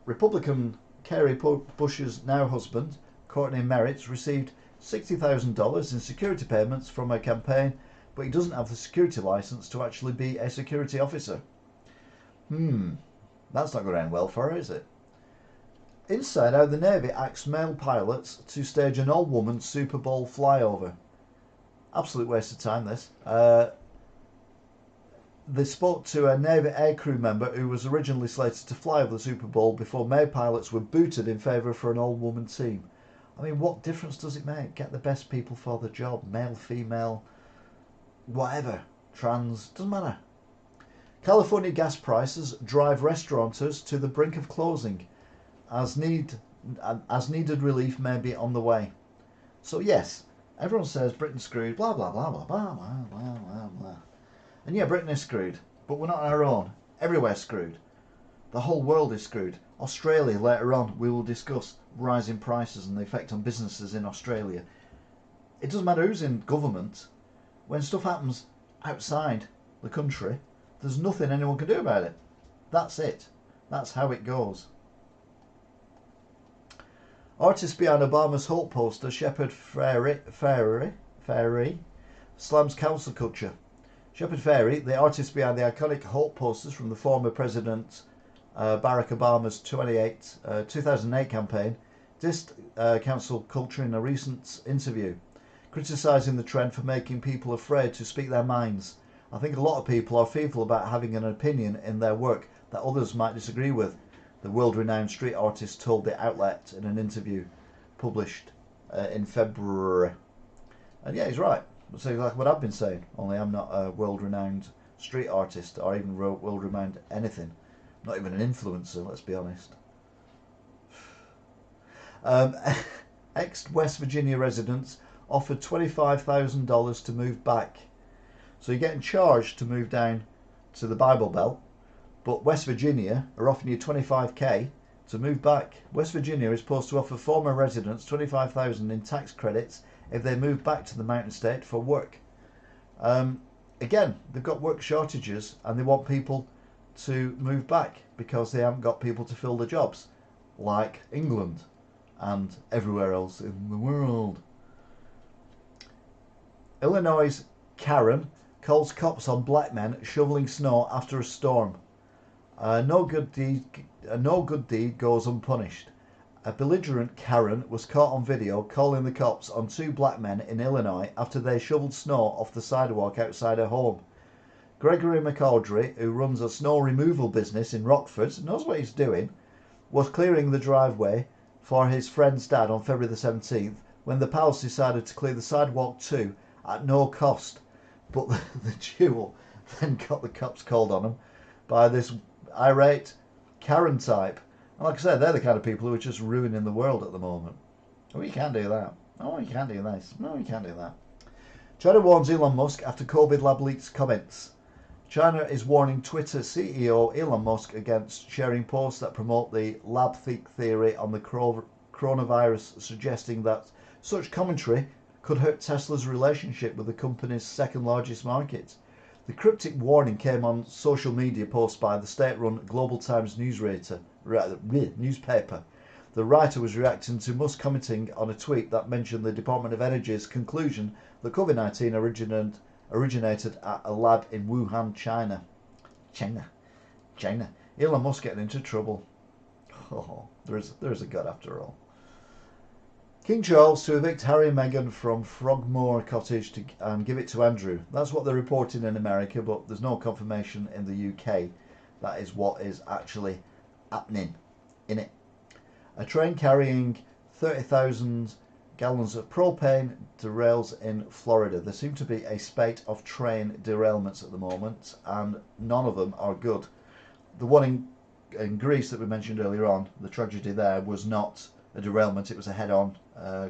Republican Cori Bush's now husband, Courtney Merritt, received $60,000 in security payments from her campaign, but he doesn't have the security license to actually be a security officer. That's not going to end well for her, is it? Inside how the Navy asked male pilots to stage an all-woman Super Bowl flyover. Absolute waste of time, this. They spoke to a Navy aircrew member who was originally slated to fly over the Super Bowl before male pilots were booted in favour for an all-woman team. I mean, what difference does it make? Get the best people for the job. Male, female, whatever. Trans, doesn't matter. California gas prices drive restaurateurs to the brink of closing, as needed relief may be on the way. So yes, everyone says Britain's screwed, blah blah blah blah blah blah blah blah blah. And yeah, Britain is screwed, but we're not on our own. Everywhere's screwed. The whole world is screwed. Australia, later on, we will discuss rising prices and the effect on businesses in Australia. It doesn't matter who's in government. When stuff happens outside the country, there's nothing anyone can do about it. That's it. That's how it goes. Artist behind Obama's Hope poster, Shepard Fairey, slams council culture. Shepard Fairey, the artist behind the iconic Hope posters from the former President Barack Obama's 2008 campaign, dissed council culture in a recent interview, criticising the trend for making people afraid to speak their minds. I think a lot of people are fearful about having an opinion in their work that others might disagree with. the world-renowned street artist told the outlet in an interview published in February. And yeah, he's right. That's exactly what I've been saying, only I'm not a world-renowned street artist or even world-renowned anything. Not even an influencer, let's be honest. Ex-West Virginia residents offered $25,000 to move back. So you're getting charged to move down to the Bible Belt, but West Virginia are offering you $25,000 to move back. West Virginia is supposed to offer former residents $25,000 in tax credits if they move back to the Mountain State for work. Again, they've got work shortages and they want people to move back because they haven't got people to fill the jobs, like England and everywhere else in the world. Illinois' Karen calls cops on black men shoveling snow after a storm. No good deed goes unpunished. A belligerent Karen was caught on video calling the cops on two black men in Illinois after they shoveled snow off the sidewalk outside her home. Gregory McAudrey, who runs a snow removal business in Rockford, knows what he's doing, was clearing the driveway for his friend's dad on February the 17th when the pals decided to clear the sidewalk too at no cost. But the duo then got the cops called on them by this irate Karen type. And like I said, they're the kind of people who are just ruining the world at the moment. Oh, you can't do that. Oh, you can't do this. No, you can't do that. China warns Elon Musk after COVID lab leaks comments. China is warning Twitter CEO Elon Musk against sharing posts that promote the lab leak theory on the coronavirus, suggesting that such commentary could hurt Tesla's relationship with the company's second largest market. The cryptic warning came on social media post by the state-run Global Times newspaper. The writer was reacting to Musk commenting on a tweet that mentioned the Department of Energy's conclusion that COVID-19 originated at a lab in Wuhan, China. China. Elon Musk getting into trouble. Oh, there's a God after all. King Charles to evict Harry and Meghan from Frogmore Cottage and give it to Andrew. That's what they're reporting in America, but there's no confirmation in the UK. That is what is actually happening in it. A train carrying 30,000 gallons of propane derails in Florida. There seem to be a spate of train derailments at the moment, and none of them are good. The one in Greece that we mentioned earlier on, the tragedy there, was not a derailment. It was a head-on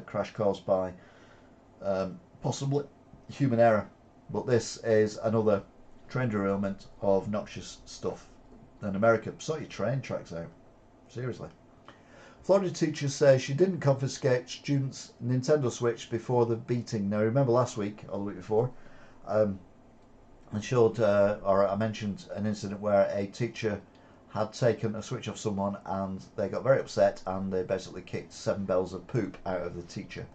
crash caused by possibly human error. But this is another train derailment of noxious stuff. In America, sort your train tracks out. Seriously. Florida teachers say she didn't confiscate students' Nintendo Switch before the beating. Now, remember last week, or the week before, I mentioned an incident where a teacher had taken a Switch off someone and they got very upset and they basically kicked 7 bells of poop out of the teacher.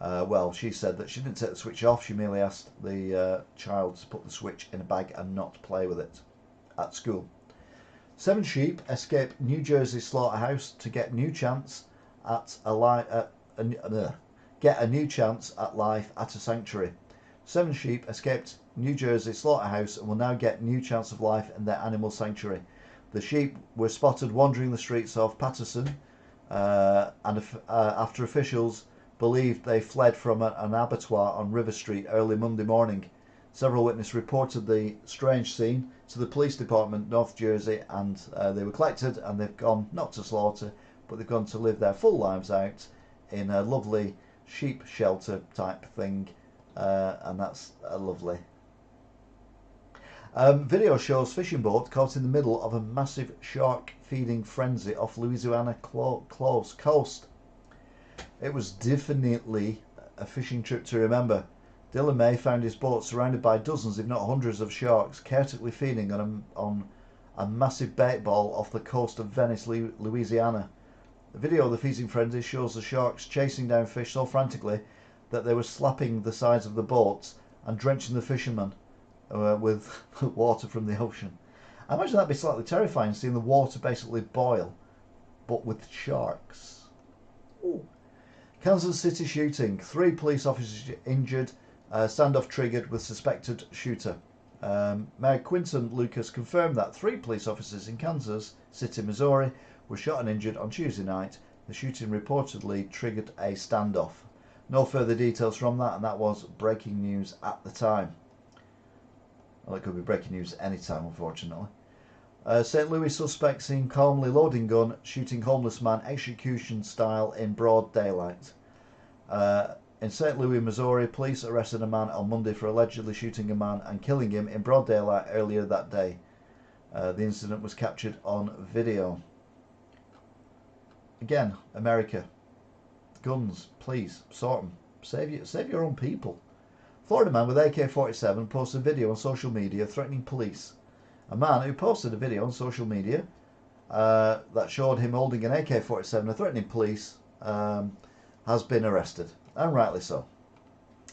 Well, she said that she didn't take the Switch off, she merely asked the child to put the Switch in a bag and not play with it at school. 7 sheep escape New Jersey slaughterhouse to get a new chance at life at a sanctuary. 7 sheep escaped New Jersey slaughterhouse and will now get new chance of life in their animal sanctuary. The sheep were spotted wandering the streets of Patterson, after officials believed they fled from an abattoir on River Street early Monday morning. Several witnesses reported the strange scene to the police department, North Jersey, and they were collected and they've gone not to slaughter, but they've gone to live their full lives out in a lovely sheep shelter type thing, and that's lovely. Video shows fishing boat caught in the middle of a massive shark feeding frenzy off Louisiana coast. It was definitely a fishing trip to remember. Dylan May found his boat surrounded by dozens, if not hundreds, of sharks, chaotically feeding on a massive bait ball off the coast of Venice, Louisiana. The video of the feeding frenzy shows the sharks chasing down fish so frantically that they were slapping the sides of the boats and drenching the fishermen with water from the ocean. I imagine that'd be slightly terrifying, seeing the water basically boil, but with sharks. Ooh. Kansas City shooting. 3 police officers injured. Standoff triggered with suspected shooter. Mayor Quinton Lucas confirmed that 3 police officers in Kansas City, Missouri were shot and injured on Tuesday night. The shooting reportedly triggered a standoff. No further details from that, and that was breaking news at the time. Well, it could be breaking news any time, unfortunately. St. Louis suspect seen calmly loading gun, shooting homeless man execution style in broad daylight. In St. Louis, Missouri, police arrested a man on Monday for allegedly shooting a man and killing him in broad daylight earlier that day. The incident was captured on video. Again, America. Guns, please, sort them. Save your own people. Florida man with AK-47 posted a video on social media threatening police. A man who posted a video on social media that showed him holding an AK-47 and threatening police has been arrested, and rightly so.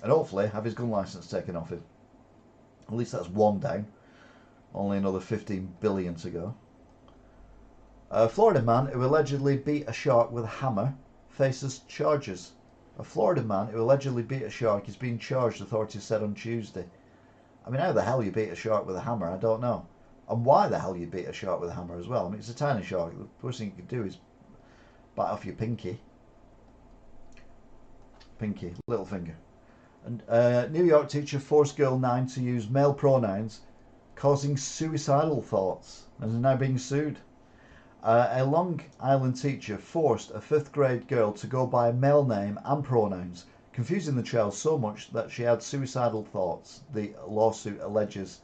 And hopefully have his gun license taken off him. At least that's one down. Only another 15 billion to go. A Florida man who allegedly beat a shark with a hammer faces charges. A Florida man who allegedly beat a shark is being charged, authorities said on Tuesday. I mean, how the hell you beat a shark with a hammer, I don't know. And why the hell you beat a shark with a hammer as well. I mean, it's a tiny shark. The worst thing you could do is bite off your pinky. Little finger. And New York teacher forced girl 9 to use male pronouns, causing suicidal thoughts, and is now being sued. A Long Island teacher forced a 5th grade girl to go by a male name and pronouns, confusing the child so much that she had suicidal thoughts, the lawsuit alleges.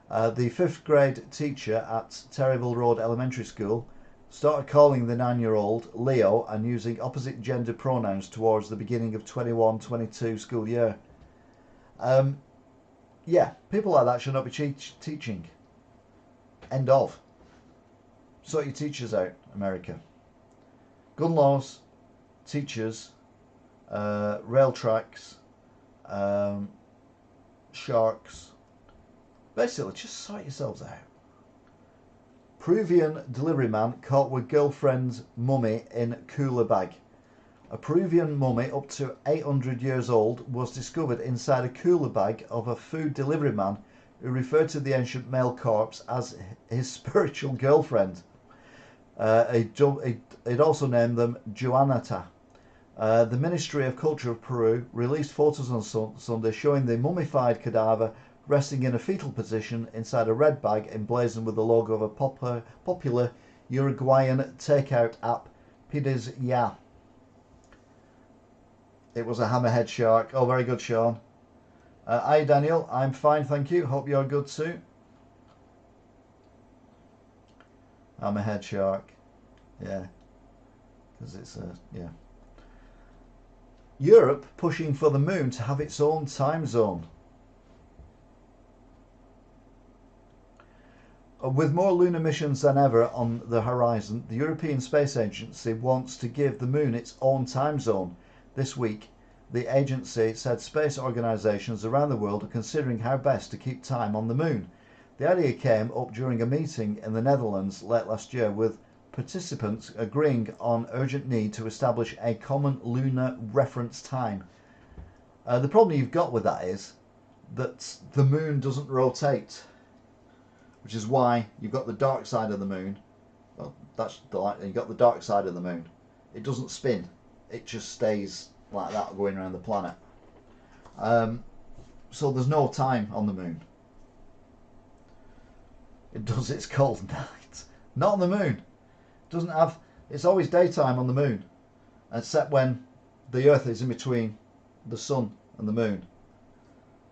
The 5th grade teacher at Terryville Road Elementary School started calling the 9-year-old Leo and using opposite gender pronouns towards the beginning of 21-22 school year. Yeah, people like that should not be teaching. End of. Sort your teachers out, America. Gun laws, teachers, rail tracks, sharks. Basically, just sort yourselves out. Peruvian delivery man caught with girlfriend's mummy in cooler bag. A Peruvian mummy up to 800 years old was discovered inside a cooler bag of a food delivery man who referred to the ancient male corpse as his spiritual girlfriend. It also named them Juanita. The Ministry of Culture of Peru released photos on Sunday showing the mummified cadaver resting in a fetal position inside a red bag emblazoned with the logo of a popular Uruguayan takeout app, Pides Ya. It was a hammerhead shark. Oh, very good, Sean. Hi, Daniel. I'm fine, thank you. Hope you're good too. Hammerhead shark. Yeah. Because it's yeah. Europe pushing for the moon to have its own time zone. With more lunar missions than ever on the horizon, the European Space Agency wants to give the moon its own time zone. This week, the agency said space organisations around the world are considering how best to keep time on the moon. The idea came up during a meeting in the Netherlands late last year, with participants agreeing on urgent need to establish a common lunar reference time. The problem you've got with that is that the moon doesn't rotate, which is why you've got the dark side of the moon. Well, that's the light. You've got the dark side of the moon. It doesn't spin. It just stays like that going around the planet. So there's no time on the moon. It does its cold night. Not on the moon. It doesn't have. It's always daytime on the moon, except when the Earth is in between the sun and the moon.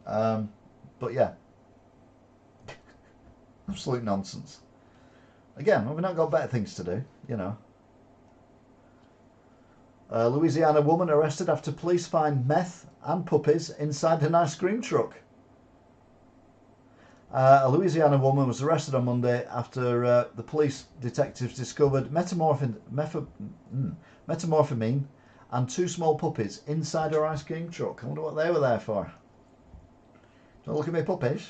But yeah. Absolute nonsense. Again, we've not got better things to do, you know. Louisiana woman arrested after police find meth and puppies inside an ice cream truck. A Louisiana woman was arrested on Monday after the police detectives discovered methamphetamine and 2 small puppies inside her ice cream truck. I wonder what they were there for. Don't look at me puppies.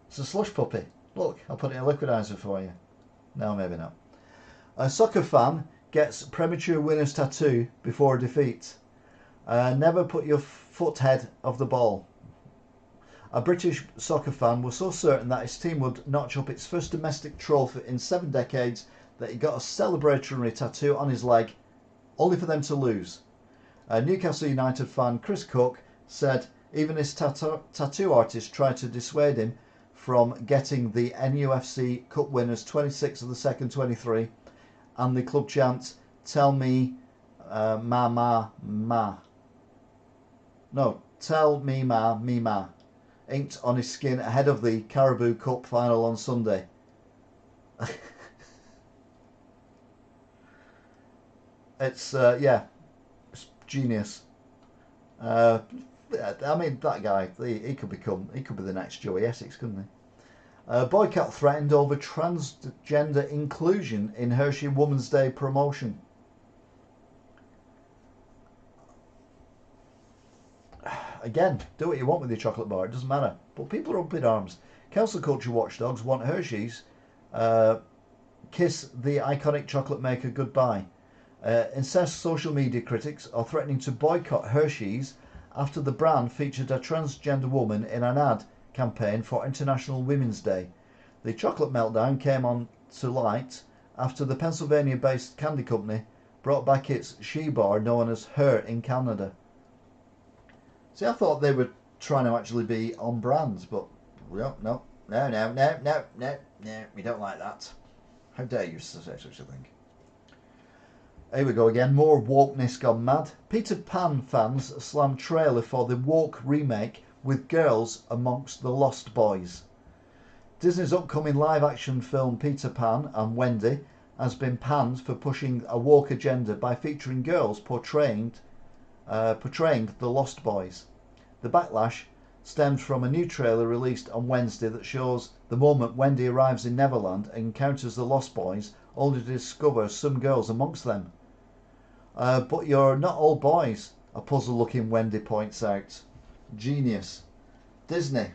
It's a slush puppy. Look, I'll put it in a liquidizer for you. No, maybe not. A soccer fan gets premature winner's tattoo before a defeat. Never put your foot ahead of the ball. A British soccer fan was so certain that his team would notch up its first domestic trophy in 7 decades that he got a celebratory tattoo on his leg, only for them to lose. Newcastle United fan Chris Cook said even his tattoo artist tried to dissuade him from getting the NUFC Cup winners 26 of the second 23 and the club chant "Tell me ma ma ma." No, "Tell me ma me ma," inked on his skin ahead of the Carabao Cup final on Sunday. It's it's genius. I mean, that guy, he could be the next Joey Essex, couldn't he? Boycott threatened over transgender inclusion in Hershey Women's Day promotion. Again, do what you want with your chocolate bar, it doesn't matter. But people are up in arms. Council culture watchdogs want Hershey's kiss the iconic chocolate maker goodbye. Incensed social media critics are threatening to boycott Hershey's after the brand featured a transgender woman in an ad campaign for International Women's Day. The chocolate meltdown came on to light after the Pennsylvania-based candy company brought back its she bar known as Her in Canada. See, I thought they were trying to actually be on brand, but no, we don't like that. How dare you say such a thing? Here we go again, more wokeness gone mad. Peter Pan fans slam trailer for the woke remake with girls amongst the Lost Boys. Disney's upcoming live-action film Peter Pan and Wendy has been panned for pushing a woke agenda by featuring girls portraying the Lost Boys. The backlash stems from a new trailer released on Wednesday that shows the moment Wendy arrives in Neverland and encounters the Lost Boys, only to discover some girls amongst them. But you're not all boys, a puzzle-looking Wendy points out. Genius. Disney.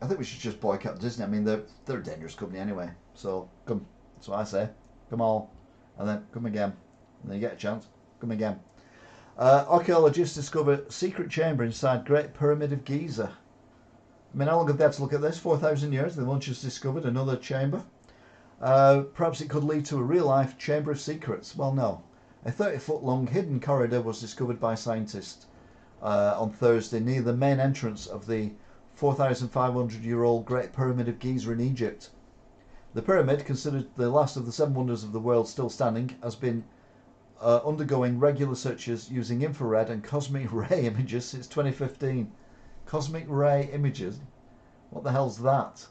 I think we should just boycott Disney. I mean, they're a dangerous company anyway. So, come. That's what I say. Come all. And then come again. And then you get a chance. Come again. Archaeologists discover secret chamber inside Great Pyramid of Giza. I mean, how long have they had to look at this? 4,000 years. They've only just discovered another chamber. Perhaps it could lead to a real-life chamber of secrets. Well, no. A 30-foot long hidden corridor was discovered by scientists on Thursday near the main entrance of the 4,500-year-old Great Pyramid of Giza in Egypt. The pyramid, considered the last of the 7 wonders of the world still standing, has been undergoing regular searches using infrared and cosmic ray images since 2015. Cosmic ray images? What the hell's that?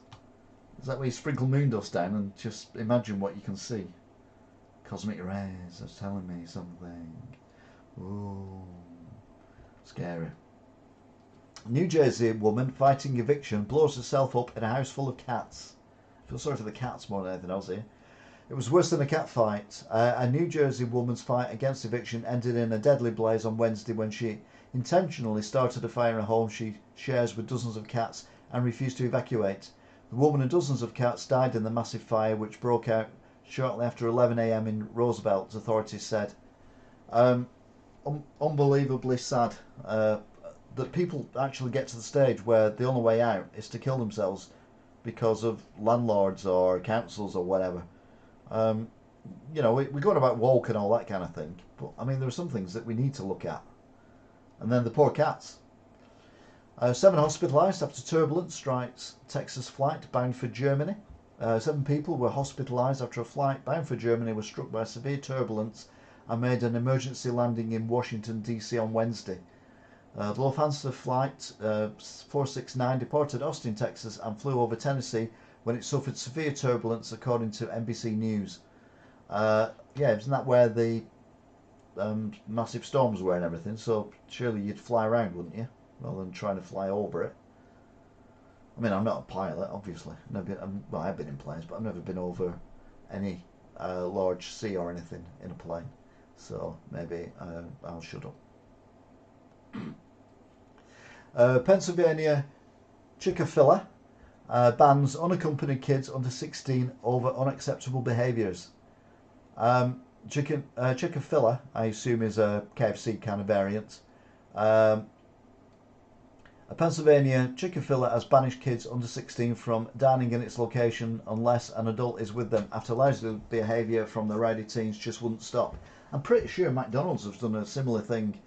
Is that where you sprinkle moon dust down and just imagine what you can see? Cosmic rays, that's telling me something. Ooh, scary. New Jersey woman fighting eviction blows herself up in a house full of cats. I feel sorry for the cats more than anything else here. It was worse than a cat fight. A New Jersey woman's fight against eviction ended in a deadly blaze on Wednesday when she intentionally started a fire in a home she shares with dozens of cats and refused to evacuate. The woman and dozens of cats died in the massive fire which broke out shortly after 11 a.m. in Roosevelt, authorities said. Unbelievably sad that people actually get to the stage where the only way out is to kill themselves because of landlords or councils or whatever. You know, we're going about woke and all that kind of thing, but I mean, there are some things that we need to look at. And then the poor cats. 7 hospitalised after turbulence strikes Texas flight bound for Germany. 7 people were hospitalised after a flight bound for Germany was struck by severe turbulence and made an emergency landing in Washington DC on Wednesday. The Lufthansa flight 469 departed Austin, Texas and flew over Tennessee when it suffered severe turbulence, according to NBC News. Yeah, isn't that where the massive storms were and everything? So surely you'd fly around, wouldn't you, rather than trying to fly over it? I mean, I'm not a pilot, obviously. Well, I've been in planes, but I've never been over any large sea or anything in a plane. So maybe I'll shut up. Pennsylvania Chick-fil-A bans unaccompanied kids under 16 over unacceptable behaviours. Chick-fil-A, I assume, is a KFC kind of variant. Pennsylvania Chick-fil-A has banished kids under 16 from dining in its location unless an adult is with them after alleged behaviour from the rowdy teens just wouldn't stop. I'm pretty sure McDonald's has done a similar thing,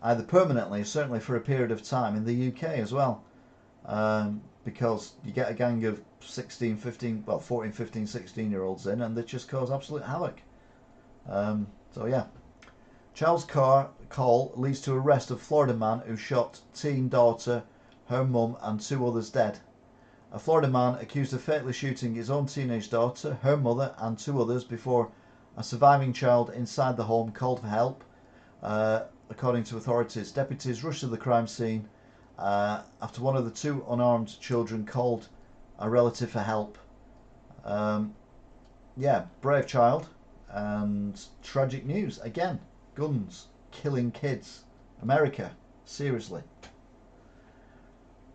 either permanently or certainly for a period of time in the UK as well. Because you get a gang of 16, 15, well 14, 15, 16 year olds in and they just cause absolute havoc. So yeah. Charles Carr call leads to arrest of Florida man who shot teen daughter, her mum and 2 others dead. A Florida man accused of fatally shooting his own teenage daughter, her mother and 2 others before a surviving child inside the home called for help. According to authorities, deputies rushed to the crime scene after one of the 2 unarmed children called a relative for help. Yeah, brave child and tragic news again. Guns killing kids. America, seriously.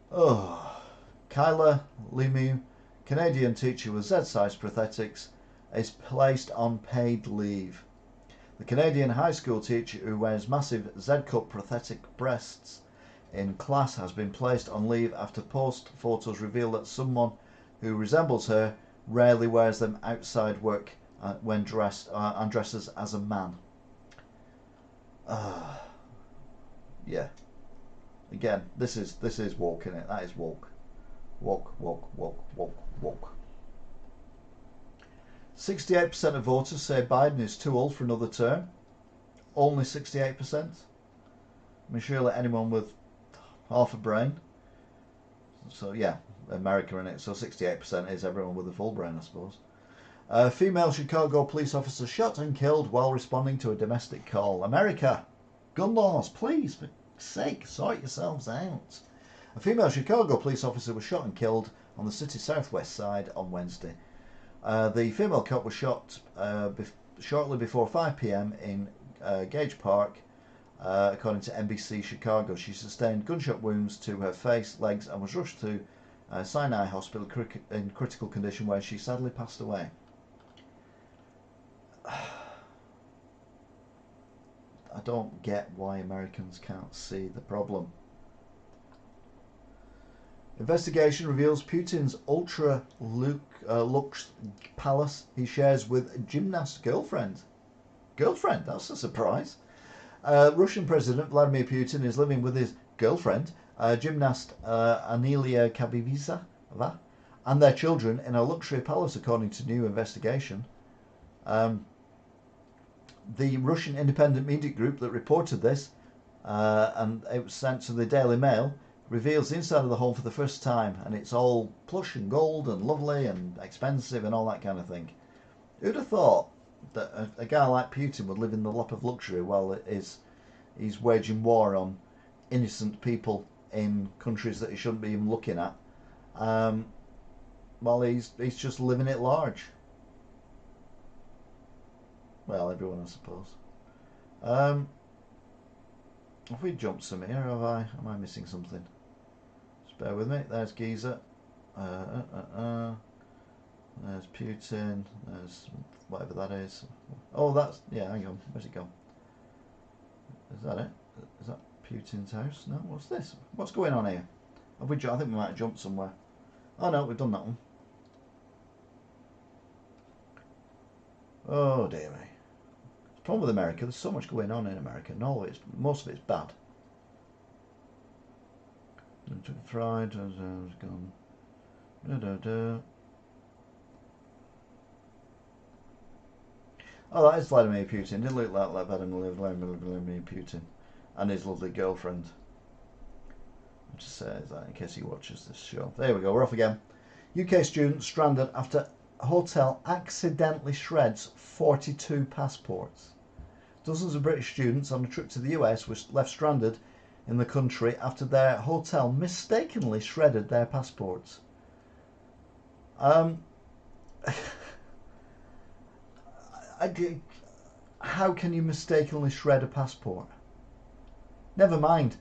Oh, Kyla Lemieux, Canadian teacher with Z-sized prosthetics, is placed on paid leave. The Canadian high school teacher who wears massive Z-cup prosthetic breasts in class has been placed on leave after post photos reveal that someone who resembles her rarely wears them outside work when dressed and dresses as a man. Yeah. Again, this is woke, isn't it? That is woke. Woke. 68% of voters say Biden is too old for another term. Only 68%. I mean, surely anyone with half a brain. So yeah, America in it. So 68% is everyone with a full brain, I suppose. A female Chicago police officer shot and killed while responding to a domestic call. America, gun laws, please, for sake, sort yourselves out. A female Chicago police officer was shot and killed on the city's southwest side on Wednesday. The female cop was shot shortly before 5 p.m. in Gage Park, according to NBC Chicago. She sustained gunshot wounds to her face, legs, and was rushed to Sinai Hospital in critical condition, where she sadly passed away. I don't get why Americans can't see the problem. Investigation reveals Putin's ultra luxe palace he shares with gymnast girlfriend. Girlfriend, that's a surprise. Russian President Vladimir Putin is living with his girlfriend, gymnast Anelia Kabivitseva, and their children in a luxury palace, according to new investigation. The Russian independent media group that reported this, and it was sent to the Daily Mail, reveals the inside of the home for the first time, and it's all plush and gold and lovely and expensive and all that kind of thing. Who'd have thought that a guy like Putin would live in the lap of luxury while he's waging war on innocent people in countries that he shouldn't be even looking at, while he's just living it large. Well, everyone, I suppose. Have we jumped some here? Am I missing something? Just bear with me. There's Giza. There's Putin. There's whatever that is. Oh, that's, yeah, hang on. Where's it gone? Is that it? Is that Putin's house? No, what's this? What's going on here? I think we might have jumped somewhere. Oh no, we've done that one. Oh dear me. The problem with America, there's so much going on in America, and most of it's bad. Fried has gone. Oh, that is Vladimir Putin. Didn't look like Vladimir Putin and his lovely girlfriend. I'll just say that in case he watches this show. There we go. We're off again. UK student stranded after hotel accidentally shreds 42 passports. Dozens of British students on a trip to the US were left stranded in the country after their hotel mistakenly shredded their passports. How can you mistakenly shred a passport? Never mind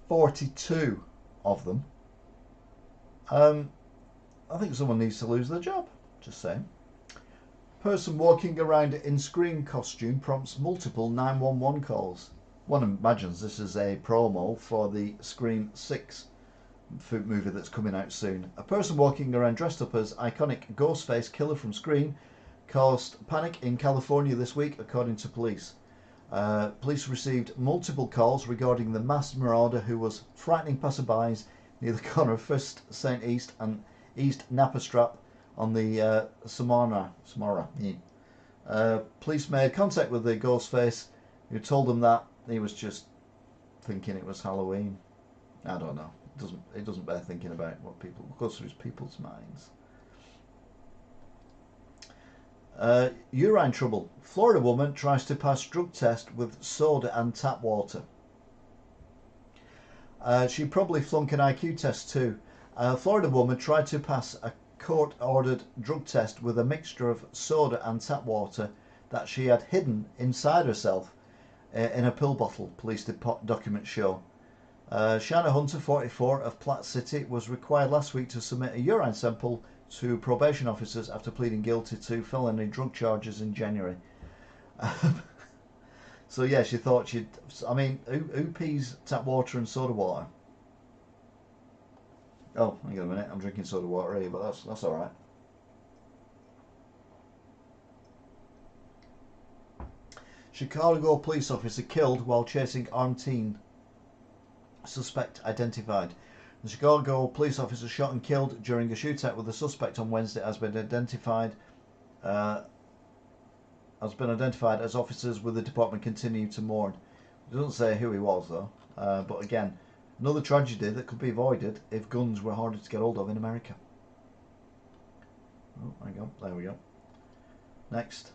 42 of them. I think someone needs to lose their job. Just saying. Person walking around in Scream costume prompts multiple 911 calls. One imagines this is a promo for the Scream 6 food movie that's coming out soon. A person walking around dressed up as iconic Ghostface killer from Scream caused panic in California this week, according to police. Police received multiple calls regarding the masked marauder who was frightening passerbys near the corner of First St. East and East Napa Strap on the Samara. Police made contact with the Ghostface, who told them that he was just thinking it was Halloween. I don't know. It doesn't bear thinking about what goes through people's minds. Urine trouble. Florida woman tries to pass drug test with soda and tap water. She'd probably flunk an IQ test too. A Florida woman tried to pass a court-ordered drug test with a mixture of soda and tap water that she had hidden inside herself in a pill bottle, police documents show. Shanna Hunter, 44, of Platte City, was required last week to submit a urine sample to probation officers after pleading guilty to felony drug charges in January. So yeah, she thought she'd... I mean, who pees tap water and soda water? Oh, hang on a minute, I'm drinking soda water here, but that's alright. Chicago police officer killed while chasing armed teen. Suspect identified. The Chicago police officer shot and killed during a shootout with the suspect on Wednesday has been identified as officers with the department continue to mourn. It doesn't say who he was though. But again, another tragedy that could be avoided if guns were harder to get hold of in America. Oh, hang on, there we go. Next.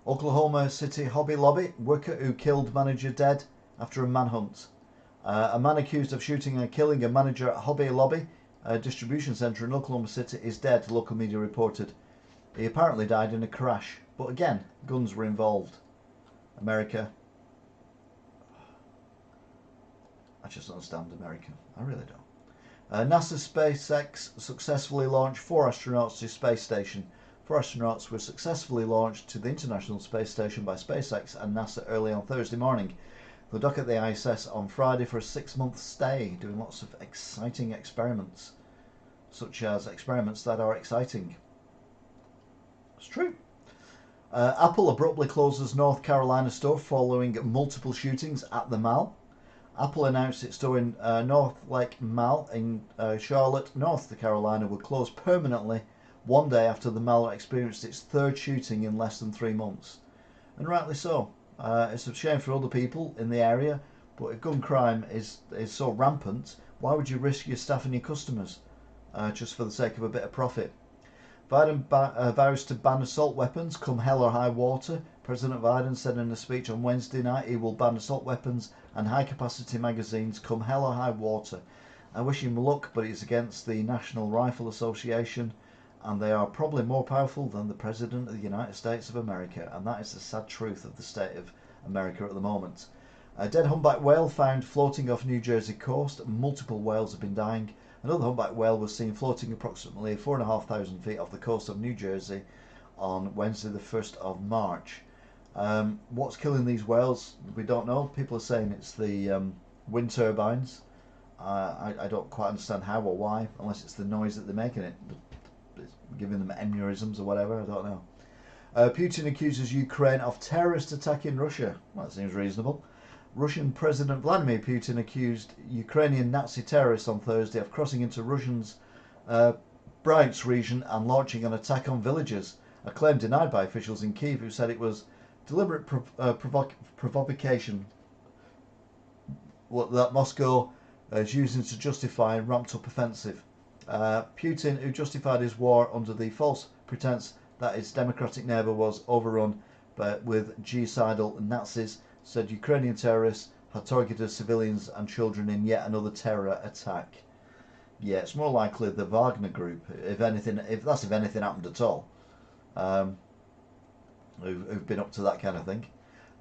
Oklahoma City Hobby Lobby worker who killed manager dead after a manhunt. A man accused of shooting and killing a manager at Hobby Lobby, a distribution centre in Oklahoma City, is dead, local media reported. He apparently died in a crash, but again, guns were involved. America. I just don't understand America. I really don't. NASA SpaceX successfully launched 4 astronauts to space station. 4 astronauts were successfully launched to the International Space Station by SpaceX and NASA early on Thursday morning. They'll dock at the ISS on Friday for a 6-month stay, doing lots of exciting experiments, such as experiments that are exciting. It's true. Apple abruptly closes North Carolina store following multiple shootings at the Mall. Apple announced its store in North Lake Mall in Charlotte, North Carolina, would close permanently one day after the Mall experienced its 3rd shooting in less than 3 months. And rightly so. It's a shame for other people in the area, but if gun crime is so rampant, why would you risk your staff and your customers just for the sake of a bit of profit? Biden vows to ban assault weapons come hell or high water. President Biden said in a speech on Wednesday night he will ban assault weapons and high-capacity magazines come hell or high water. I wish him luck, but it's against the National Rifle Association, and they are probably more powerful than the President of the United States of America, and that is the sad truth of the state of America at the moment. A dead humpback whale found floating off New Jersey coast. Multiple whales have been dying. Another humpback whale was seen floating approximately 4,500 feet off the coast of New Jersey on Wednesday the 1st of March. What's killing these whales? We don't know. People are saying it's the wind turbines. I don't quite understand how or why, unless it's the noise that they're making it. It's giving them aneurysms or whatever, I don't know. Putin accuses Ukraine of terrorist attack in Russia. Well, that seems reasonable. Russian President Vladimir Putin accused Ukrainian Nazi terrorists on Thursday of crossing into Russia's Bryansk region and launching an attack on villages, a claim denied by officials in Kyiv who said it was deliberate provocation that Moscow is using to justify a ramped-up offensive. Putin, who justified his war under the false pretense that his democratic neighbour was overrun with genocidal Nazis, said Ukrainian terrorists had targeted civilians and children in yet another terror attack. Yeah, it's more likely the Wagner group, if anything happened at all, who've been up to that kind of thing.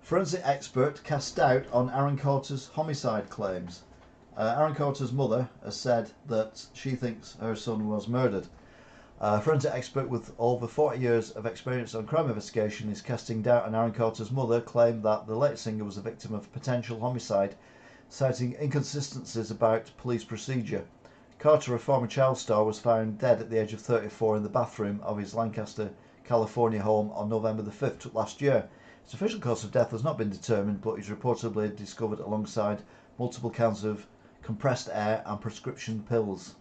Forensic expert cast doubt on Aaron Carter's homicide claims. Aaron Carter's mother has said that she thinks her son was murdered. A forensic expert with over 40 years of experience on crime investigation is casting doubt on Aaron Carter's mother, claimed that the late singer was a victim of potential homicide citing inconsistencies about police procedure. Carter, a former child star, was found dead at the age of 34 in the bathroom of his Lancaster, California home on November the 5th last year. His official cause of death has not been determined, but he's reportedly discovered alongside multiple cans of compressed air and prescription pills.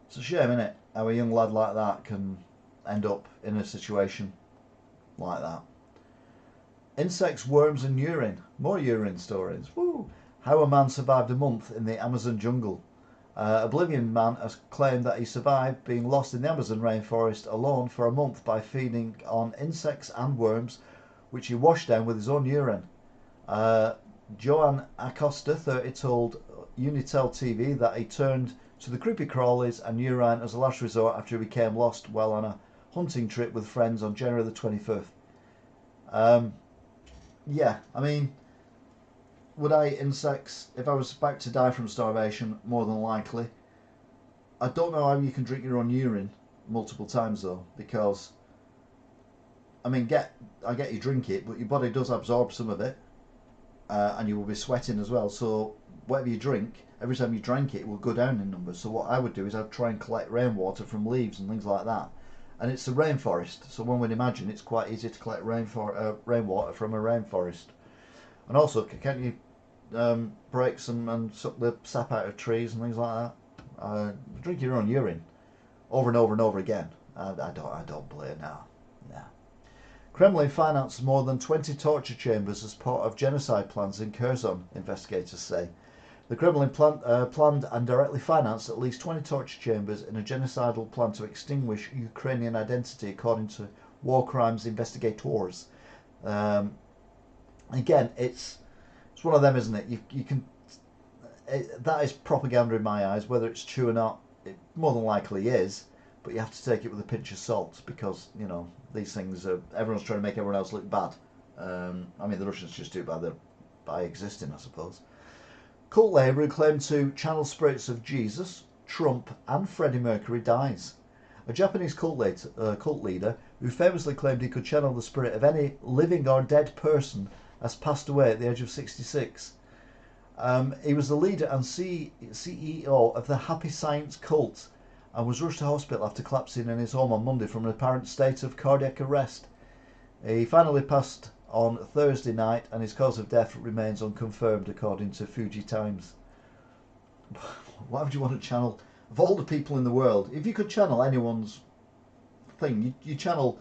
It's a shame, isn't it, how a young lad like that can end up in a situation like that. Insects, worms and urine. More urine stories. Woo! How a man survived a month in the Amazon jungle. Oblivion Man has claimed that he survived being lost in the Amazon rainforest alone for a month by feeding on insects and worms, which he washed down with his own urine. Joan Acosta, 30, told Unitel TV that he turned to the creepy crawlies and urine as a last resort after he became lost while on a hunting trip with friends on January the 25th. Yeah, I mean, would I eat insects if I was about to die from starvation? More than likely. I don't know how you can drink your own urine multiple times though, because I mean, I get you drink it, but your body does absorb some of it, and you will be sweating as well. So whatever you drink, every time you drank it, it will go down in numbers. So what I would do is I'd try and collect rainwater from leaves and things like that. And it's a rainforest, so one would imagine it's quite easy to collect rainwater from a rainforest. And also, can't you break some and suck the sap out of trees and things like that? Drink your own urine over and over and over again. I don't believe it now. No. Kremlin finances more than 20 torture chambers as part of genocide plans in Kherson, investigators say. The Kremlin planned and directly financed at least 20 torture chambers in a genocidal plan to extinguish Ukrainian identity, according to war crimes investigators. Again, it's one of them, isn't it? You can that is propaganda in my eyes. Whether it's true or not, it more than likely is. But you have to take it with a pinch of salt because these things are. Everyone's trying to make everyone else look bad. I mean, the Russians just do it by existing, I suppose. Cult leader who claimed to channel spirits of Jesus, Trump and Freddie Mercury dies. A Japanese cult leader who famously claimed he could channel the spirit of any living or dead person has passed away at the age of 66. He was the leader and CEO of the Happy Science cult and was rushed to hospital after collapsing in his home on Monday from an apparent state of cardiac arrest. He finally passed on Thursday night and his cause of death remains unconfirmed, according to Fuji Times. Why would you want to channel, of all the people in the world, if you could channel anyone's thing, you channel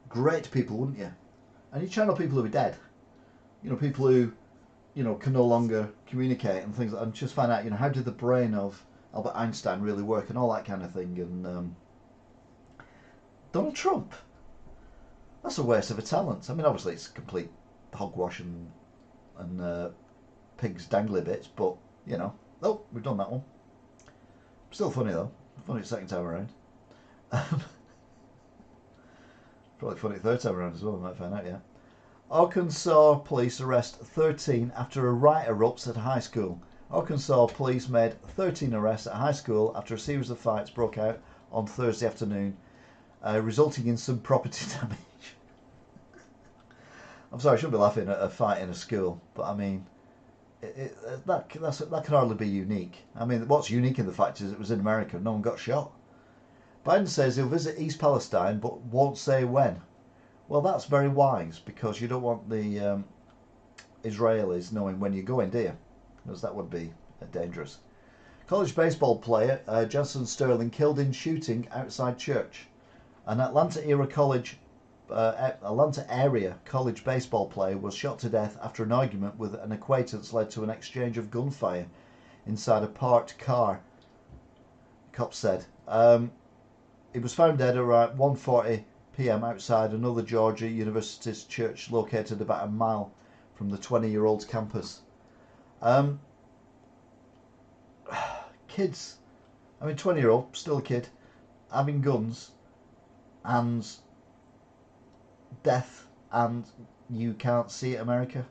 great people, wouldn't you? And you channel people who are dead. People who, can no longer communicate and things, and just find out, how did the brain of Albert Einstein really work and all that kind of thing. And Donald Trump, that's a waste of a talent. I mean, obviously it's complete hogwash and pig's dangly bits, but oh, we've done that one. Still funny though. Funny second time around. Probably funny third time around as well. We might find out. Yeah. Arkansas police arrest 13 after a riot erupts at a high school. Arkansas police made 13 arrests at a high school after a series of fights broke out on Thursday afternoon, resulting in some property damage. I'm sorry, I shouldn't be laughing at a fight in a school, but I mean, that can hardly be unique. I mean, what's unique in the fact is it was in America, no one got shot. Biden says he'll visit East Palestine, but won't say when. Well, that's very wise, because you don't want the Israelis knowing when you're going, do you? Because that would be dangerous. College baseball player Justin Sterling killed in shooting outside church. An Atlanta area college baseball player was shot to death after an argument with an acquaintance led to an exchange of gunfire inside a parked car, cops said. He was found dead around 1:40 p.m. outside another Georgia University's church located about a mile from the 20-year-old's campus. Kids, 20-year-old, still a kid, having guns and death, and you can't see it, America.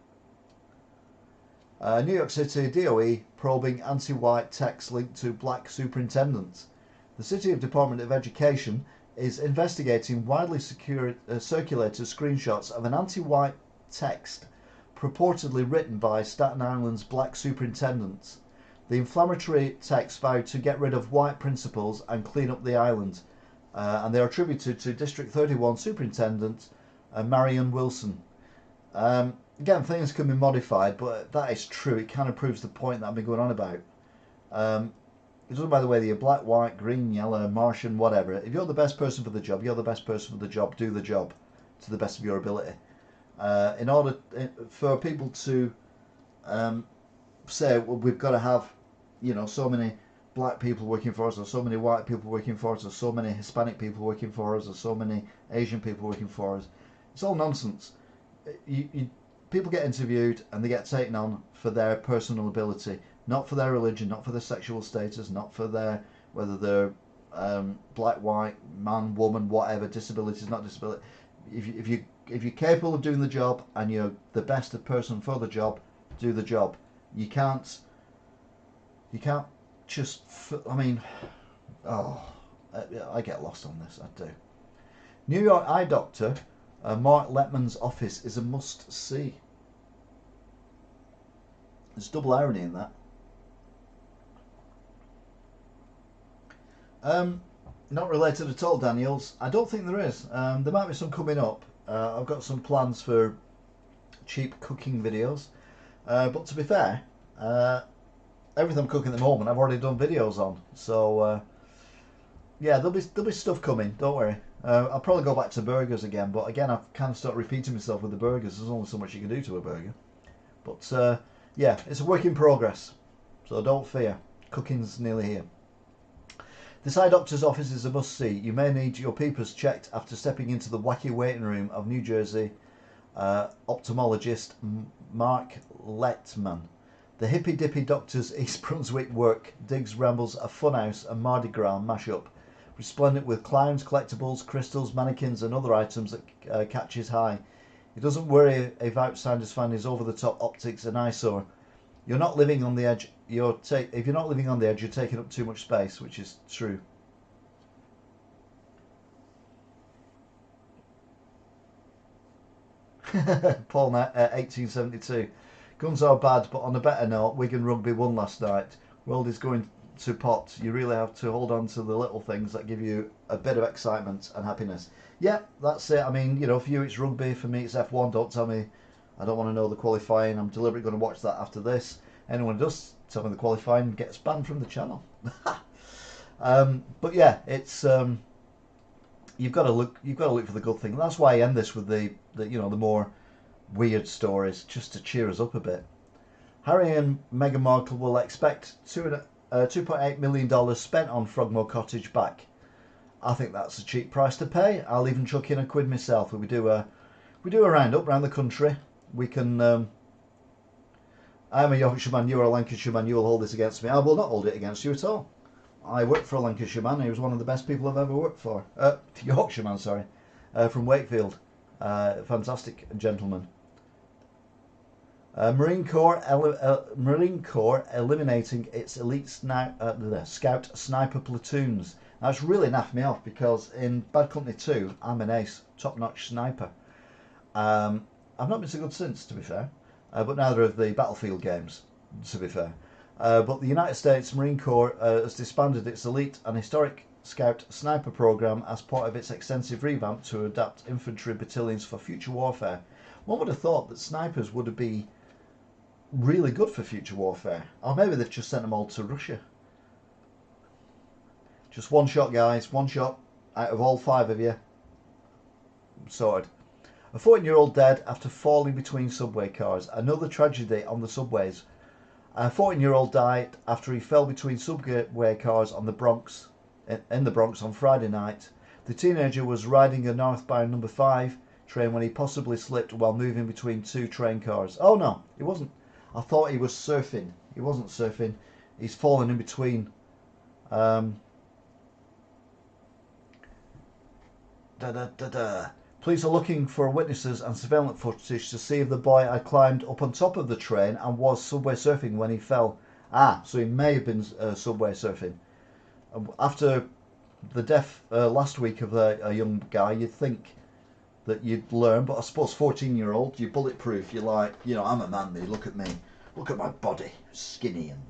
New York City DOE probing anti-white text linked to black superintendents. The City Department of Education is investigating widely circulated screenshots of an anti-white text purportedly written by Staten Island's black superintendents. The inflammatory text vowed to get rid of white principles and clean up the island, and they are attributed to District 31 Superintendent Marion Wilson. Again, things can be modified, but that is true. It kind of proves the point that I've been going on about. It doesn't matter whether you're black, white, green, yellow, Martian, whatever. If you're the best person for the job, you're the best person for the job. Do the job to the best of your ability. In order for people to say, well, we've got to have, so many black people working for us, or so many white people working for us, or so many Hispanic people working for us, or so many Asian people working for us. It's all nonsense. People get interviewed and they get taken on for their personal ability, not for their religion, not for their sexual status, not for their whether they're black, white, man, woman, whatever, disabilities, not disability. If you're capable of doing the job and you're the best person for the job, do the job. You can't just. I get lost on this. I do. New York eye doctor Mark Letman's office is a must-see. There's double irony in that. Not related at all, Daniels. I don't think there is. There might be some coming up. I've got some plans for cheap cooking videos. But to be fair, everything I'm cooking at the moment I've already done videos on. So yeah, there'll be stuff coming. Don't worry. I'll probably go back to burgers again, but again I've kind of started repeating myself with the burgers. There's only so much you can do to a burger. But yeah, it's a work in progress. So don't fear. Cooking's nearly here. This eye doctor's office is a must-see. You may need your peepers checked after stepping into the wacky waiting room of New Jersey ophthalmologist Mark Letman. The hippy-dippy doctor's East Brunswick work digs rambles a funhouse and Mardi Gras mashup, resplendent with clowns, collectibles, crystals, mannequins and other items that catch his eye. He doesn't worry if outsiders find his over-the-top optics an eyesore. You're not living on the edge. If you're not living on the edge, you're taking up too much space, which is true. Paul, 1872. Guns are bad, but on a better note, Wigan Rugby won last night. World is going to pot. You really have to hold on to the little things that give you a bit of excitement and happiness. Yeah, that's it. I mean, for you it's rugby, for me it's F1. Don't tell me I don't want to know the qualifying. I'm deliberately going to watch that after this. Anyone who does tell me the qualifying gets banned from the channel. But yeah, it's you've got to look for the good thing. That's why I end this with the more weird stories, just to cheer us up a bit. Harry and Meghan Markle will expect $2.8 million spent on Frogmore Cottage back. I think that's a cheap price to pay. I'll even chuck in a quid myself. We do a roundup around the country. We can. I'm a Yorkshireman, you're a Lancashireman. You will hold this against me. I will not hold it against you at all. I worked for a Lancashireman. He was one of the best people I've ever worked for. Yorkshireman, sorry, from Wakefield. Fantastic gentleman. Marine Corps eliminating its elite scout sniper platoons. Now it's really naffed me off because in Bad Company 2 I'm an ace, top-notch sniper. I've not been so good since, to be fair, but neither of the Battlefield games, to be fair. But the United States Marine Corps has disbanded its elite and historic scout sniper program as part of its extensive revamp to adapt infantry battalions for future warfare. One would have thought that snipers would be really good for future warfare, or maybe they've just sent them all to Russia. Just one shot, guys, one shot out of all 5 of you. Sorted. A 14-year-old dead after falling between subway cars. Another tragedy on the subways. A 14-year-old died after he fell between subway cars on the Bronx, in the Bronx on Friday night. The teenager was riding a northbound number 5 train when he possibly slipped while moving between 2 train cars. Oh no, he wasn't. I thought he was surfing. He wasn't surfing. He's fallen in between. Police are looking for witnesses and surveillance footage to see if the boy had climbed up on top of the train and was subway surfing when he fell. So he may have been subway surfing. After the death last week of a young guy, you'd think that you'd learn. But I suppose 14-year-old, you're bulletproof. You're like, I'm a man. They look at me, look at my body, skinny and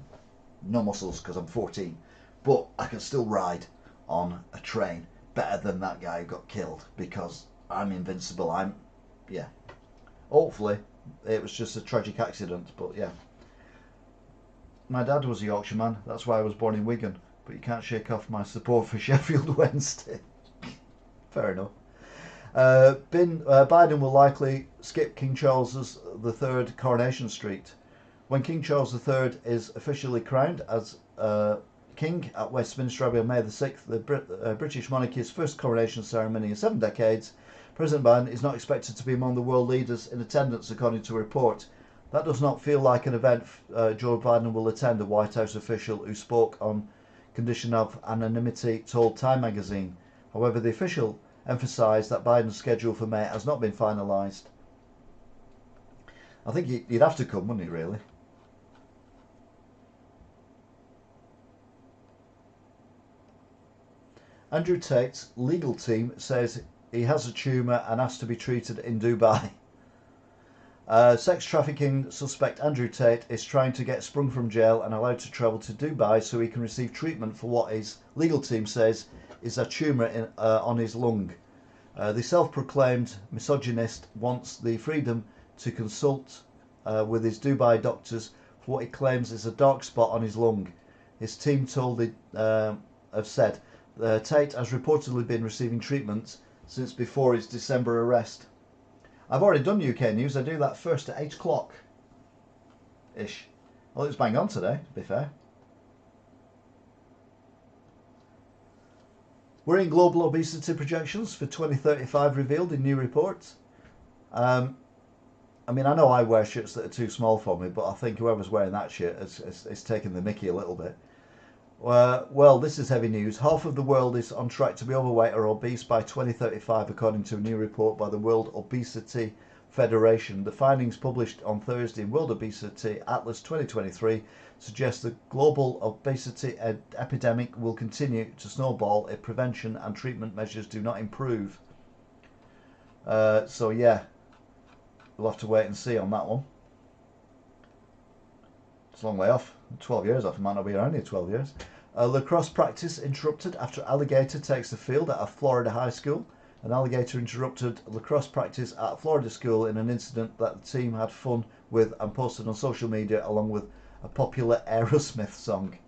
no muscles because I'm 14, but I can still ride on a train better than that guy who got killed because I'm invincible. Yeah. Hopefully, it was just a tragic accident, but yeah. My dad was a Yorkshireman. That's why I was born in Wigan. But you can't shake off my support for Sheffield Wednesday. Fair enough. Biden will likely skip King Charles III coronation street. When King Charles III is officially crowned as King at Westminster Abbey on May the 6th, the British monarchy's first coronation ceremony in 7 decades, President Biden is not expected to be among the world leaders in attendance, according to a report. That does not feel like an event Joe Biden will attend, a White House official who spoke on condition of anonymity told Time magazine. However, the official emphasised that Biden's schedule for May has not been finalised. I think he'd have to come, wouldn't he, really? Andrew Tate's legal team says he has a tumour and asked to be treated in Dubai. Sex trafficking suspect Andrew Tate is trying to get sprung from jail and allowed to travel to Dubai so he can receive treatment for what his legal team says is a tumour on his lung. The self-proclaimed misogynist wants the freedom to consult with his Dubai doctors for what he claims is a dark spot on his lung. His team have said Tate has reportedly been receiving treatment since before his December arrest. I've already done UK news. I do that first at 8 o'clock ish. Well, it's bang on today, to be fair. Worrying global obesity projections for 2035 revealed in new reports. I mean, I know I wear shirts that are too small for me, but I think whoever's wearing that shirt is taking the mickey a little bit. Well, this is heavy news. Half of the world is on track to be overweight or obese by 2035, according to a new report by the World Obesity Federation. The findings published on Thursday in World Obesity Atlas 2023 suggest the global obesity epidemic will continue to snowball if prevention and treatment measures do not improve. So yeah, we'll have to wait and see on that one. It's a long way off. 12 years off. It might not be around here 12 years. Lacrosse practice interrupted after alligator takes the field at a Florida high school. An alligator interrupted lacrosse practice at a Florida school in an incident that the team had fun with and posted on social media along with a popular Aerosmith song.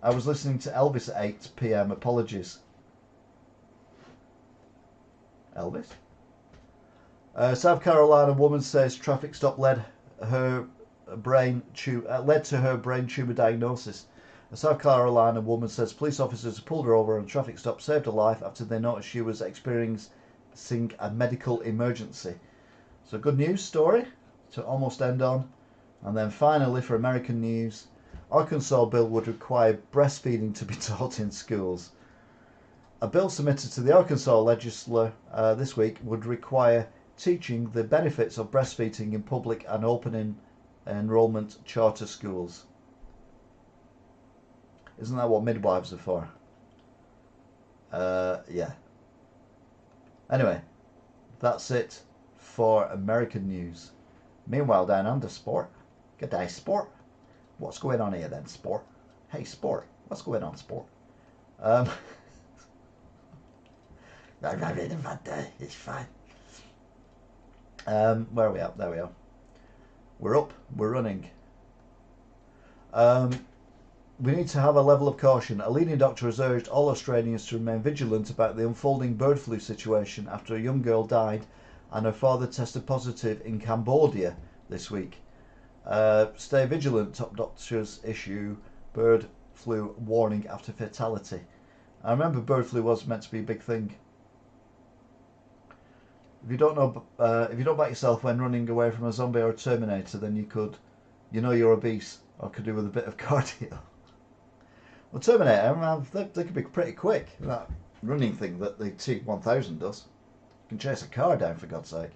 I was listening to Elvis at 8 p.m. Apologies. Elvis? South Carolina woman says traffic stop led to her brain tumor diagnosis. A South Carolina woman says police officers pulled her over and a traffic stop saved her life after they noticed she was experiencing a medical emergency. So good news story to almost end on. And then finally for American news, Arkansas bill would require breastfeeding to be taught in schools. A bill submitted to the Arkansas legislature this week would require teaching the benefits of breastfeeding in public and open enrollment charter schools. Isn't that what midwives are for? Yeah. Anyway, that's it for American news. Meanwhile, down under sport. Good day, sport. What's going on here then, sport? Hey, sport. What's going on, sport? I'm having a bad day. It's fine. Where are we at? There we are. We're up. We're running. We need to have a level of caution. A leading doctor has urged all Australians to remain vigilant about the unfolding bird flu situation after a young girl died and her father tested positive in Cambodia this week. Stay vigilant, top doctors issue bird flu warning after fatality. I remember bird flu was meant to be a big thing. If you don't back yourself when running away from a zombie or a Terminator, then you're obese or could do with a bit of cardio. Well, Terminator, they could be pretty quick. That running thing that the T-1000 does. You can chase a car down, for God's sake.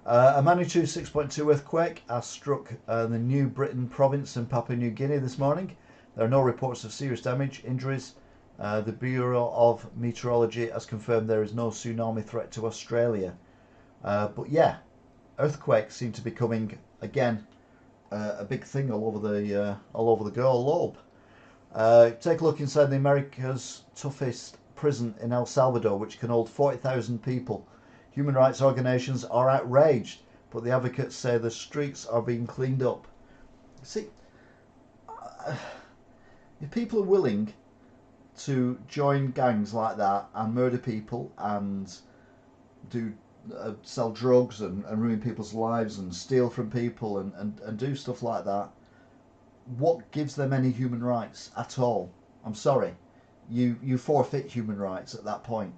A magnitude 6.2 earthquake has struck the New Britain province in Papua New Guinea this morning. There are no reports of serious damage. Injuries The Bureau of Meteorology has confirmed there is no tsunami threat to Australia. But yeah, earthquakes seem to be coming again, a big thing all over the globe. Take a look inside the America's toughest prison in El Salvador, which can hold 40,000 people. Human rights organisations are outraged, but the advocates say the streets are being cleaned up. See, if people are willing to join gangs like that and murder people and do sell drugs and ruin people's lives and steal from people and do stuff like that, what gives them any human rights at all? I'm sorry, you forfeit human rights at that point.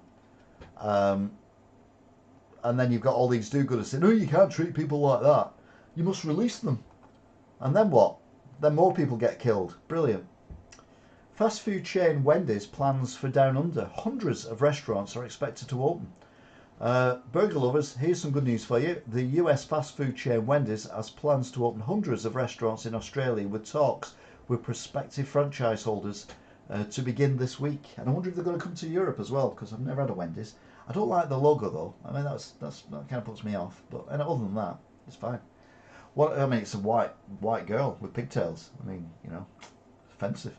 And then you've got all these do-gooders saying, no, you can't treat people like that, you must release them. And then what? Then more people get killed. Brilliant. Fast food chain Wendy's plans for Down Under. Hundreds of restaurants are expected to open. Burger lovers, here's some good news for you. The US fast food chain Wendy's has plans to open hundreds of restaurants in Australia, with talks with prospective franchise holders to begin this week. And I wonder if they're going to come to Europe as well, because I've never had a Wendy's. I don't like the logo though. I mean, that kind of puts me off. But and other than that, it's fine. I mean, it's a white girl with pigtails. I mean, you know, offensive.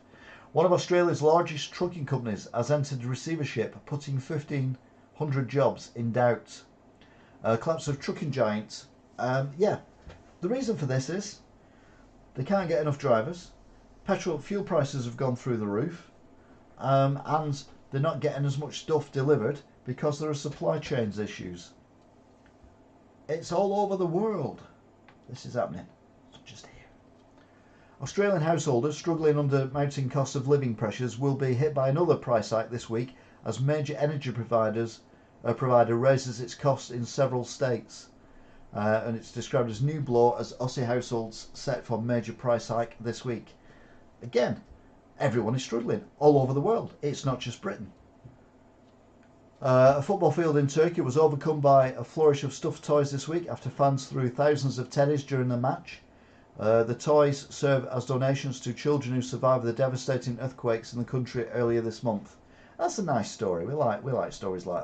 One of Australia's largest trucking companies has entered receivership, putting 1,500 jobs in doubt. Collapse of trucking giant. Yeah, the reason for this is they can't get enough drivers. Fuel prices have gone through the roof, and they're not getting as much stuff delivered because there are supply chains issues. It's all over the world. This is happening. It's just here. Australian householders struggling under mounting cost of living pressures will be hit by another price hike this week as major energy provider raises its costs in several states. And it's described as new blow as Aussie households set for major price hike this week. Again, everyone is struggling all over the world. It's not just Britain. A football field in Turkey was overcome by a flourish of stuffed toys this week after fans threw thousands of teddies during the match. The toys serve as donations to children who survived the devastating earthquakes in the country earlier this month. That's a nice story. We like stories like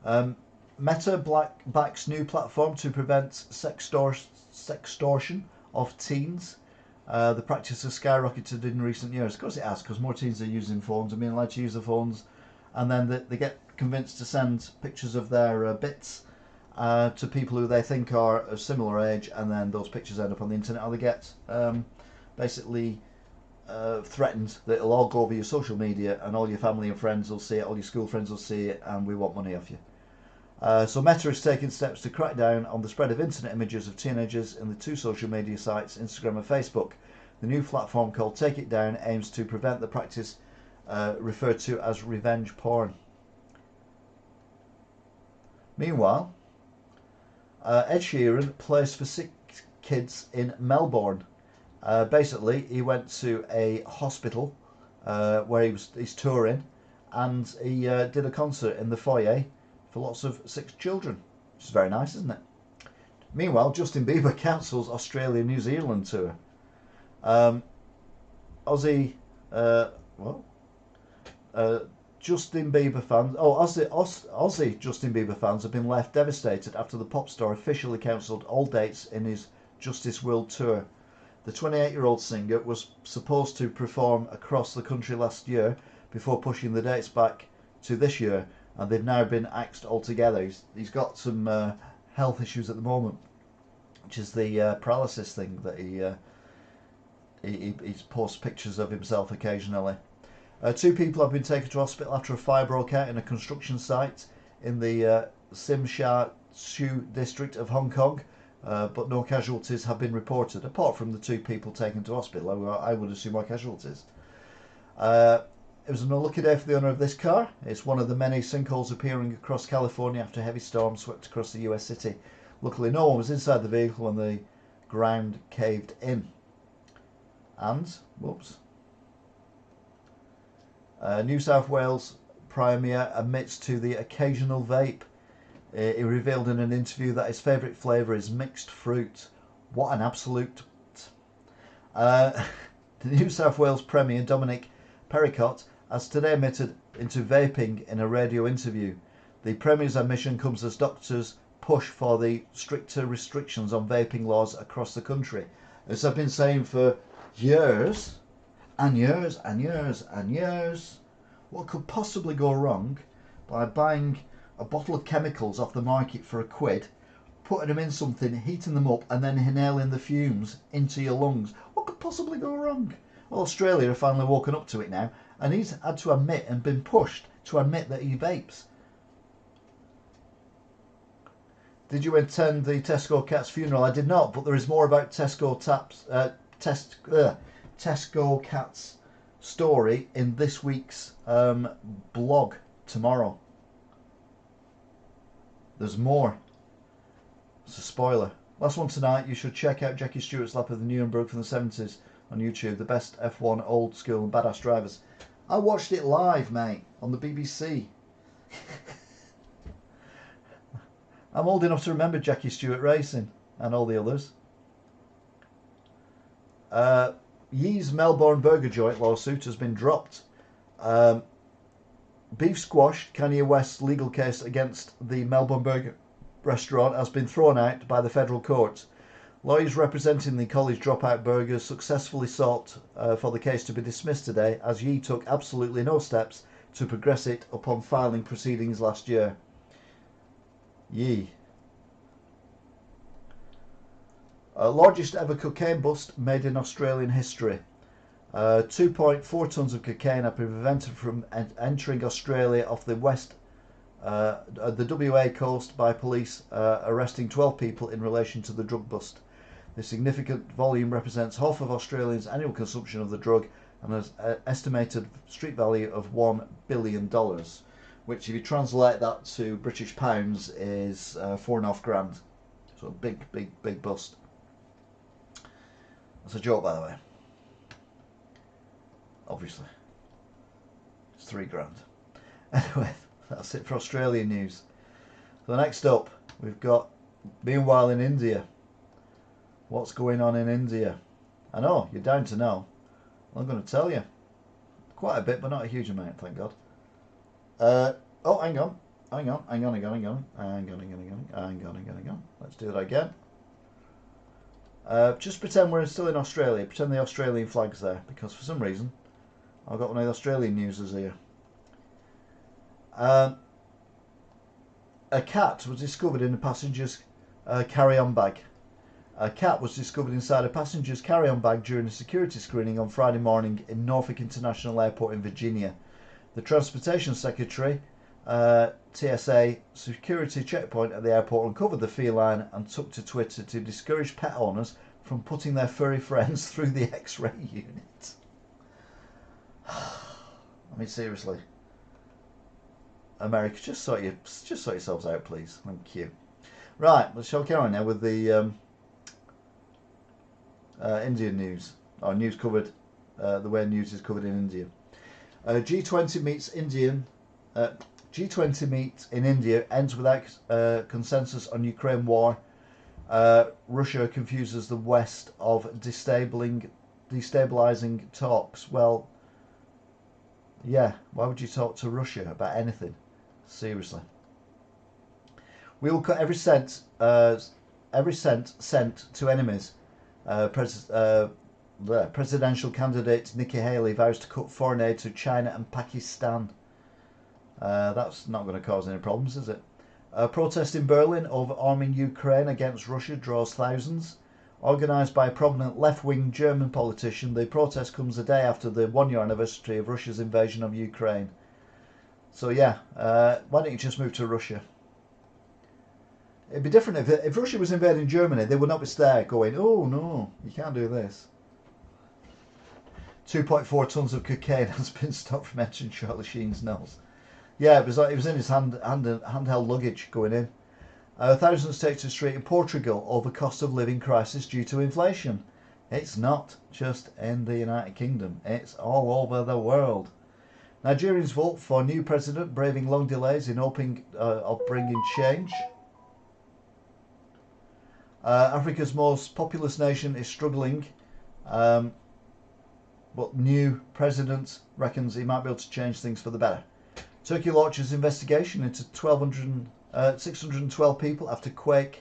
that. Meta backs new platform to prevent sextortion of teens. The practice has skyrocketed in recent years. Of course it has, because more teens are using phones and being allowed to use the phones, and then they get convinced to send pictures of their bits to people who they think are of similar age, and then those pictures end up on the internet, or they get basically threatened that it'll all go over your social media and all your family and friends will see it, all your school friends will see it, and we want money off you. So Meta is taking steps to crack down on the spread of internet images of teenagers in the two social media sites, Instagram and Facebook. The new platform called Take It Down aims to prevent the practice referred to as revenge porn. Meanwhile, Ed Sheeran plays for sick kids in Melbourne. Basically, he went to a hospital where he's touring, and he did a concert in the foyer for lots of sick children, which is very nice, isn't it? Meanwhile, Justin Bieber cancels Australia-New Zealand tour. Aussie Justin Bieber fans. Aussie Justin Bieber fans have been left devastated after the pop star officially cancelled all dates in his Justice World Tour. The 28-year-old singer was supposed to perform across the country last year before pushing the dates back to this year, and they've now been axed altogether. He's got some health issues at the moment, which is the paralysis thing that he posts pictures of himself occasionally. 2 people have been taken to hospital after a fire broke out in a construction site in the Tsim Sha Tsui district of Hong Kong, but no casualties have been reported, apart from the 2 people taken to hospital. I would assume are casualties. It was an unlucky day for the owner of this car. It's one of the many sinkholes appearing across California after heavy storms swept across the US city. Luckily, no one was inside the vehicle when the ground caved in. And, whoops. New South Wales Premier admits to the occasional vape. He revealed in an interview that his favourite flavour is mixed fruit. What an absolute... The New South Wales Premier Dominic Perricott has today admitted into vaping in a radio interview. The Premier's admission comes as doctors push for the stricter restrictions on vaping laws across the country. As I've been saying for years and years and years and years, what could possibly go wrong by buying a bottle of chemicals off the market for £1, putting them in something, heating them up and then inhaling the fumes into your lungs? What could possibly go wrong? Well, Australia have finally woken up to it now, and he's had to admit and been pushed to admit that he vapes. Did you attend the Tesco Cats funeral? I did not, but there is more about Tesco Cats story in this week's blog tomorrow. There's more. It's a spoiler. Last one tonight. You should check out Jackie Stewart's lap of the Nuremberg from the 70s on YouTube. The best F1 old school and badass drivers. I watched it live, mate, on the BBC. I'm old enough to remember Jackie Stewart racing and all the others. Yee's Melbourne Burger Joint lawsuit has been dropped. Beef squashed. Kanye West's legal case against the Melbourne Burger restaurant has been thrown out by the federal court. Lawyers representing the college dropout burgers successfully sought for the case to be dismissed today, as Yee took absolutely no steps to progress it upon filing proceedings last year. Yee. Largest ever cocaine bust made in Australian history. 2.4 tonnes of cocaine have been prevented from entering Australia off the the WA coast by police arresting 12 people in relation to the drug bust. The significant volume represents half of Australians' annual consumption of the drug and has an estimated street value of $1 billion, which, if you translate that to British pounds, is 4.5 grand. So big bust. That's a joke, by the way. Obviously. It's 3 grand. Anyway, that's it for Australian news. So next up, we've got, meanwhile in India. What's going on in India? I know, you're down to know. I'm going to tell you. Quite a bit, but not a huge amount, thank God. Oh, hang on. Let's do that again. Just pretend we're still in Australia. Pretend the Australian flag's there, because for some reason I've got one of the Australian newses here. A cat was discovered in a passenger's carry-on bag. A cat was discovered inside a passenger's carry-on bag during a security screening on Friday morning in Norfolk International Airport in Virginia. The Transportation Secretary, TSA security checkpoint at the airport, uncovered the feline and took to Twitter to discourage pet owners from putting their furry friends through the X-ray unit. I mean, seriously, America, just sort yourselves out, please. Thank you. Right, let's shall carry on now with the Indian news. Our news covered the way news is covered in India. G20 meets G20 meet in India ends without consensus on Ukraine war. Russia confuses the West of destabilizing talks. Well, yeah, why would you talk to Russia about anything? Seriously. We will cut every cent sent to enemies. Presidential candidate Nikki Haley vows to cut foreign aid to China and Pakistan. That's not going to cause any problems, is it? Protest in Berlin over arming Ukraine against Russia draws thousands. Organised by a prominent left-wing German politician, the protest comes a day after the one-year anniversary of Russia's invasion of Ukraine. So yeah, why don't you just move to Russia? It'd be different if Russia was invading Germany. They would not be there going, oh no, you can't do this. 2.4 tonnes of cocaine has been stopped from entering Charlie Sheen's nose. Yeah, it was in his handheld luggage going in. Thousands take to the street in Portugal over cost of living crisis due to inflation. It's not just in the United Kingdom, it's all over the world. Nigerians vote for new president, braving long delays in hoping of bringing change. Africa's most populous nation is struggling but new president reckons he might be able to change things for the better. Turkey launches investigation into 612 people after quake.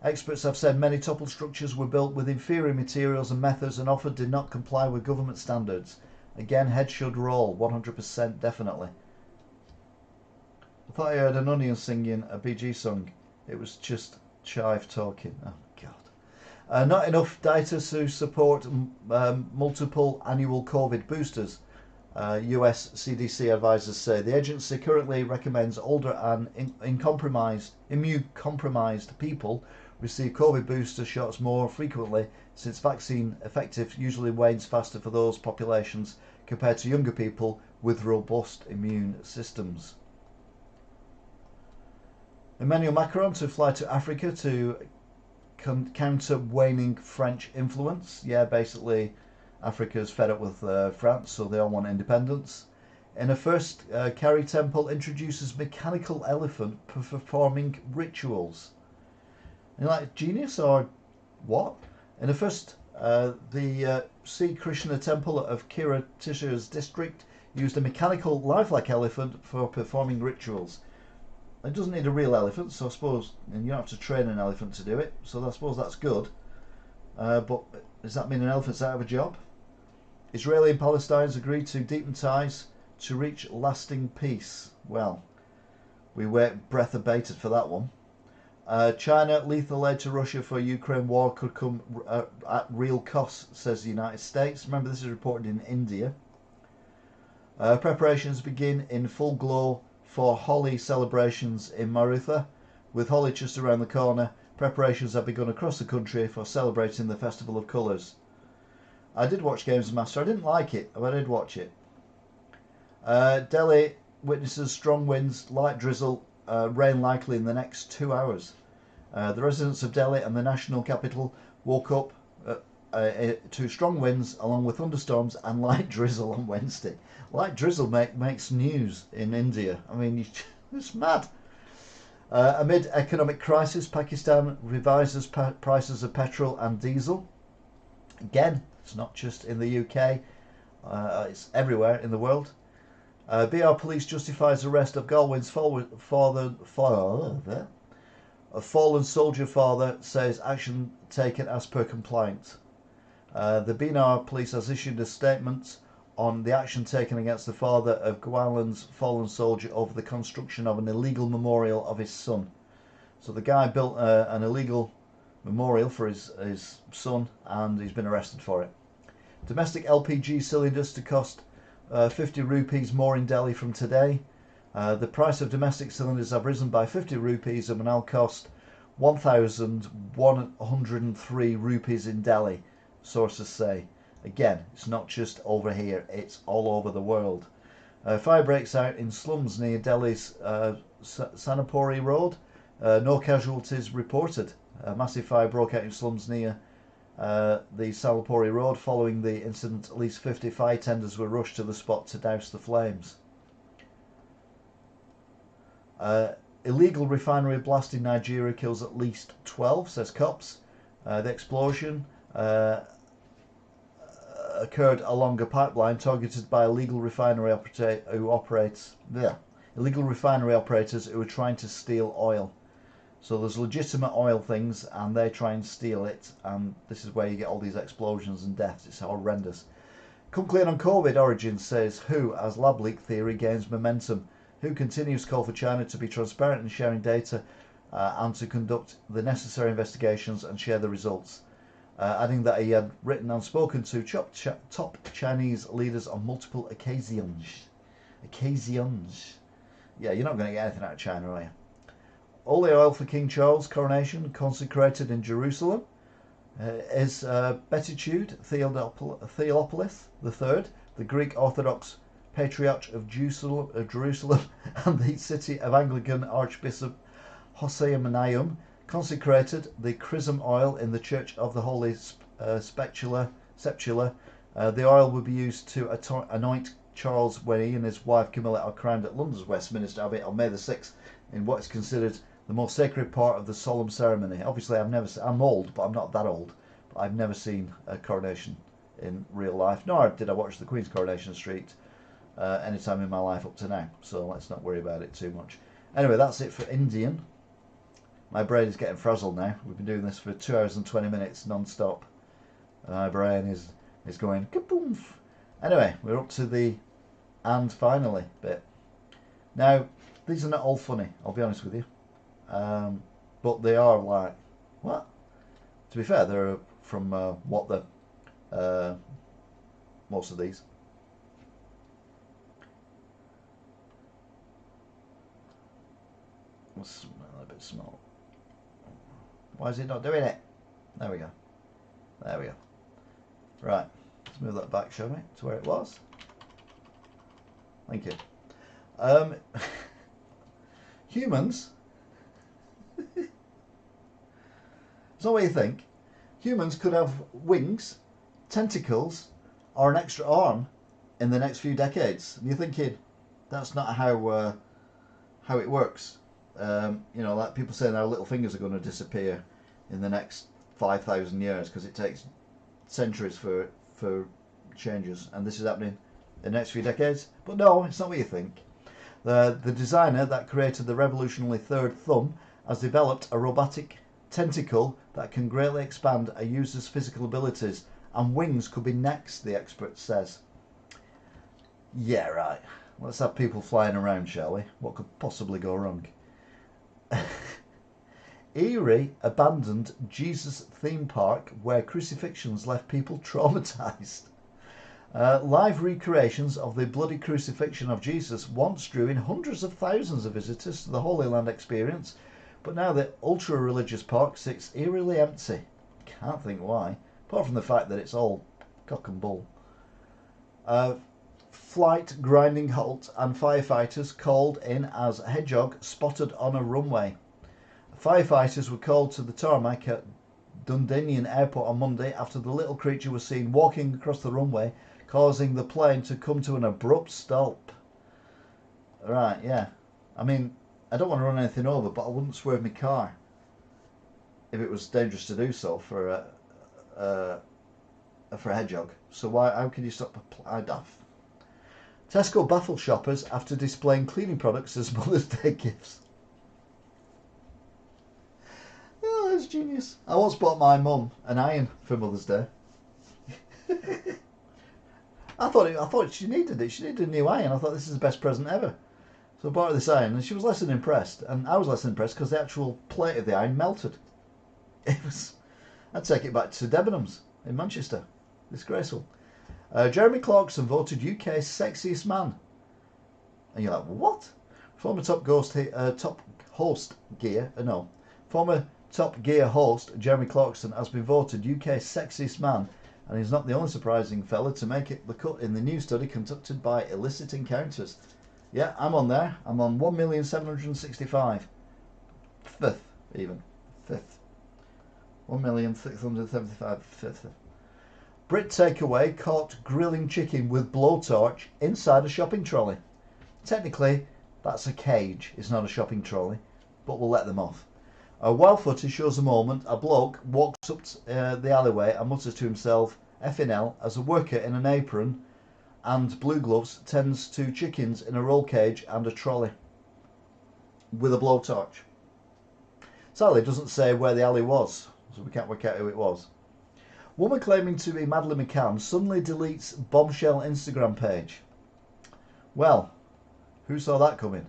Experts have said many toppled structures were built with inferior materials and methods and often did not comply with government standards. Again, head should roll, 100% definitely. I thought I heard an Onion singing a Bee Gees song. It was just Chive talking. Oh, God. Not enough data to support multiple annual COVID boosters. US CDC advisors say the agency currently recommends older and immune-compromised people receive COVID booster shots more frequently, since vaccine effectiveness usually wanes faster for those populations compared to younger people with robust immune systems. Emmanuel Macron to fly to Africa to counter waning French influence. Yeah, basically Africa's fed up with France, so they all want independence. In a first, Kari Temple introduces mechanical elephant performing rituals. And like genius or what? In the first, the Sri Krishna Temple of Kiratisha's district used a mechanical lifelike elephant for performing rituals. It doesn't need a real elephant, so I suppose, and you don't have to train an elephant to do it, so I suppose that's good. But does that mean an elephant's out of a job? Israeli and Palestinians agreed to deepen ties to reach lasting peace. Well, we wait breath abated for that one. China lethal aid to Russia for Ukraine war could come at real cost, says the United States. Remember, this is reported in India. Preparations begin in full glow for Holi celebrations in Marutha. With Holi just around the corner, preparations have begun across the country for celebrating the Festival of Colours. I did watch Games Master. I didn't like it, but I did watch it. Delhi witnesses strong winds, light drizzle, rain likely in the next 2 hours. The residents of Delhi and the national capital woke up to strong winds along with thunderstorms and light drizzle on Wednesday. Light drizzle makes news in India. I mean, it's mad. Amid economic crisis, Pakistan revises prices of petrol and diesel. Again, it's not just in the UK, it's everywhere in the world. BR Police justifies arrest of Galway's a fallen soldier father, says action taken as per complaint. The BR Police has issued a statement on the action taken against the father of Gowland's fallen soldier over the construction of an illegal memorial of his son. So the guy built an illegal memorial for his son, and he's been arrested for it. Domestic LPG cylinders to cost 50 rupees more in Delhi from today. The price of domestic cylinders have risen by 50 rupees and will now cost 1,103 rupees in Delhi, sources say. Again, it's not just over here, it's all over the world. Fire breaks out in slums near Delhi's Sanapuri Road. No casualties reported. A massive fire broke out in slums near the Sanapuri Road. Following the incident, at least 50 fire tenders were rushed to the spot to douse the flames. Illegal refinery blast in Nigeria kills at least 12, says cops. The explosion occurred along a pipeline targeted by illegal refinery operators who were trying to steal oil. So there's legitimate oil things and they try and steal it, and this is where you get all these explosions and deaths. It's horrendous. Come clean on COVID origins, says WHO, as lab leak theory gains momentum. WHO continues to call for China to be transparent in sharing data and to conduct the necessary investigations and share the results. Adding that he had written and spoken to top Chinese leaders on multiple occasions. Yeah, you're not going to get anything out of China, are you? Holy oil for King Charles' coronation consecrated in Jerusalem is Beatitude Theophilus III, the Greek Orthodox Patriarch of Jerusalem and the city of Anglican Archbishop Hosea Menayum, consecrated the chrism oil in the Church of the Holy Sepulchre. The oil will be used to anoint Charles when he and his wife Camilla are crowned at London's Westminster Abbey on May the 6th in what is considered the most sacred part of the solemn ceremony. Obviously, I'm old, but I'm not that old. But I've never seen a coronation in real life, nor did I watch the Queen's Coronation Street any time in my life up to now. So let's not worry about it too much. Anyway, that's it for Indian. My brain is getting frazzled now. We've been doing this for 2 hours and 20 minutes non-stop. My brain is going kaboom. Anyway, we're up to the "and finally" bit. Now, these are not all funny, I'll be honest with you. But they are like, what? To be fair, they're from what the most of these. It's a little bit small. Why is it not doing it? There we go. There we go. Right, let's move that back, shall we, to where it was. Thank you. Humans. It's not what you think. Humans could have wings, tentacles, or an extra arm in the next few decades. And you're thinking, that's not how it works. You know, like people saying our little fingers are going to disappear in the next 5,000 years because it takes centuries for changes, and this is happening in the next few decades. But no, it's not what you think. The designer that created the revolutionary third thumb has developed a robotic tentacle that can greatly expand a user's physical abilities, and wings could be next, the expert says. Yeah, right. Let's have people flying around, shall we? What could possibly go wrong? Erie abandoned Jesus theme park where crucifixions left people traumatized. Live recreations of the bloody crucifixion of Jesus once drew in hundreds of thousands of visitors to the Holy Land experience, but now the ultra-religious park sits eerily empty. Can't think why, apart from the fact that it's all cock and bull. Flight grinding halt and firefighters called in as hedgehog spotted on a runway. Firefighters were called to the tarmac at Dundonian Airport on Monday after the little creature was seen walking across the runway, causing the plane to come to an abrupt stop. Right, yeah. I mean, I don't want to run anything over, but I wouldn't swerve my car if it was dangerous to do so for a hedgehog. So how can you stop a duff? Tesco baffle shoppers after displaying cleaning products as Mother's Day gifts. Oh, that's genius. I once bought my mum an iron for Mother's Day. I thought she needed it. She needed a new iron. I thought this is the best present ever. So I bought her this iron, and she was less than impressed. And I was less than impressed because the actual plate of the iron melted. I'd take it back to Debenhams in Manchester. Disgraceful. Jeremy Clarkson voted UK's sexiest man. And you're like, what? Former Top Gear host Jeremy Clarkson has been voted UK's sexiest man, and he's not the only surprising fella to make the cut in the new study conducted by Illicit Encounters. Yeah, I'm on there. I'm on 1,765. Fifth, even. Fifth. 1,675. Fifth. Brit takeaway caught grilling chicken with blowtorch inside a shopping trolley. Technically, that's a cage. It's not a shopping trolley, but we'll let them off. Wild footage shows a moment a bloke walks up the alleyway and mutters to himself, "Effing hell," as a worker in an apron and blue gloves tends to chickens in a roll cage and a trolley with a blowtorch. Sadly, it doesn't say where the alley was, so we can't work out who it was. Woman claiming to be Madeleine McCann suddenly deletes bombshell Instagram page. Well, who saw that coming?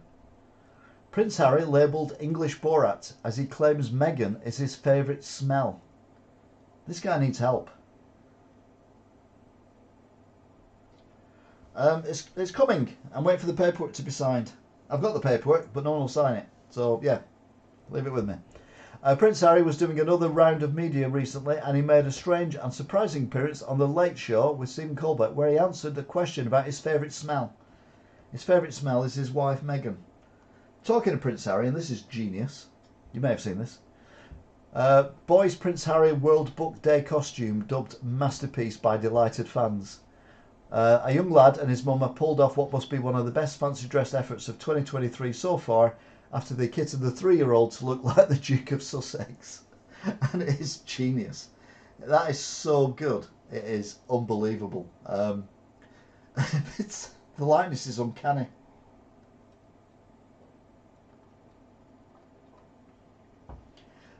Prince Harry labelled English Borat as he claims Meghan is his favourite smell. This guy needs help. It's coming. I'm waiting for the paperwork to be signed. I've got the paperwork, but no one will sign it. So, yeah, leave it with me. Prince Harry was doing another round of media recently, and he made a strange and surprising appearance on The Late Show with Stephen Colbert, where he answered a question about his favourite smell. His favourite smell is his wife, Meghan. Talking to Prince Harry, and this is genius. You may have seen this. Boys Prince Harry World Book Day costume dubbed masterpiece by delighted fans. A young lad and his mum have pulled off what must be one of the best fancy dress efforts of 2023 so far, after they kitted the 3-year-old to look like the Duke of Sussex. And it is genius. That is so good. It is unbelievable. The likeness is uncanny.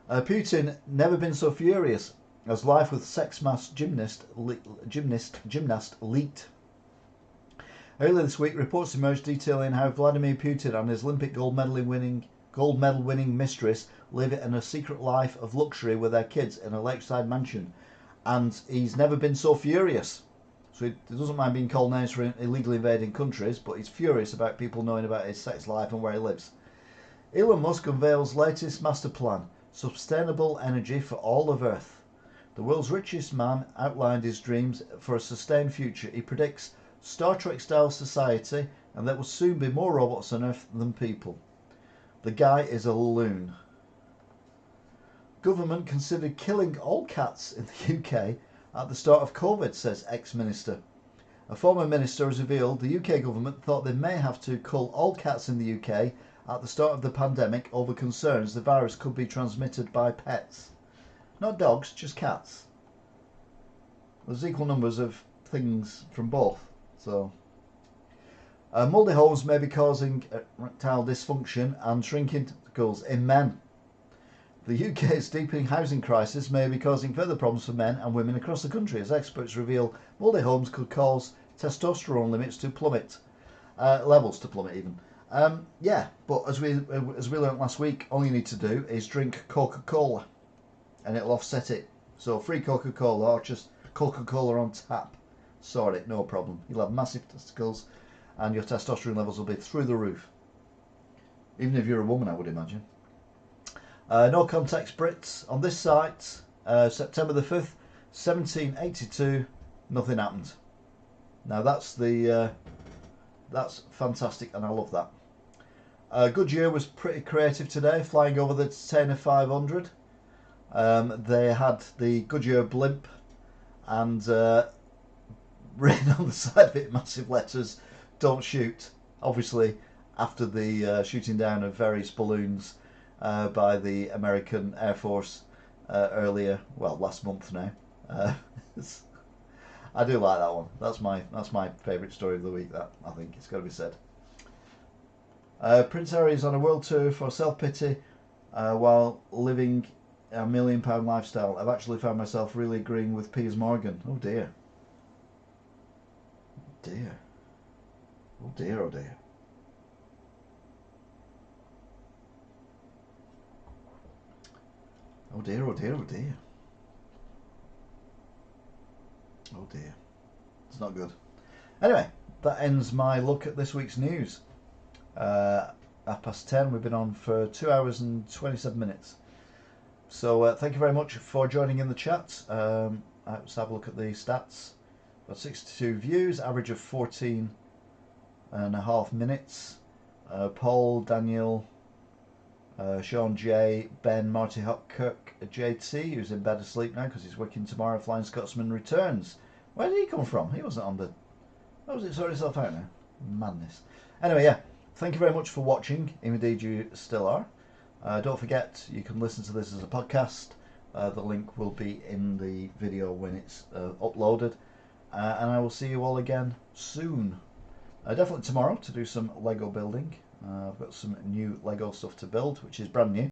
Putin never been so furious as life with sex mass gymnast leaked. Earlier this week, reports emerged detailing how Vladimir Putin and his Olympic gold medal winning mistress live in a secret life of luxury with their kids in a lakeside mansion, and he's never been so furious. So he doesn't mind being called names for illegally invading countries, but he's furious about people knowing about his sex life and where he lives. Elon Musk unveils latest master plan: sustainable energy for all of Earth. The world's richest man outlined his dreams for a sustained future. He predicts Star Trek-style society, and there will soon be more robots on Earth than people. The guy is a loon. Government considered killing all cats in the UK at the start of COVID, says ex-minister. A former minister has revealed the UK government thought they may have to cull all cats in the UK at the start of the pandemic over concerns the virus could be transmitted by pets. Not dogs, just cats. There's equal numbers of things from both. So, mouldy homes may be causing erectile dysfunction and shrinking testicles in men. The UK's deepening housing crisis may be causing further problems for men and women across the country, as experts reveal mouldy homes could cause testosterone limits to plummet, levels to plummet even. Yeah, but as we learned last week, all you need to do is drink Coca-Cola, and it'll offset it. So free Coca-Cola, or just Coca-Cola on tap. Sort it, no problem. You'll have massive testicles, and your testosterone levels will be through the roof. Even if you're a woman, I would imagine. No context Brits on this site. September the 5th, 1782. Nothing happened. Now that's fantastic, and I love that. Goodyear was pretty creative today, flying over the Daytona 500. They had the Goodyear blimp, and written on the side of it, massive letters, "Don't shoot." Obviously, after the shooting down of various balloons by the American Air Force last month now. I do like that one. That's my favourite story of the week. That, I think, it's got to be said. Prince Harry is on a world tour for self-pity while living a £1 million lifestyle. I've actually found myself really agreeing with Piers Morgan. Oh dear. Dear. Oh dear, oh dear. Oh dear, oh dear, oh dear. Oh dear. It's not good. Anyway, that ends my look at this week's news. 10:30, we've been on for 2 hours and 27 minutes. So thank you very much for joining in the chat. Let's have a look at the stats. Got 62 views, average of 14.5 minutes. Paul, Daniel, Sean J, Ben, Marty Kirk, JT, who's in bed asleep now because he's working tomorrow. Flying Scotsman returns. Where did he come from? He wasn't on the... Oh, was it sorted itself out now? Madness. Anyway, yeah. Thank you very much for watching. Indeed, you still are. Don't forget, you can listen to this as a podcast. The link will be in the video when it's uploaded. And I will see you all again soon. Definitely tomorrow to do some Lego building. I've got some new Lego stuff to build, which is brand new.